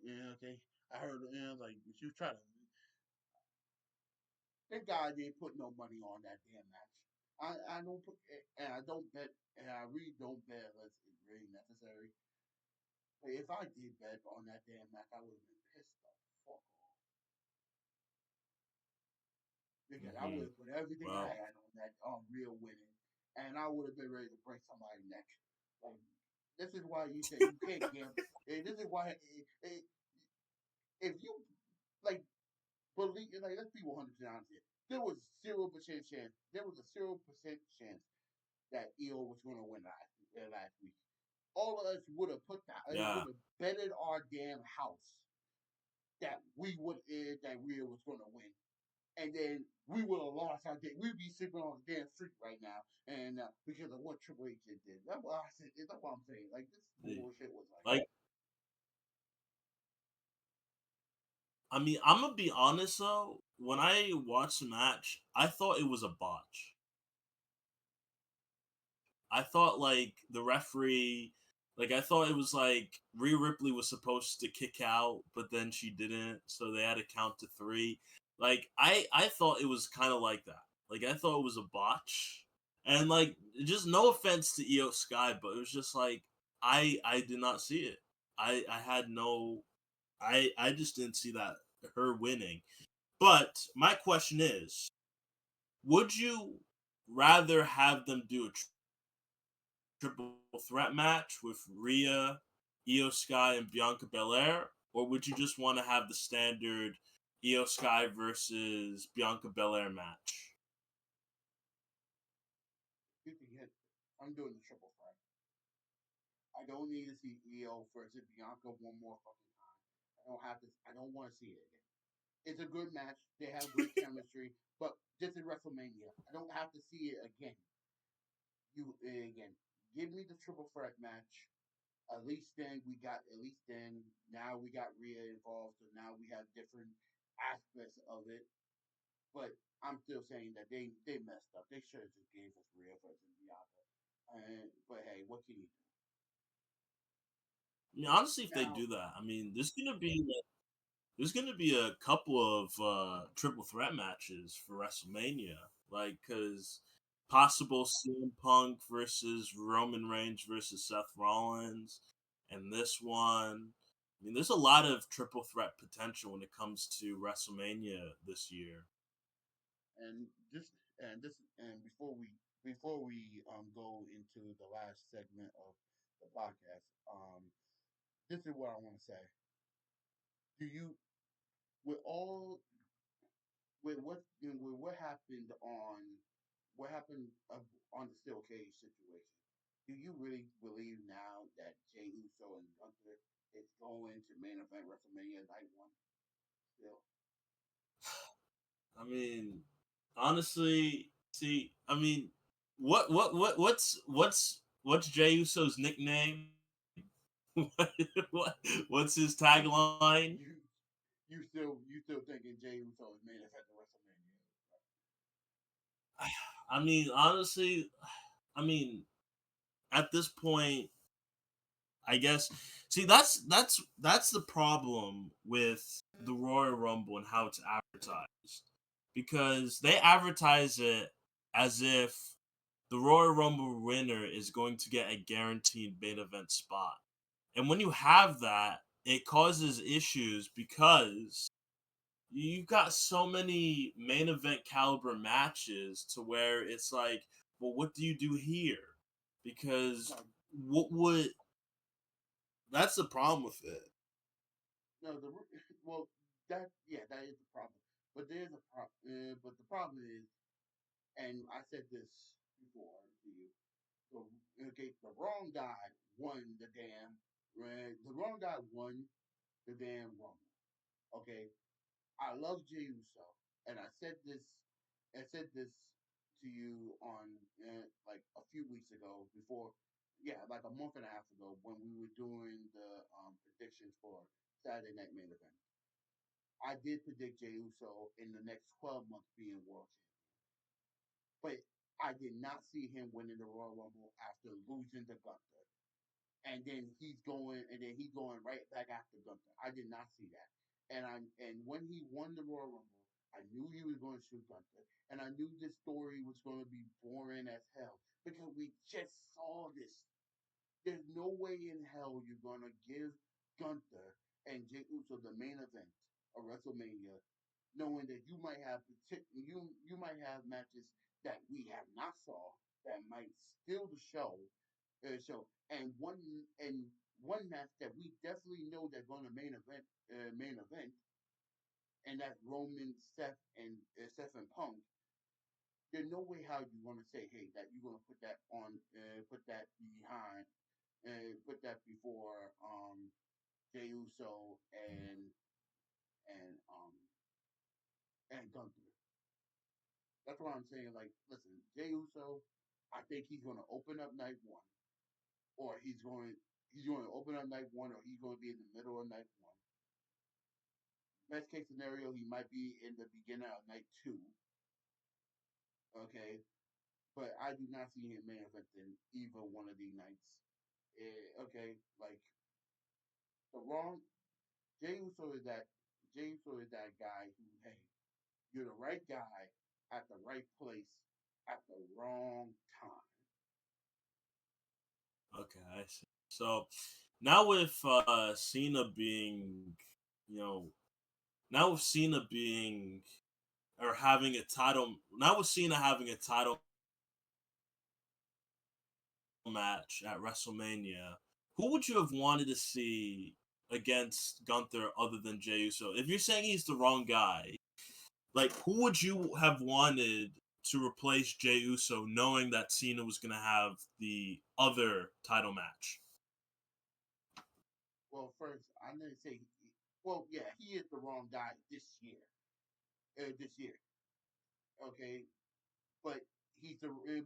yeah, okay. I heard, like you try to. That guy didn't put no money on that damn match. I don't put, and I don't bet, and I really don't bet unless it's really necessary. But if I did bet on that damn match, I would have been pissed the fuck off because I would Hmm. have put everything I Well, had on that real winning, and I would have been ready to break somebody's neck. Like this is why you said you can't gamble. This is why if you like believe, like let's be 100% honest here. There was 0% chance. There was a 0% chance that EO was going to win last week. all of us would have put that, it Yeah. would have betted our damn house that we was going to win, and then we would have lost our day. We'd be sleeping on the damn street right now, and because of what Triple H did. That's what I said. That's what I'm saying. Like this bullshit was like. Like, I mean, I'm gonna be honest though. When I watched the match, I thought it was a botch. I thought like the referee, like I thought it was like Rhea Ripley was supposed to kick out, but then she didn't, so they had to count to three. Like I thought it was kind of like that. Like I thought it was a botch, and like just no offense to Io Sky, but it was just like I did not see it. I had no I just didn't see that her winning. But my question is, would you rather have them do a triple threat match with Rhea, Io Sky, and Bianca Belair, or would you just want to have the standard Io Sky versus Bianca Belair match? You can hit. I'm doing the triple threat. I don't need to see EO versus Bianca one more fucking time. I don't have to. I don't want to see it again. It's a good match. They have great chemistry, but this is WrestleMania. I don't have to see it again. You again. Give me the triple threat match. At least then we got. At least then now we got Rhea involved, so now we have different aspects of it. But I'm still saying that they messed up. They should have just gave us Rhea versus Bianca. But hey, what can you do? I mean, honestly, if they Now do that, I mean, there's gonna be a couple of triple threat matches for WrestleMania, like because possible CM Punk versus Roman Reigns versus Seth Rollins, and this one. I mean, there's a lot of triple threat potential when it comes to WrestleMania this year. and this, and before we go into the last segment of the podcast, this is what I want to say. Do you with all with what happened on the steel cage situation? Do you really believe now that Jey Uso and Gunther is going to main event WrestleMania Night One still? I mean, honestly, see, I mean, what's Jey Uso's nickname? what what's his tagline? You you still thinking Jey Uso is main event of WrestleMania? I mean, honestly, I mean, at this point, I guess. See, that's the problem with the Royal Rumble and how it's advertised, because they advertise it as if the Royal Rumble winner is going to get a guaranteed main event spot, and when you have that, it causes issues because you got so many main event caliber matches to where it's like, well, what do you do here? Because No, what would that's the problem with it. no, well, that is the problem. But there's a problem. But the problem is, and I said this before to you. So, okay, the wrong guy won the damn. The wrong guy won the damn rumble. Okay, I love Jey Uso, and I said this to you on like a few weeks ago before, yeah, like a month and a half ago when we were doing the predictions for Saturday Night Main Event. I did predict Jey Uso in the next 12 months being world champion, but I did not see him winning the Royal Rumble after losing to Gunther, and then he's going right back after Gunther. I did not see that. And when he won the Royal Rumble, I knew he was going to shoot Gunther, and I knew this story was going to be boring as hell because we just saw this. There's no way in hell you're going to give Gunther and Jey Uso the main event of WrestleMania, knowing that you might have matches that we have not saw that might steal the show, and one match that we definitely know they're going to main event, and that's Roman, Seth and Punk. There's no way how you're going to say, hey, that you're going to put that behind. and put that before Jey Uso and and Gunther. That's why I'm saying, like, listen, Jey Uso, I think he's going to open up night one, or he's going to open up night one, or he's going to be in the middle of night one. Best case scenario, he might be in the beginning of night two. Okay, but I do not see him main eventing either one of these nights. Okay, like the wrong Jey Uso is that Jey Uso is that guy who, hey, you're the right guy at the right place at the wrong time. Okay, I see. So now with Cena being, you know, now with Cena being or having a title, now with Cena having a title match at WrestleMania, who would you have wanted to see against Gunther other than Jey Uso? If you're saying he's the wrong guy, like who would you have wanted to replace Jey Uso, knowing that Cena was going to have the other title match? Well, first, I'm gonna say, well, yeah, he is the wrong guy this year. This year, okay, but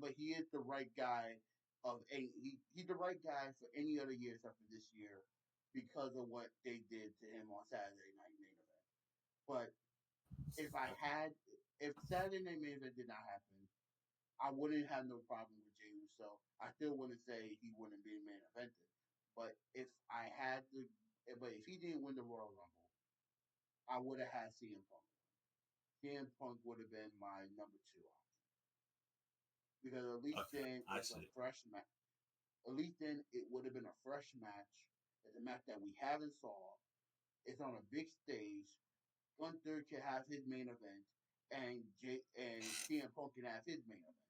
but he is the right guy he's the right guy for any other years after this year because of what they did to him on Saturday Night Main Event. But if I had, if Saturday Night Main Event did not happen, I wouldn't have no problem with Jey Uso. I still wouldn't say he wouldn't be main evented. But if I had to, but if he didn't win the Royal Rumble, I would have had CM Punk. CM Punk would have been my number two option because at least Okay, then I it's a see. fresh match. At least then it would have been a fresh match. It's a match that we haven't saw. It's on a big stage. Gunther can have his main event, and CM Punk can have his main event,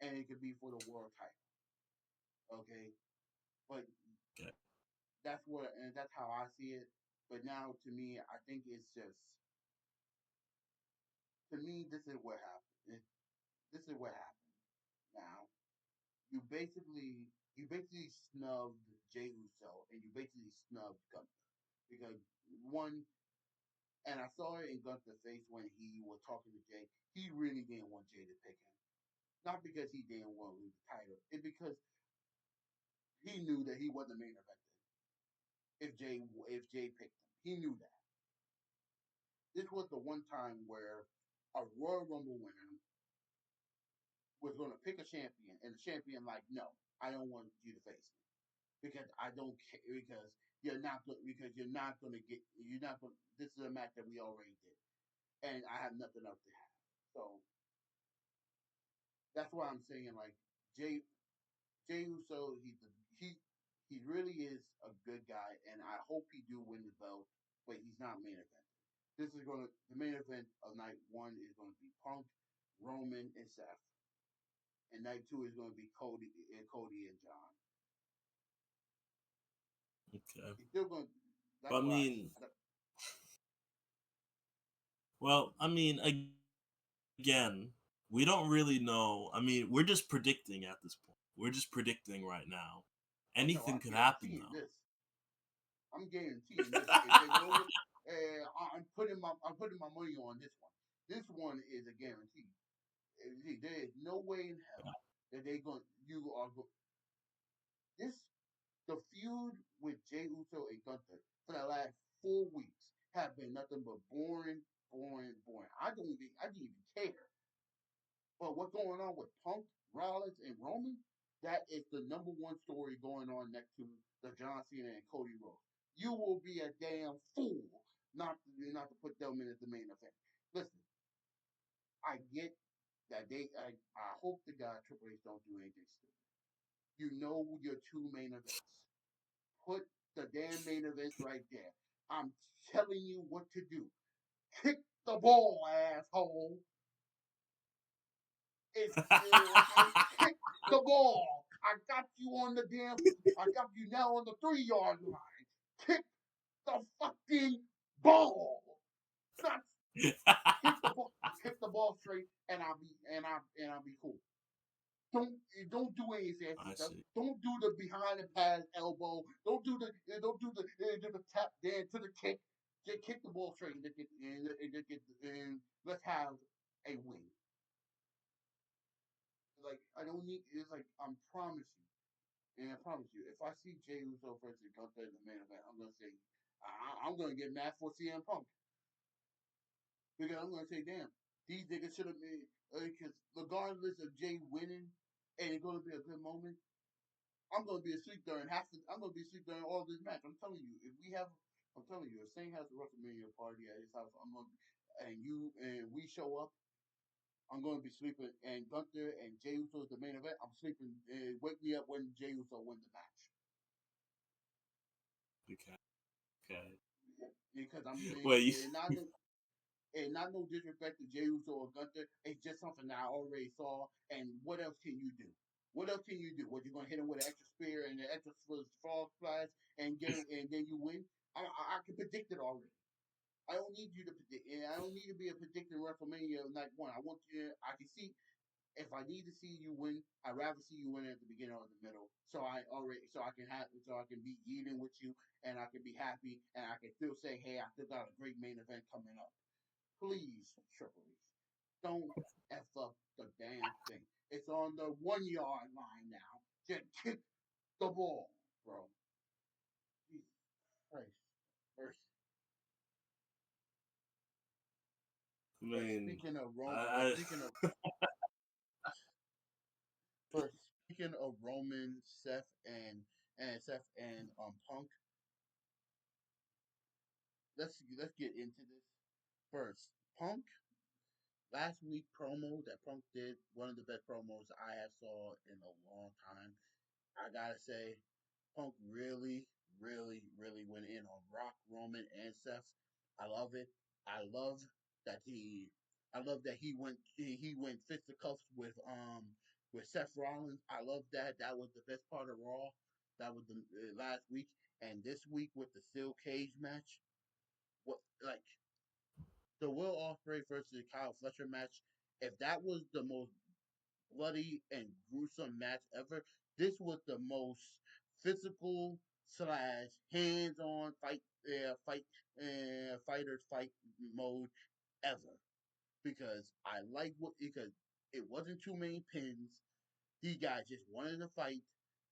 and it could be for the world title. Okay, but Okay, that's how I see it. But now, to me, I think it's just to me, this is what happened. This is what happened. Now, you basically snubbed Jey Uso and you basically snubbed Gunther because one, and I saw it in Gunther's face when he was talking to Jay. He really didn't want Jay to pick him, not because he didn't want to lose the title. It's because he knew that he wasn't main evented if Jay picked him. He knew that. This was the one time where a Royal Rumble winner was going to pick a champion, and the champion like, no, I don't want you to face me because I don't care because you're not going to get you're not going. This is a match that we already did, and I have nothing else to have. So that's why I'm saying like Jay Jay Uso, he really is a good guy, and I hope he do win the belt, but he's not main event. This is gonna the main event of night one is going to be Punk, Roman, and Seth, and night two is going to be Cody and John. okay. He's still going. That's But I why. mean, well, I mean, again, we don't really know. I mean, we're just predicting at this point. We're just predicting right now. Oh no, Anything I'm could happen, guaranteeing though. this. I'm guaranteeing this. If there's no, I'm putting my money on this one. This one is a guarantee. There is no way in hell that they going you are go, this the feud with Jey Uso and Gunther for the last 4 weeks have been nothing but boring, boring, boring. I didn't even care. But what's going on with Punk, Rollins, and Roman? That is the number one story going on next to the John Cena and Cody Rhodes. You will be a damn fool not to put them in as the main event. Listen, I get that I hope the guy Triple H don't do anything stupid. You know your two main events. Put the damn main events right there. I'm telling you what to do. Kick the ball, asshole. Okay, kick the ball. I got you on the damn. I got you now on the 3 yard line. Kick the fucking ball. Not kick the ball. Kick the ball straight, and I'll be cool. don't do any fancy I stuff. see. Don't do the behind the pass elbow. Don't do the tap dance to the kick. Just kick the ball straight and let's have a win. Like I don't need. It's like I'm promising. And I promise you, if I see Jey Uso versus Gunther in the main event, I'm gonna say I'm gonna get mad for CM Punk because I'm gonna say, damn, these niggas should have been because regardless of Jay winning, and it's gonna be a good moment. I'm gonna be asleep during half. I'm gonna be asleep during all this match. I'm telling you, if we have, I'm telling you, if Saint has a WrestleMania party at his house, I'm gonna, and we show up, I'm gonna be sleeping. And Gunther and Jey Uso is the main event. I'm sleeping. Wake me up when Jey Uso win the match. Okay. Okay. Because I'm Wait. not no disrespect to Jey Uso or Gunther. It's just something that I already saw. And what else can you do? What else can you do? What you gonna hit him with an extra spear and an extra frog splash and get it, and then you win? I can predict it already. I don't need you to predict. I don't need to be a predicting WrestleMania night one. I want you. I can see if I need to see you win. I'd rather see you win at the beginning or the middle. So I can have so I can be eating with you and I can be happy and I can still say, hey, I still got a great main event coming up. Please, Triple H, don't F up the damn thing. It's on the 1 yard line now. Just kick the ball, bro. Jesus Christ. First, I first mean, speaking of Rome, I, first speaking of Roman, Seth and Punk. Let's get into this first. Punk last week promo that Punk did, one of the best promos I have saw in a long time. I gotta say, Punk really, really, really went in on Rock, Roman, and Seth. I love it. I love that he. I love that he went fisticuffs with Seth Rollins. I love that. That was the best part of Raw. That was the last week and this week with the steel cage match. What like the Will Ospreay versus Kyle Fletcher match? If that was the most bloody and gruesome match ever. This was the most physical slash hands on fighters fight mode ever because I like what because it wasn't too many pins. These guys just wanted to fight.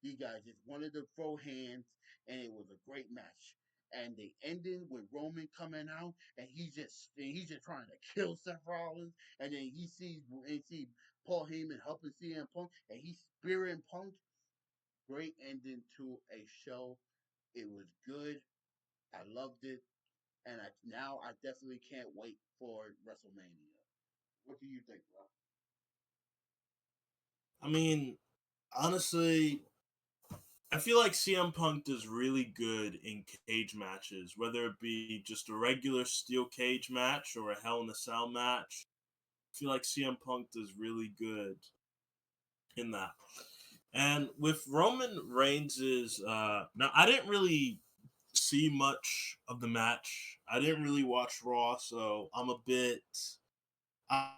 These guys just wanted to throw hands, and it was a great match. And they ended with Roman coming out, and he's just trying to kill Seth Rollins, and then he sees Paul Heyman helping CM Punk, and he's spearing Punk. Great ending to a show. It was good. I loved it, and now I definitely can't wait for WrestleMania. What do you think, bro? I mean, honestly, I feel like CM Punk does really good in cage matches, whether it be just a regular steel cage match or a Hell in a Cell match. I feel like CM Punk does really good in that. And with Roman Reigns's, now I didn't really see much of the match. I didn't really watch Raw, so I'm a bit. I,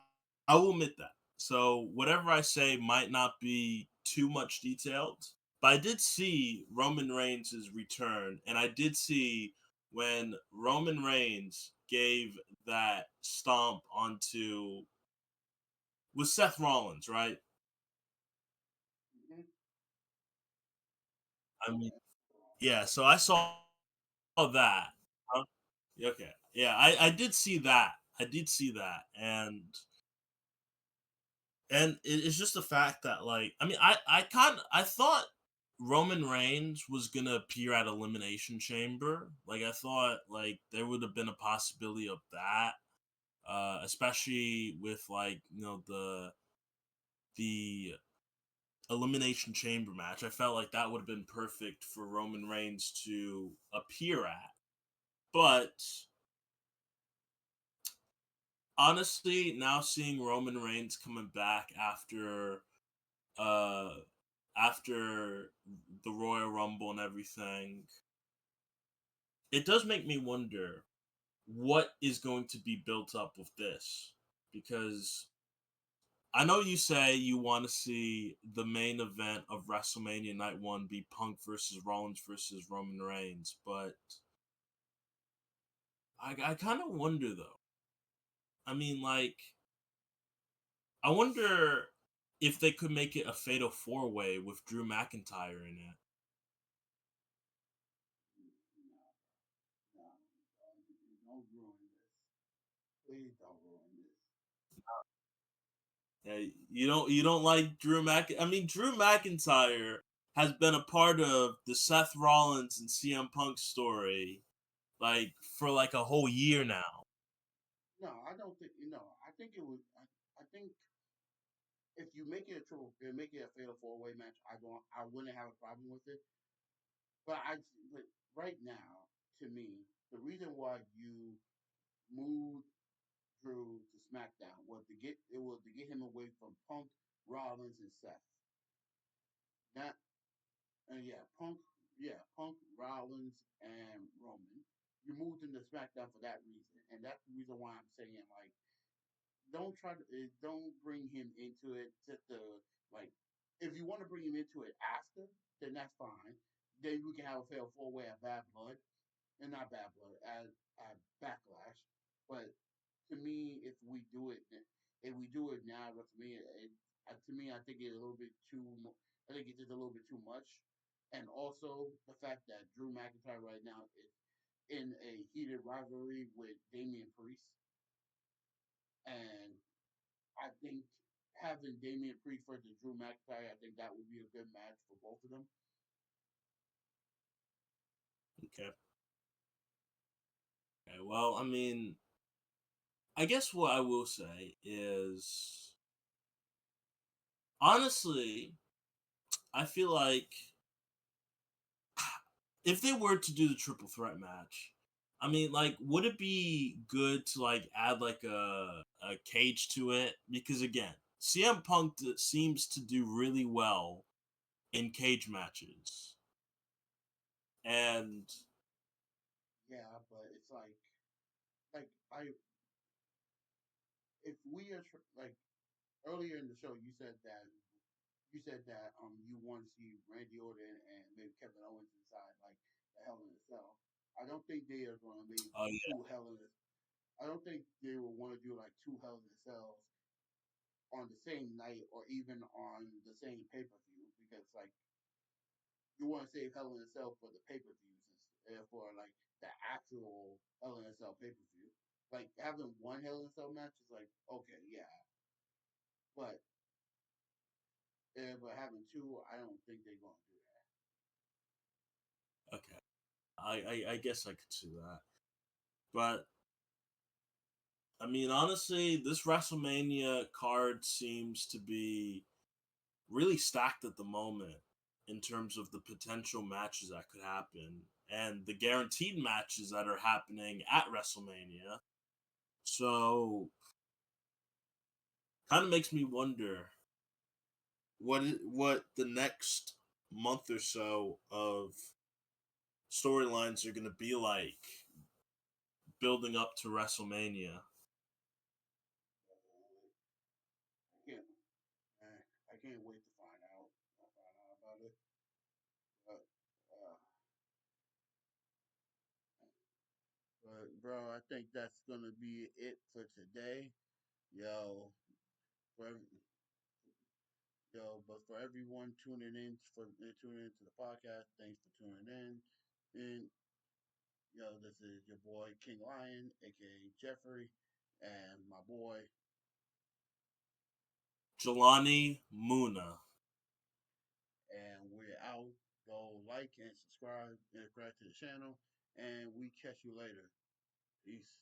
I will admit that. So whatever I say might not be too much detailed, but I did see Roman Reigns' return, and I did see when Roman Reigns gave that stomp onto with Seth Rollins, right? Mm-hmm. I mean, yeah. So I saw that. Huh? Okay, yeah, I did see that. I did see that, and it's just the fact that like I mean I thought Roman Reigns was gonna appear at Elimination Chamber. Like I thought like there would have been a possibility of that, especially with like the Elimination Chamber match. I felt like that would have been perfect for Roman Reigns to appear at. But honestly, now seeing Roman Reigns coming back uh after the Royal Rumble and everything, it does make me wonder what is going to be built up with this because I know you say you want to see the main event of WrestleMania Night 1 be Punk versus Rollins versus Roman Reigns, but I kind of wonder though. I mean, like, I wonder if they could make it a fatal four way with Drew McIntyre in it. No, no, don't ruin this. Please don't ruin this. Yeah, you don't like Drew Mc. I mean, Drew McIntyre has been a part of the Seth Rollins and CM Punk story like for like a whole year now. No, I don't think. I think it would. I think if you make it a true, make it a fatal four way match, I wouldn't have a problem with it. But but right now, to me, the reason why you moved Drew to SmackDown was to get him away from Punk, Rollins, and Seth. Not yeah, Punk, Rollins, and Roman. You moved him to SmackDown for that reason, and that's the reason why I'm saying like don't bring him into it just to like if you want to bring him into it after, then that's fine. Then we can have a fair four way at Bad Blood, and not Bad Blood at Backlash. But to me, if we do it now, WrestleMania, to me, I think it's a little bit too. I think it's just a little bit too much, and also the fact that Drew McIntyre right now is in a heated rivalry with Damian Priest, and I think having Damian Priest versus Drew McIntyre, I think that would be a good match for both of them. Okay. Okay. Well, I mean, I guess what I will say is honestly, I feel like if they were to do the triple threat match, I mean, like, would it be good to like add like a cage to it? Because again, CM Punk seems to do really well in cage matches, and Yeah, but it's like I if we are like earlier in the show, you said that you want to see Randy Orton and maybe Kevin Owens inside like the Hell in a Cell. I don't think they are going to make yeah, two Hell in a. I don't think they will want to do like two Hell in a Cells on the same night or even on the same pay per view because like you want to save Hell in a Cell for the pay per views and for like the actual Hell in a Cell pay per view. Like having one Hell in a Cell match is like okay, yeah, but but having two, I don't think they're going to do okay, I guess I could see that, but I mean, honestly, this WrestleMania card seems to be really stacked at the moment in terms of the potential matches that could happen and the guaranteed matches that are happening at WrestleMania. So, kind of makes me wonder what the next month or so of storylines are going to be like building up to WrestleMania. that. I can't. I can't wait to find out. Find out about it. But, uh, but bro, I think that's gonna be it for today. Yo, for but for everyone tuning into the podcast, thanks for tuning in. And this is your boy King Lion, aka Jeffrey, and my boy, Jelani Muna. and we're out. Go like and subscribe to the channel, and we catch you later. Peace.